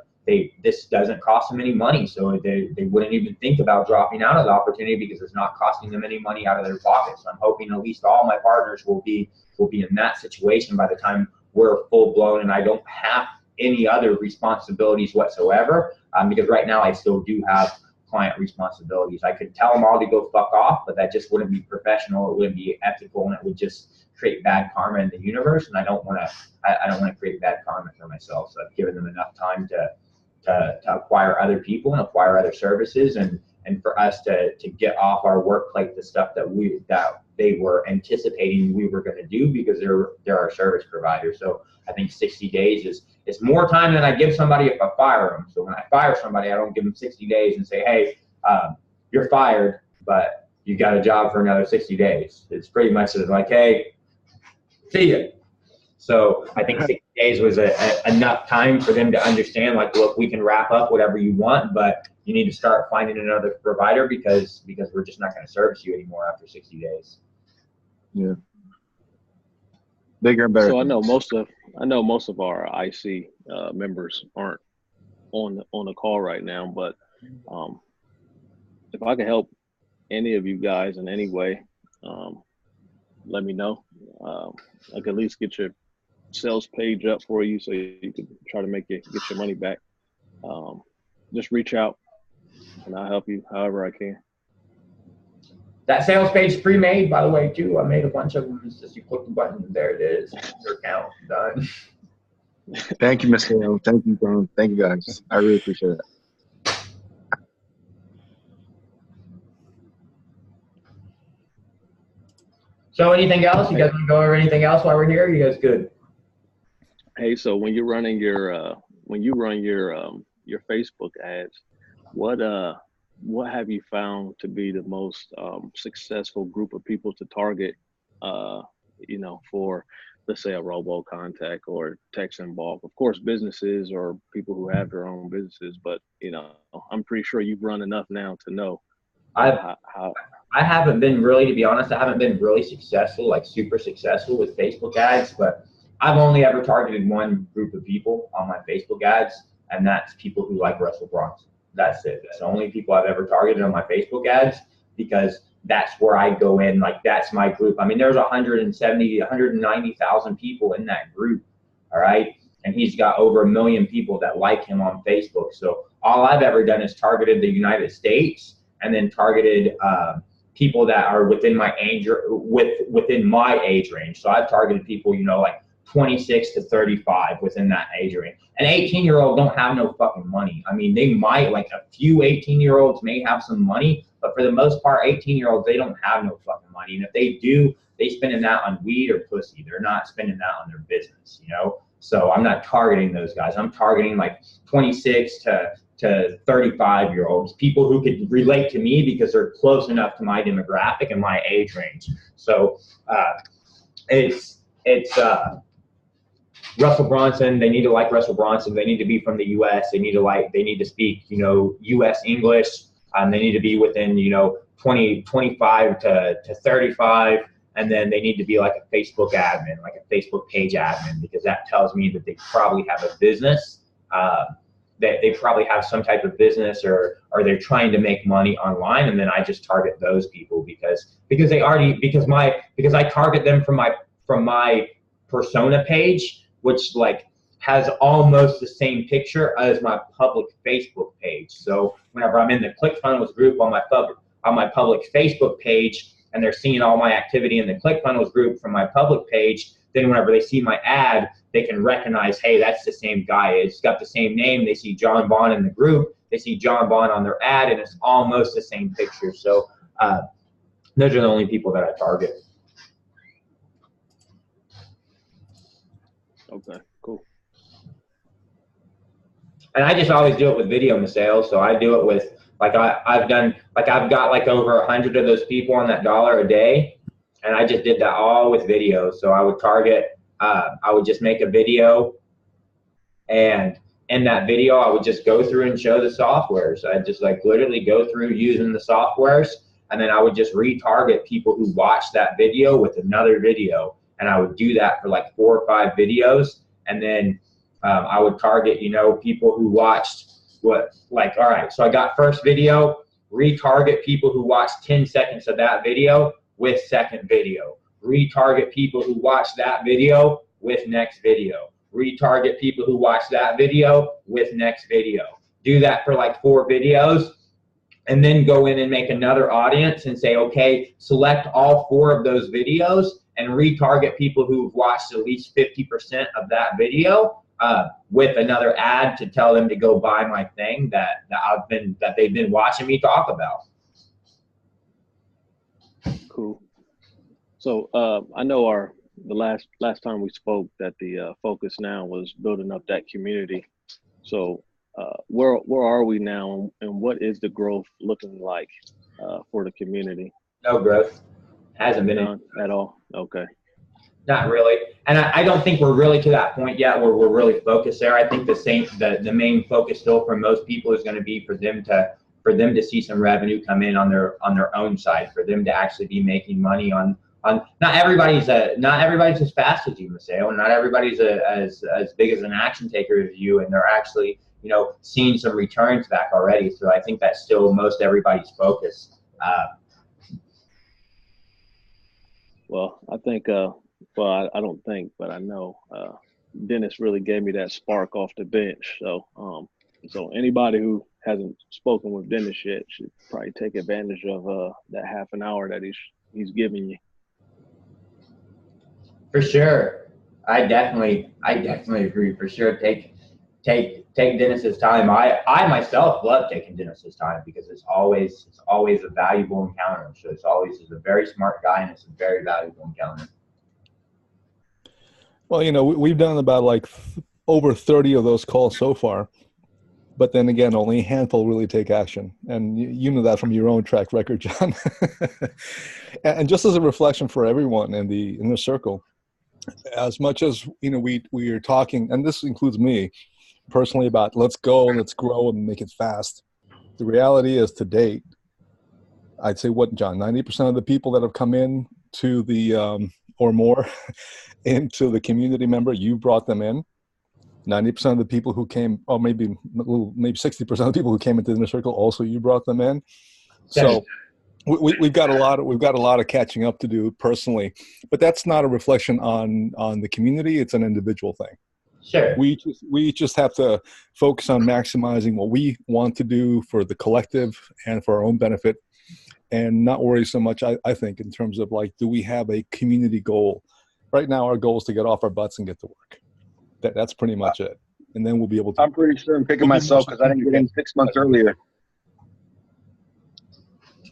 this doesn't cost them any money. So they wouldn't even think about dropping out of the opportunity because it's not costing them any money out of their pockets. I'm hoping at least all my partners will be in that situation by the time we're full blown and I don't have any other responsibilities whatsoever. Because right now I still do have client responsibilities. I could tell them all to go fuck off, but that just wouldn't be professional. It wouldn't be ethical, and it would just create bad karma in the universe. And I don't want to create bad karma for myself. So I've given them enough time to acquire other people and acquire other services, and for us to get off our work plate the stuff that they were anticipating we were going to do, because they're our service provider. So I think 60 days is more time than I give somebody if I fire them. So when I fire somebody, I don't give them 60 days and say, hey, you're fired, but you got a job for another 60 days. It's pretty much like, hey, see ya. So I think 60 days was enough time for them to understand, like, look, we can wrap up whatever you want, but you need to start finding another provider because we're just not going to service you anymore after 60 days. Yeah. Bigger and better. So I know most of our IC members aren't on the call right now, but if I can help any of you guys in any way, let me know. I can at least get your sales page up for you so you can try to get your money back. Just reach out and I'll help you however I can. That sales page is pre-made, by the way, too. I made a bunch of them. It's just you click the button and there it is. Your account done. Thank you, Mr. Hill. Thank you, Vaughn. Thank you, guys. I really appreciate it. So anything else? You guys want to go over anything else while we're here? You guys good? Hey, so when you're running your your Facebook ads, what have you found to be the most successful group of people to target, for, let's say, a robo contact or text in bulk? Of course, businesses or people who have their own businesses, but, I'm pretty sure you've run enough now to know how. I haven't been really, to be honest, I haven't been really successful, like super successful with Facebook ads, but I've only ever targeted one group of people on my Facebook ads, and that's people who like Russell Bronson. That's it. That's the only people I've ever targeted on my Facebook ads, because that's where I go in. Like, that's my group. I mean, there's 190,000 people in that group. All right. And he's got over 1 million people that like him on Facebook. So all I've ever done is targeted the United States, and then targeted people that are within my age range. So I've targeted people, like 26 to 35 within that age range. An 18-year-old don't have no fucking money. I mean, they might, like a few 18-year-olds may have some money, but for the most part, 18-year-olds, they don't have no fucking money. And if they do, they spending that on weed or pussy. They're not spending that on their business, So I'm not targeting those guys. I'm targeting like 26 to 35-year-olds, people who could relate to me because they're close enough to my demographic and my age range. So it's Russell Bronson. They need to like Russell Bronson. They need to be from the U.S. They need to speak, U.S. English. They need to be within, 25 to 35. And then they need to be like a Facebook admin, like a Facebook page admin, because that tells me that they probably have a business. They probably have some type of business, or they're trying to make money online. And then I just target those people because I target them from my persona page, which like has almost the same picture as my public Facebook page. So whenever I'm in the ClickFunnels group on my public Facebook page, and they're seeing all my activity in the ClickFunnels group from my public page, then whenever they see my ad, they can recognize, hey, that's the same guy. It's got the same name. They see John Vaughn in the group. They see John Vaughn on their ad, and it's almost the same picture. So those are the only people that I target. Okay, cool. And I just always do it with video in the sales. So I do it with, I've got like over 100 of those people on that $1 a day. And I just did that all with video. So I would target, I would just make a video, and in that video, I would just go through and show the softwares. I'd just like literally go through using the softwares, and then I would just retarget people who watched that video with another video. And I would do that for like 4 or 5 videos. And then I would target, you know, people who watched what, like, all right, so I got first video, retarget people who watched 10 seconds of that video with second video. Retarget people who watched that video with next video. Retarget people who watched that video with next video. Do that for like 4 videos, and then go in and make another audience and say, okay, select all 4 of those videos and retarget people who've watched at least 50% of that video with another ad to tell them to go buy my thing that they've been watching me talk about. Cool. So I know the last time we spoke that the focus now was building up that community. So where are we now, and what is the growth looking like for the community? No growth. Hasn't been None at all. Okay. Not really. And I don't think we're really to that point yet where we're really focused there. I think the main focus still for most people is going to be for them to see some revenue come in on their own side, for them to actually be making money on not everybody's as fast as you, Maseo, and not everybody's as big as an action taker as you, and they're actually, you know, seeing some returns back already. So I think that's still most everybody's focus. Well, I think, well, I don't think, but I know Dennis really gave me that spark off the bench. So, so anybody who hasn't spoken with Dennis yet should probably take advantage of that half an hour that he's giving you. For sure, I definitely agree. For sure, take Dennis's time. I myself love taking Dennis's time because it's always a valuable encounter. So he's a very smart guy, and it's a very valuable encounter. Well, you know, we've done about like over 30 of those calls so far, but then again, only a handful really take action, and you know that from your own track record, John. And just as a reflection for everyone in the circle, as much as, you know, we are talking, and this includes me personally, about let's go, let's grow and make it fast. The reality is, to date, I'd say, what, John, 90% of the people that have come in to the or more into the community member, you brought them in. 90% of the people who came, or maybe 60% of the people who came into the inner circle, also you brought them in. So we've got a lot of catching up to do personally, but that's not a reflection on the community. It's an individual thing. Sure. We just have to focus on maximizing what we want to do for the collective and for our own benefit, and not worry so much, I think, in terms of like, do we have a community goal? Right now, our goal is to get off our butts and get to work. That's pretty much it. And then we'll be able to. I'm pretty sure I'm picking myself because I didn't get in 6 months earlier.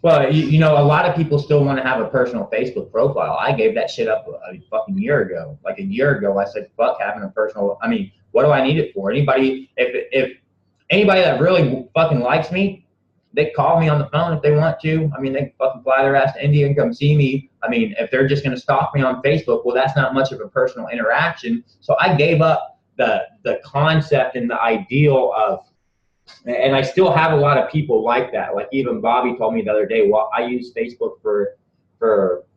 Well, you know, a lot of people still want to have a personal Facebook profile. I gave that shit up a fucking year ago. Like a year ago, I said, fuck having a personal. I mean, what do I need it for? Anybody, if anybody that really fucking likes me, they call me on the phone if they want to. I mean, they can fucking fly their ass to India and come see me. I mean, if they're just going to stalk me on Facebook, well, that's not much of a personal interaction. So I gave up the concept and the ideal of, and I still have a lot of people like that. Like even Bobby told me the other day, well, I use Facebook for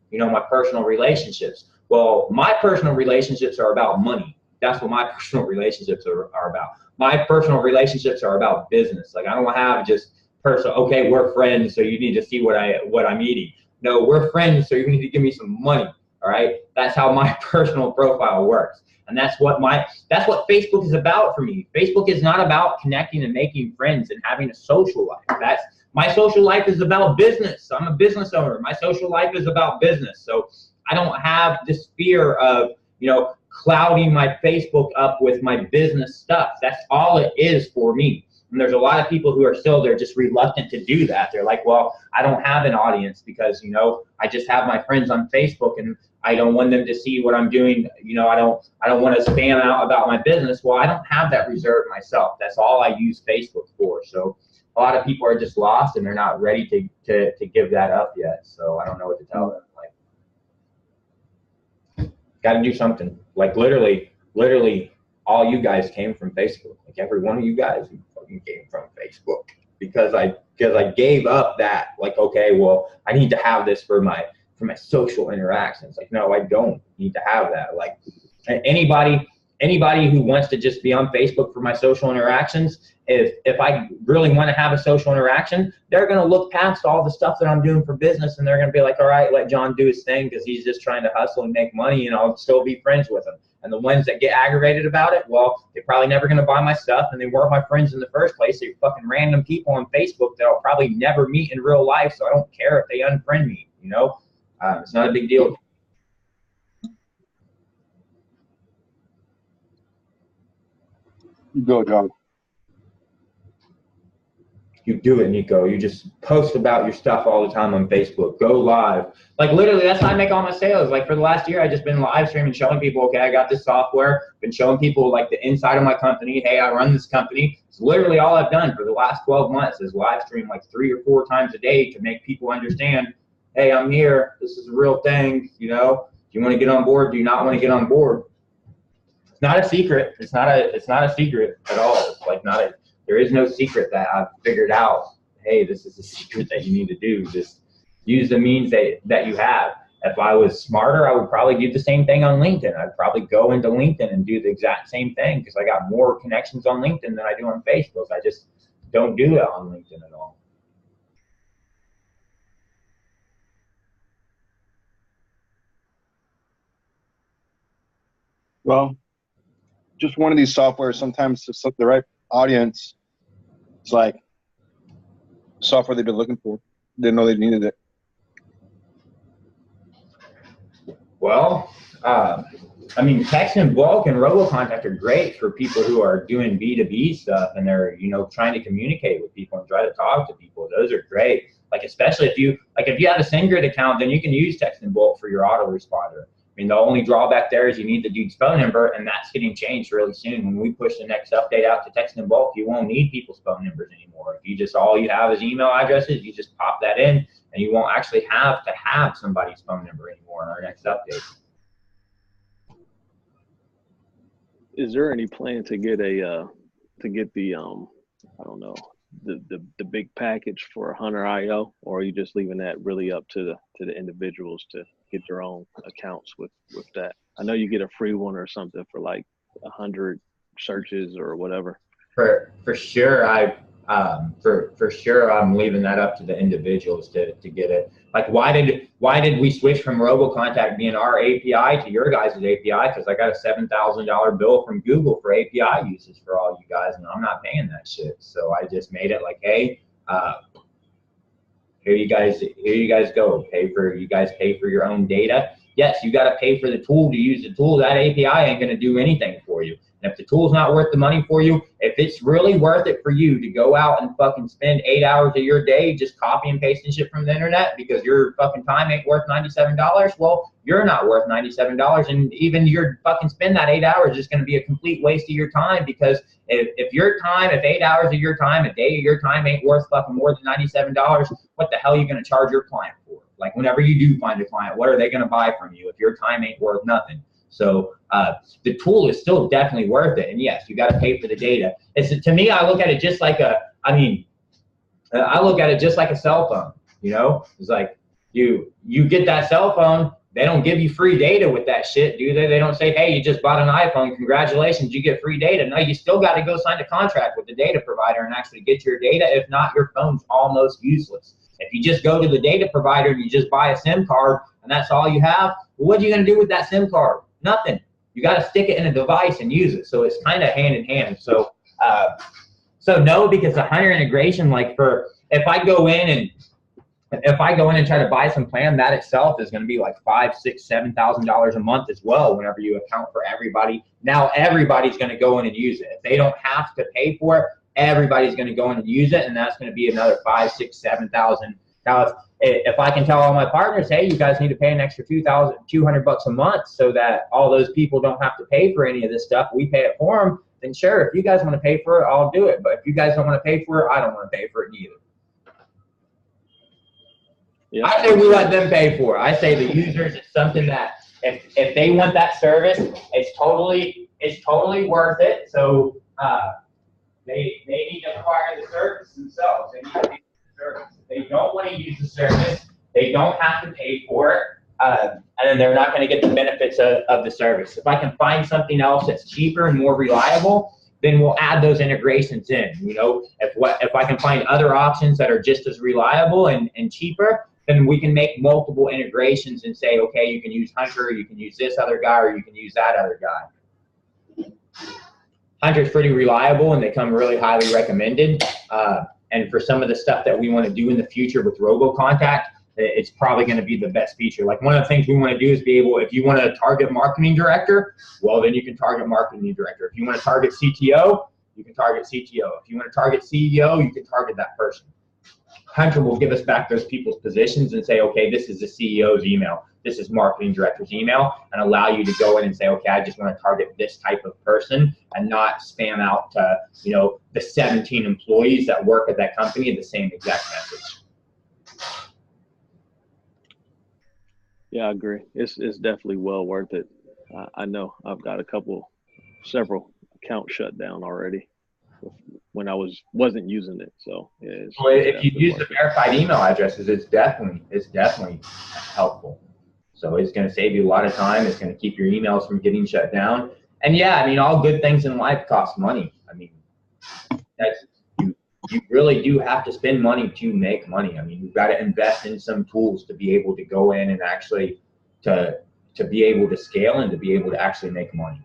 you know, my personal relationships. Well, my personal relationships are about money. That's what my personal relationships are about. My personal relationships are about business. Like I don't have just personal, okay, we're friends, so you need to see what I'm eating. No, we're friends, so you need to give me some money. All right, that's how my personal profile works, and that's what Facebook is about for me. Facebook is not about connecting and making friends and having a social life. My social life is about business. I'm a business owner. My social life is about business. So I don't have this fear of, you know, clouding my Facebook up with my business stuff. That's all it is for me. And there's a lot of people who are still, they're just reluctant to do that. They're like, well, I don't have an audience because, you know, I just have my friends on Facebook and I don't want them to see what I'm doing. You know, I don't want to spam out about my business. Well, I don't have that reserved myself. That's all I use Facebook for. So a lot of people are just lost and they're not ready to give that up yet. So I don't know what to tell them. Like, Got to do something. Like literally, all you guys came from Facebook. Like every one of you guys fucking came from Facebook because I gave up that. Like, okay, well, I need to have this for my social interactions. Like, no, I don't need to have that. Like, anybody who wants to just be on Facebook for my social interactions, if I really want to have a social interaction, they're going to look past all the stuff that I'm doing for business, and they're going to be like, all right, let John do his thing because he's just trying to hustle and make money, and I'll still be friends with him. And the ones that get aggravated about it, well, they're probably never going to buy my stuff, and they weren't my friends in the first place. They're fucking random people on Facebook that I'll probably never meet in real life, so I don't care if they unfriend me, you know? It's not a big deal. Go, John. You do it, Nico. You just post about your stuff all the time on Facebook. Go live. Like literally, that's how I make all my sales. Like for the last year, I just been live streaming, showing people, okay, I got this software. Been showing people like the inside of my company. Hey, I run this company. It's literally all I've done for the last 12 months is live stream like 3 or 4 times a day to make people understand, hey, I'm here. This is a real thing. You know, do you want to get on board? Do you not want to get on board? It's not a secret. It's not a secret at all. It's like not a. There is no secret that I've figured out. Hey, this is a secret that you need to do. Just use the means that you have. If I was smarter, I would probably do the same thing on LinkedIn. I'd probably go into LinkedIn and do the exact same thing because I got more connections on LinkedIn than I do on Facebook. I just don't do it on LinkedIn at all. Well, just one of these softwares, sometimes to the right audience, it's like software they've been looking for. Didn't know they needed it. Well, I mean, text in bulk and RoboContact are great for people who are doing B2B stuff and they're, you know, trying to communicate with people and try to talk to people. Those are great. Like, especially if you have a SendGrid account, then you can use text in bulk for your autoresponder. I mean, the only drawback there is you need the dude's phone number, and that's getting changed really soon. When we push the next update out to text in bulk, you won't need people's phone numbers anymore. If you just, all you have is email addresses, you just pop that in, and you won't actually have to have somebody's phone number anymore in our next update. Is there any plan to get the I don't know, the big package for Hunter IO, or are you just leaving that really up to the individuals to get their own accounts with that? I know you get a free one or something for like 100 searches or whatever. For sure, for sure, I'm leaving that up to the individuals to get it. Like, why did we switch from RoboContact being our API to your guys' API? Because I got a $7,000 bill from Google for API uses for all you guys, and I'm not paying that shit. So I just made it like, hey, here you guys go. You guys pay for your own data. Yes, you got to pay for the tool to use the tool. That API ain't going to do anything for you. And if the tool's not worth the money for you, if it's really worth it for you to go out and fucking spend 8 hours of your day just copy and pasting shit from the internet because your fucking time ain't worth $97, well, you're not worth $97. And even your fucking spend that 8 hours is going to be a complete waste of your time, because if 8 hours of your time, a day of your time ain't worth fucking more than $97, what the hell are you going to charge your client for? Like, whenever you do find a client, what are they going to buy from you if your time ain't worth nothing? So the tool is still definitely worth it. And yes, you got to pay for the data. To me, I look at it just like I look at it just like a cell phone, you know? It's like you get that cell phone, they don't give you free data with that shit, do they? They don't say, hey, you just bought an iPhone, congratulations, you get free data. No, you still got to go sign a contract with the data provider and actually get your data. If not, your phone's almost useless. If you just go to the data provider and you just buy a SIM card and that's all you have, well, what are you going to do with that SIM card? Nothing. You got to stick it in a device and use it. So it's kind of hand in hand. So no, because the Hunter integration, like if I go in and try to buy some plan, that itself is going to be like $5,000, $6,000, $7,000 a month as well. Whenever you account for everybody, now everybody's going to go in and use it. If they don't have to pay for it, everybody's going to go in and use it, and that's going to be another $5,000, $6,000, $7,000. Now, if I can tell all my partners, hey, you guys need to pay an extra $200 a month so that all those people don't have to pay for any of this stuff, we pay it for them, then sure, if you guys want to pay for it, I'll do it. But if you guys don't want to pay for it, I don't want to pay for it either. Yeah. I say we let them pay for it. I say the users, it's something that if they want that service, it's totally worth it. So they need to acquire the service themselves. They need to use the service. If they don't want to use the service, they don't have to pay for it, and then they're not going to get the benefits of the service. If I can find something else that's cheaper and more reliable, then we'll add those integrations in. You know, if I can find other options that are just as reliable and cheaper, then we can make multiple integrations and say, okay, you can use Hunter, you can use this other guy, or you can use that other guy. Hunter's pretty reliable and they come really highly recommended. And for some of the stuff that we want to do in the future with RoboContact, it's probably going to be the best feature. Like one of the things we want to do is be able, if you want to target marketing director, well, then you can target marketing director. If you want to target CTO, you can target CTO. If you want to target CEO, you can target that person. Hunter will give us back those people's positions and say, okay, this is the CEO's email. This is marketing director's email, and allow you to go in and say, okay, I just want to target this type of person and not spam out to, you know, the 17 employees that work at that company the same exact message. Yeah, I agree. It's definitely well worth it. I know I've got several accounts shut down already when I wasn't using it. So yeah, well, if you use the verified email addresses, it's definitely helpful. So it's going to save you a lot of time. It's going to keep your emails from getting shut down. And yeah, I mean, all good things in life cost money. I mean, you really do have to spend money to make money. I mean, you've got to invest in some tools to be able to go in and actually to be able to scale and to be able to actually make money.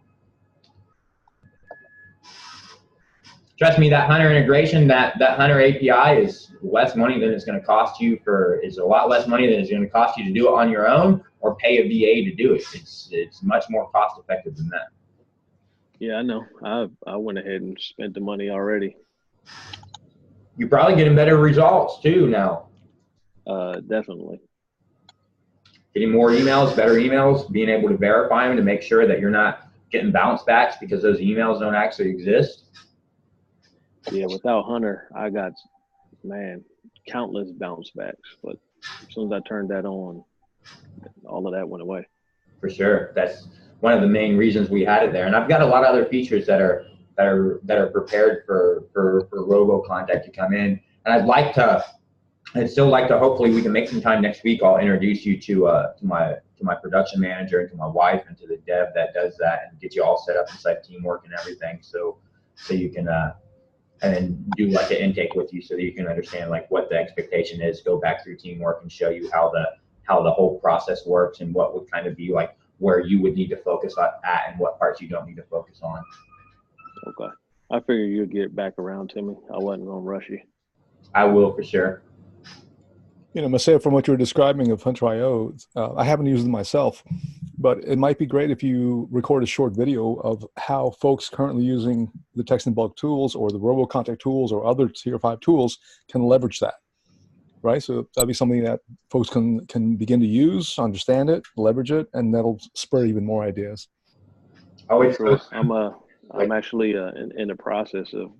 Trust me, that Hunter integration, that Hunter API is less money than it's going to cost you is a lot less money than it's going to cost you to do it on your own or pay a VA to do it. It's much more cost effective than that. Yeah, I know. I went ahead and spent the money already. You're probably getting better results too now. Definitely. Getting more emails, better emails, being able to verify them to make sure that you're not getting bounce backs because those emails don't actually exist. Yeah, without Hunter, I got, man, countless bounce backs. But as soon as I turned that on, all of that went away. For sure. That's one of the main reasons we had it there. And I've got a lot of other features that are prepared for RoboContact to come in. And I'd still like to, hopefully we can make some time next week. I'll introduce you to my production manager and to my wife and to the dev that does that and get you all set up inside Teamwork and everything. So you can, and then do like an intake with you so that you can understand like what the expectation is, go back through Teamwork and show you how the whole process works and what would kind of be like where you would need to focus at and what parts you don't need to focus on. Okay. I figured you'd get back around to me. I wasn't going to rush you. I will for sure. You know, Maseo, from what you were describing of Hunter.io, I haven't used it myself, but it might be great if you record a short video of how folks currently using the text and bulk tools or the RoboContact tools or other tier 5 tools can leverage that, right? So that'd be something that folks can begin to use, understand it, leverage it, and that'll spur even more ideas. Oh, it's cool. I'm actually in the process of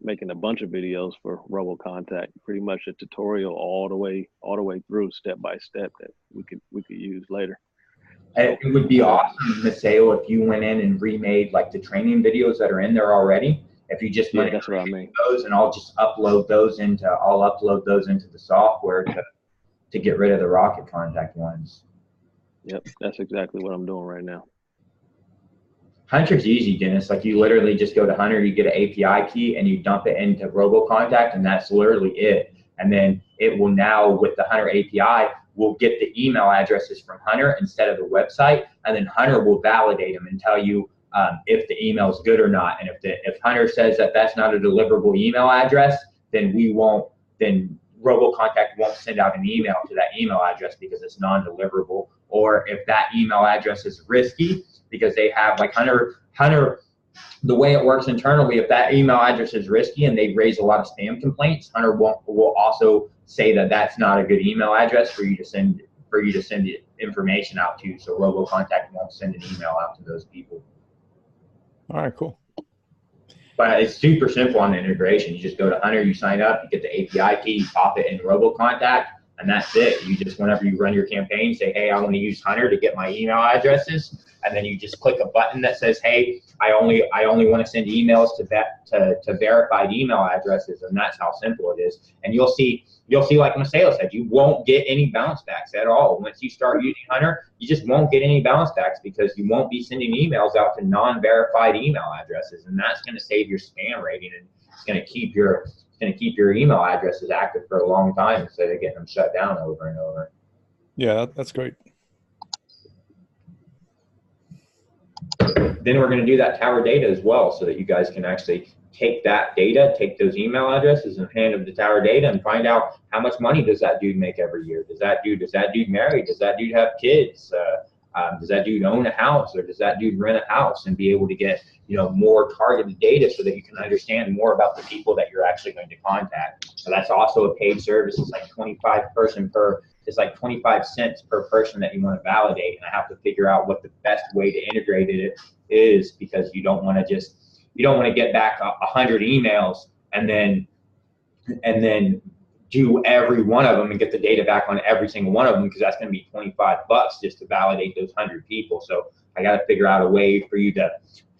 making a bunch of videos for RoboContact, pretty much a tutorial all the way through, step by step, that we could use later. It would be awesome, Maseo, if you went in and remade like the training videos that are in there already. If you just went that's what I mean. Those, and I'll upload those into the software to get rid of the Rocket Contact ones. Yep, that's exactly what I'm doing right now. Hunter's easy, Dennis. Like you literally just go to Hunter, you get an API key, and you dump it into RoboContact, and that's literally it. And then it will now, with the Hunter API, we'll get the email addresses from Hunter instead of the website, and then Hunter will validate them and tell you if the email is good or not. And if Hunter says that that's not a deliverable email address, then then RoboContact won't send out an email to that email address because it's non-deliverable. Or if that email address is risky, because they have like Hunter, the way it works internally, if that email address is risky and they raise a lot of spam complaints, Hunter will also say that that's not a good email address for you to send information out to. So RoboContact won't send an email out to those people. All right, cool. But it's super simple on the integration. You just go to Hunter, you sign up, you get the API key, you pop it in RoboContact, And that's it. You just, whenever you run your campaign, say, hey, I want to use Hunter to get my email addresses. And then you just click a button that says, hey, I only want to send emails to verified email addresses. And that's how simple it is. And you'll see, like Maseo said, you won't get any bounce backs at all. Once you start using Hunter, you just won't get any bounce backs because you won't be sending emails out to non-verified email addresses. And that's going to save your spam rating, and it's going to keep your email addresses active for a long time instead of getting them shut down over and over. Yeah, that's great. Then we're going to do that tower data as well, so that you guys can actually take that data, take those email addresses and hand them the tower data and find out how much money does that dude make every year? Does that dude marry? Does that dude have kids? Does that dude own a house, or does that dude rent a house? And be able to get, you know, more targeted data so that you can understand more about the people that you're actually going to contact. So that's also a paid service. It's like 25 cents per person that you want to validate. And I have to figure out what the best way to integrate it is, because you don't want to get back 100 emails and then do every one of them and get the data back on every single one of them, because that's going to be $25 just to validate those 100 people. So I got to figure out a way for you to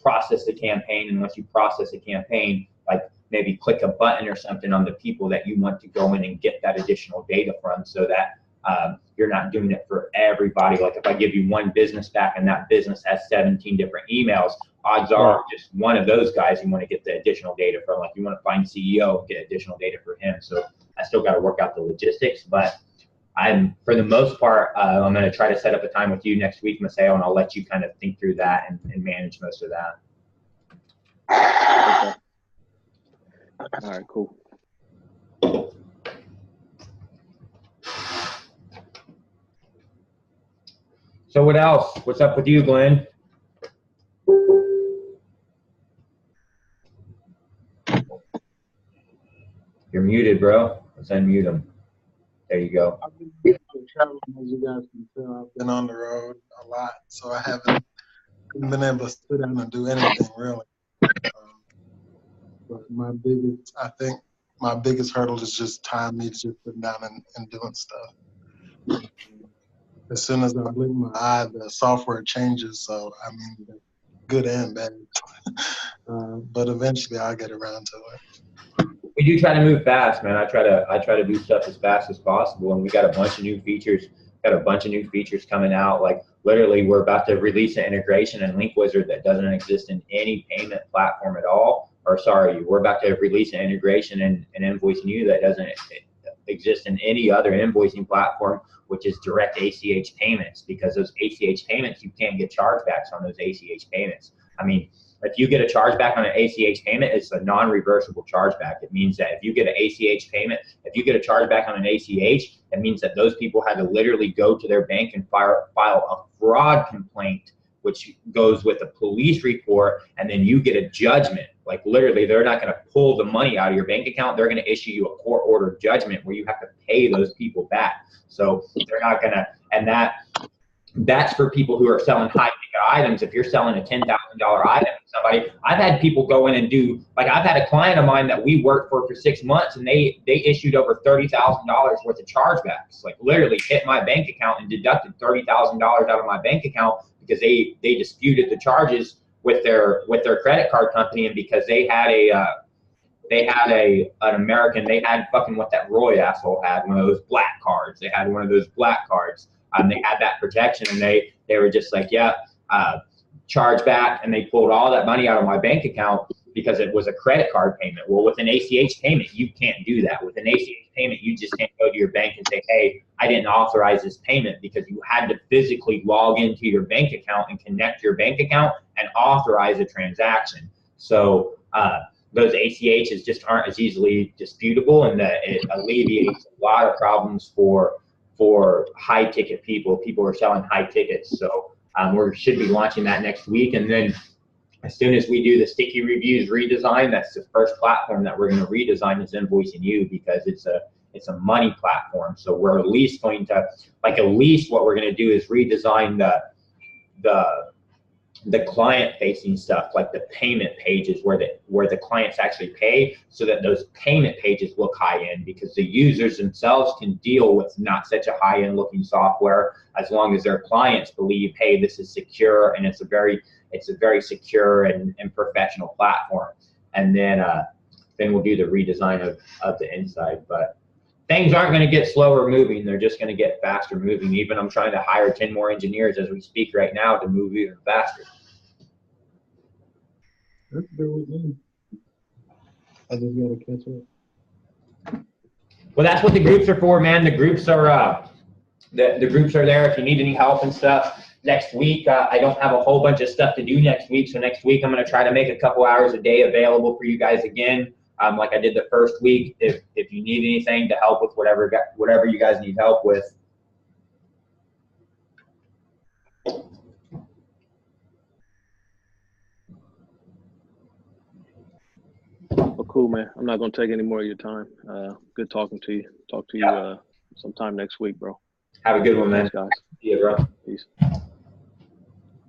process the campaign. And once you process a campaign, like maybe click a button or something on the people that you want to go in and get that additional data from, so that you're not doing it for everybody. Like if I give you one business back and that business has 17 different emails, odds are just one of those guys you want to get the additional data from. Like you want to find CEO and get additional data for him. So I still got to work out the logistics, but for the most part, I'm going to try to set up a time with you next week, Maseo, and I'll let you kind of think through that and manage most of that. Okay. All right, cool. So what else? What's up with you, Glenn? You're muted, bro. Let's unmute him. There you go. I've been traveling, as you guys can tell. I've been on the road a lot, so I haven't been able to sit down and do anything really. But I think my biggest hurdle is just time, me just sitting down and doing stuff. As soon as I blink my eye, the software changes. So I mean, good and bad. But eventually, I'll get around to it. We do try to move fast, man. I try to do stuff as fast as possible, and we got a bunch of new features. Coming out. Like literally, we're about to release an integration in Link Wizard that doesn't exist in any payment platform at all. Or sorry, we're about to release an integration in Invoicing You that doesn't exist in any other invoicing platform, which is direct ACH payments. Because those ACH payments, you can't get chargebacks on those ACH payments. I mean, if you get a chargeback on an ACH payment, it's a non-reversible chargeback. It means that if you get an ACH payment, if you get a chargeback on an ACH, it means that those people had to literally go to their bank and file a fraud complaint, which goes with a police report, and then you get a judgment. Like literally, they're not going to pull the money out of your bank account. They're going to issue you a court-ordered judgment where you have to pay those people back. So they're not going to, and that's for people who are selling high-ticket items. If you're selling a $10,000 item to somebody, I've had people go in and do, like I've had a client of mine that we worked for 6 months, and they issued over $30,000 worth of chargebacks. Like literally hit my bank account and deducted $30,000 out of my bank account because they disputed the charges with their credit card company, and because they had an American, they had fucking what that Roy asshole had, one of those black cards. They had one of those black cards. They had that protection, and they were just like, yeah, charge back, and they pulled all that money out of my bank account because it was a credit card payment. Well, with an ACH payment, you can't do that. With an ACH payment, you just can't go to your bank and say, hey, I didn't authorize this payment, because you had to physically log into your bank account and connect your bank account and authorize a transaction. So those ACHs just aren't as easily disputable, and that it alleviates a lot of problems for high ticket people who are selling high tickets. So we should be launching that next week. And then as soon as we do the sticky reviews redesign, that's the first platform that we're going to redesign is Invoicing You, because it's a money platform. So we're at least what we're going to do is redesign the the client-facing stuff, like the payment pages where the clients actually pay, so that those payment pages look high-end, because the users themselves can deal with not such a high-end looking software, as long as their clients believe, hey, this is secure and it's a very secure and professional platform. And then we'll do the redesign of the inside. But things aren't going to get slower moving. They're just going to get faster moving. Even I'm trying to hire 10 more engineers as we speak right now to move even faster. I just gotta catch up. Well, that's what the groups are for, man. The groups are the groups are there if you need any help and stuff. Next week, I don't have a whole bunch of stuff to do next week, so next week I'm going to try to make a couple hours a day available for you guys again, like I did the first week. If you need anything to help with whatever you guys need help with. Well, cool, man. I'm not going to take any more of your time. Good talking to you. Talk to you sometime next week, bro. Have a good one, man. Thanks, guys. See you, bro. Peace.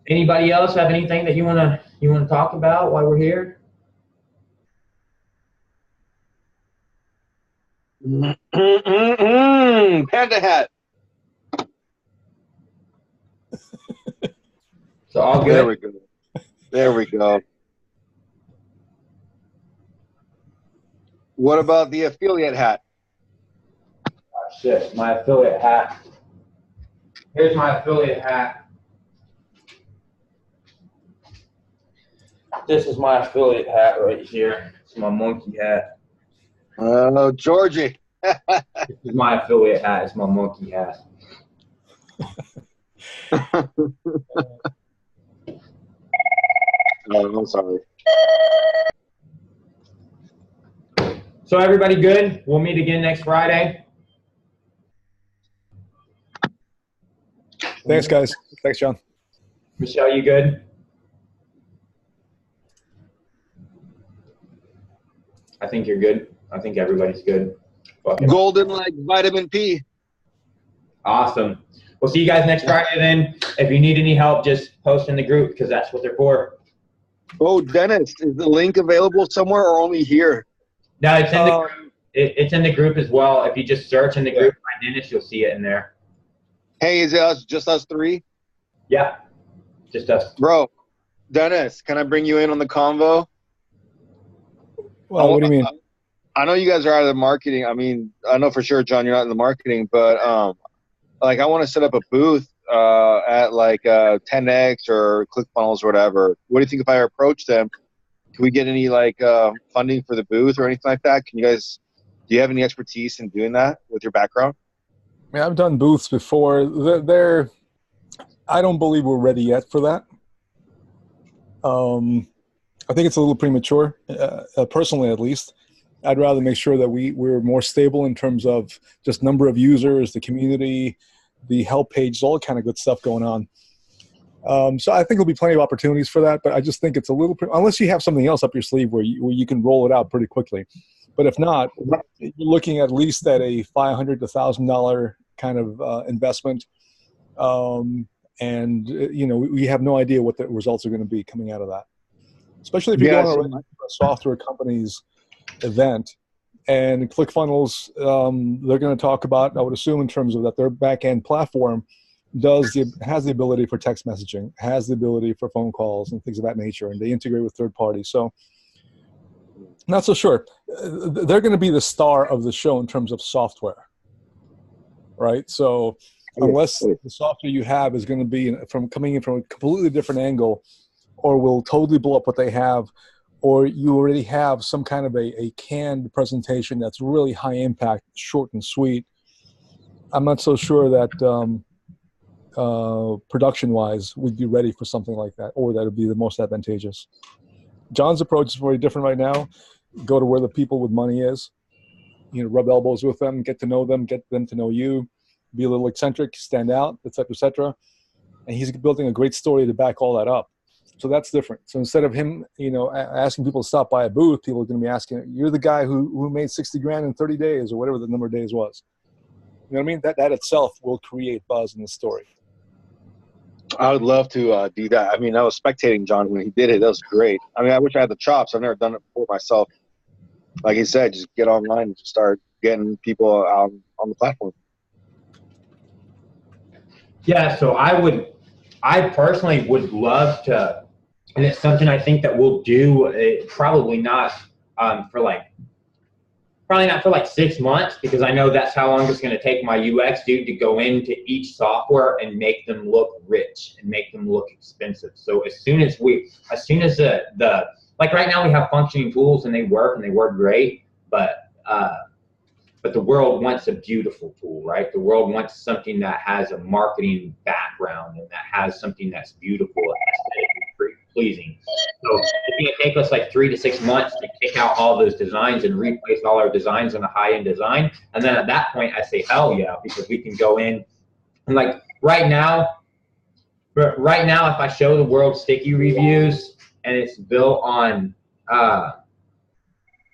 Anybody else have anything that you wanna talk about while we're here? Panda hat. So all good. There we go. There we go. What about the affiliate hat? Oh, shit, my affiliate hat. Here's my affiliate hat. This is my affiliate hat right here. It's my monkey hat. Oh, Georgie. This is my affiliate hat. It's my monkey hat. Oh, I'm sorry. So everybody good? We'll meet again next Friday. Thanks, guys. Thanks, John. Michelle, you good? I think you're good. I think everybody's good. Golden like vitamin P. Awesome. We'll see you guys next Friday then. If you need any help, just post in the group, because that's what they're for. Oh, Dennis, is the link available somewhere or only here? No, it's in the group. It's in the group as well. If you just search in the group by Dennis, you'll see it in there. Hey, is it just us three? Yeah, just us. Bro, Dennis, can I bring you in on the convo? Well, what do you mean? I know you guys are out of the marketing. I mean, I know for sure, John, you're not in the marketing, but like I want to set up a booth at like 10X or ClickFunnels or whatever. What do you think if I approach them? Can we get any like funding for the booth or anything like that? Can you guys, do you have any expertise in doing that with your background? Yeah, I've done booths before. I don't believe we're ready yet for that. I think it's a little premature, personally at least. I'd rather make sure that we're more stable in terms of just number of users, the community, the help page, all kind of good stuff going on. So I think there'll be plenty of opportunities for that, but I just think it's a little, unless you have something else up your sleeve where you can roll it out pretty quickly. But if not, you're looking at least at a $500 to $1,000 kind of investment. And, you know, we have no idea what the results are going to be coming out of that. Especially if you're going to a software company's event, and ClickFunnels, they're going to talk about, I would assume, in terms of that their back-end platform has the ability for text messaging, has the ability for phone calls and things of that nature, and they integrate with third parties. So not so sure. They're going to be the star of the show in terms of software, right? So unless the software you have is going to be coming in from a completely different angle, or will totally blow up what they have, or you already have some kind of a canned presentation that's really high impact, short and sweet, I'm not so sure that production-wise we'd be ready for something like that, or that would be the most advantageous. John's approach is very different right now. Go to where the people with money is, you know, rub elbows with them, get to know them, get them to know you, be a little eccentric, stand out, et cetera, et cetera. And he's building a great story to back all that up. So that's different. So instead of him, you know, asking people to stop by a booth, people are going to be asking, you're the guy who made 60 grand in 30 days or whatever the number of days was. You know what I mean? That itself will create buzz in the story. I would love to do that. I mean, I was spectating John when he did it. That was great. I mean, I wish I had the chops. I've never done it before myself. Like he said, just get online and start getting people out on the platform. Yeah, so I personally would love to, and it's something I think that we'll do, probably not for like 6 months, because I know that's how long it's going to take my UX dude to go into each software and make them look rich and make them look expensive. So as soon as the like right now we have functioning tools and they work great, but the world wants a beautiful tool, right? The world wants something that has a marketing background and that has something that's beautiful and aesthetically pleasing. So it's going to take us like 3 to 6 months to kick out all those designs and replace all our designs in a high-end design. And then at that point, I say, hell yeah, because we can go in and like right now, if I show the world sticky reviews and it's built on,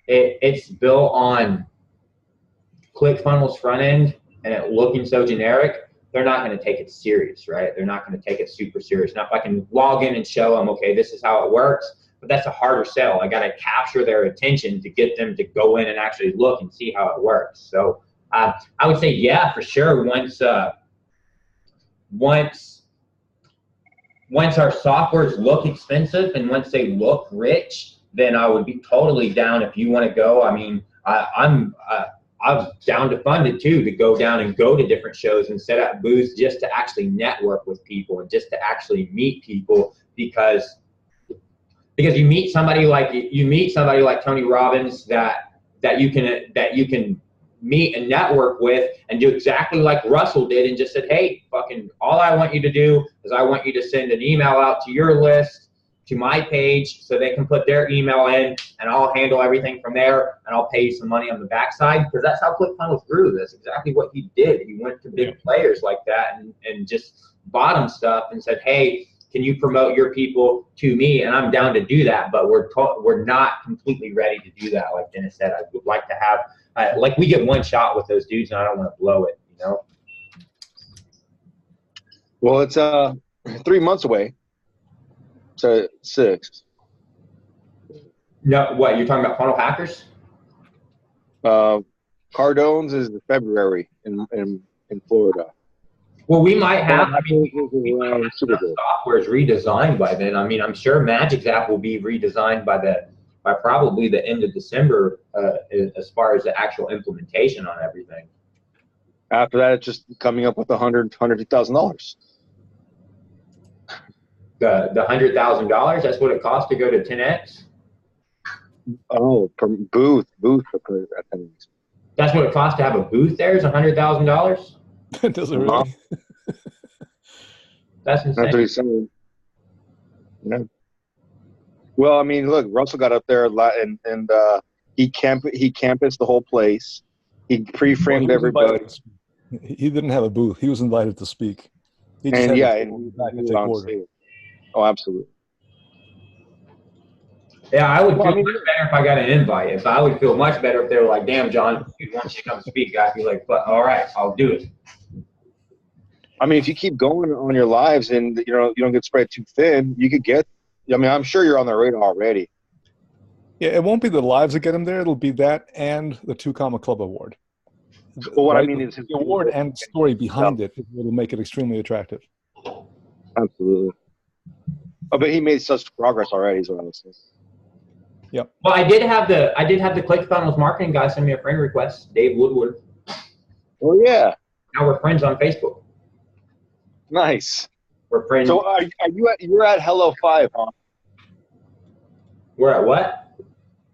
it's built on ClickFunnels front end and it looking so generic, they're not going to take it serious, right? They're not going to take it super serious. Now, if I can log in and show them, okay, this is how it works, but that's a harder sell. I got to capture their attention to get them to go in and actually look and see how it works. So I would say, yeah, for sure. Once our softwares look expensive and once they look rich, then I would be totally down if you want to go. I mean, I'm down to fund it too, to go down and go to different shows and set up booths just to actually network with people and just to actually meet people, because you meet somebody like Tony Robbins that you can meet and network with and do exactly like Russell did and just said, hey, fucking all I want you to do is I want you to send an email out to your list, to my page, so they can put their email in and I'll handle everything from there and I'll pay you some money on the backside, because that's how ClickFunnels grew. That's exactly what he did. He went to big players like that and just bought them stuff and said, hey, can you promote your people to me? And I'm down to do that, but we're not completely ready to do that. Like Dennis said, I would like to have, like we get one shot with those dudes and I don't want to blow it, you know? Well, it's 3 months away. So 6. No, what, you're talking about Funnel Hackers? Cardone's is February in Florida. Well, we might have software is redesigned by then. I mean, I'm sure Magic's app will be redesigned by probably the end of December, as far as the actual implementation on everything. After that, it's just coming up with $150,000. The $100,000, that's what it costs to go to 10X? Oh, from booth attendance. That's what it costs to have a booth there, is $100,000? It doesn't really. That's insane. That's what he's saying. Yeah. Well, I mean, look, Russell got up there a lot, and he canvassed the whole place. He pre-framed everybody. He didn't have a booth. He was invited to speak. He just And had yeah, to go and back and he take was on order. stage. Oh, absolutely. Yeah, I would feel much better if I got an invite. If I would feel much better if they were like, "Damn, John, we want you to come speak." I'd be like, "But all right, I'll do it." I mean, if you keep going on your lives and you don't get spread too thin, you could get. I mean, I'm sure you're on the radar already. Yeah, it won't be the lives that get him there. It'll be that and the 2 Comma Club Award. Well, what right? I mean is the award and story behind it will make it extremely attractive. Absolutely. Oh, but he made such progress already, is what I was saying. Yep. Well, I did have the ClickFunnels marketing guy send me a friend request, Dave Woodward. Oh yeah. Now we're friends on Facebook. Nice. We're friends. So you're at Hello 5, huh? We're at what?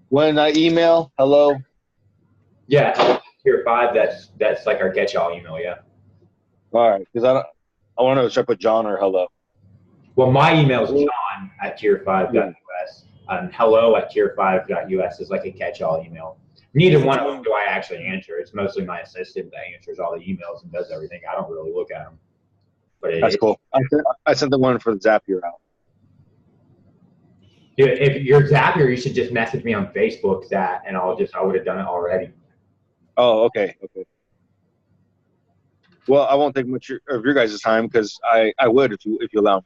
When I email hello. Yeah, Tier 5. That's like our catch-all email. Yeah. All right, because I want to know, should I put John or hello? Well, my email is john@tier5.us. Hello@tier5.us is like a catch-all email. Neither one of them do I actually answer. It's mostly my assistant that answers all the emails and does everything. I don't really look at them. But That's cool. I sent the one for the Zapier out. Dude, if you're Zapier, you should just message me on Facebook and I would have done it already. Oh, okay. Well, I won't take much of your guys' time because I would if you allow.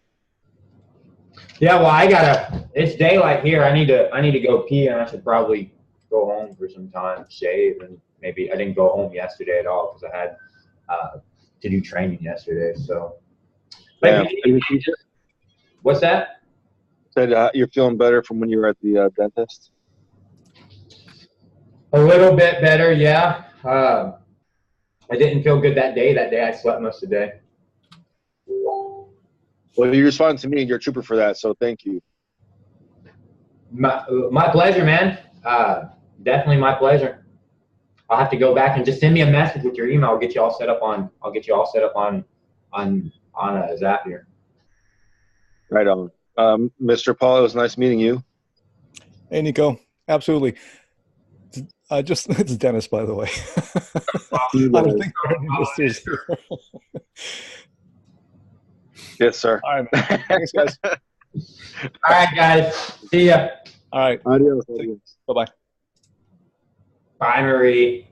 Yeah, well, it's daylight here. I need to go pee, and I should probably go home for some time, shave, and maybe I didn't go home yesterday at all because I had to do training yesterday. So, Yeah. What's that? Said you're feeling better from when you were at the dentist. A little bit better, yeah. I didn't feel good that day. That day I slept most of the day. Well, you responded to me, and you're a trooper for that. So thank you. My pleasure, man. Definitely my pleasure. I'll have to go back and just send me a message with your email. I'll get you all set up on. I'll get you all set up on Zapier. Right on. Mr. Paul, it was nice meeting you. Hey, Nico. Absolutely. It's Dennis, by the way. I don't think there are any listeners here. Yes, sir. All right, man. Thanks, guys. All right, guys. See ya. All right. Adios. Bye-bye. Bye, Marie.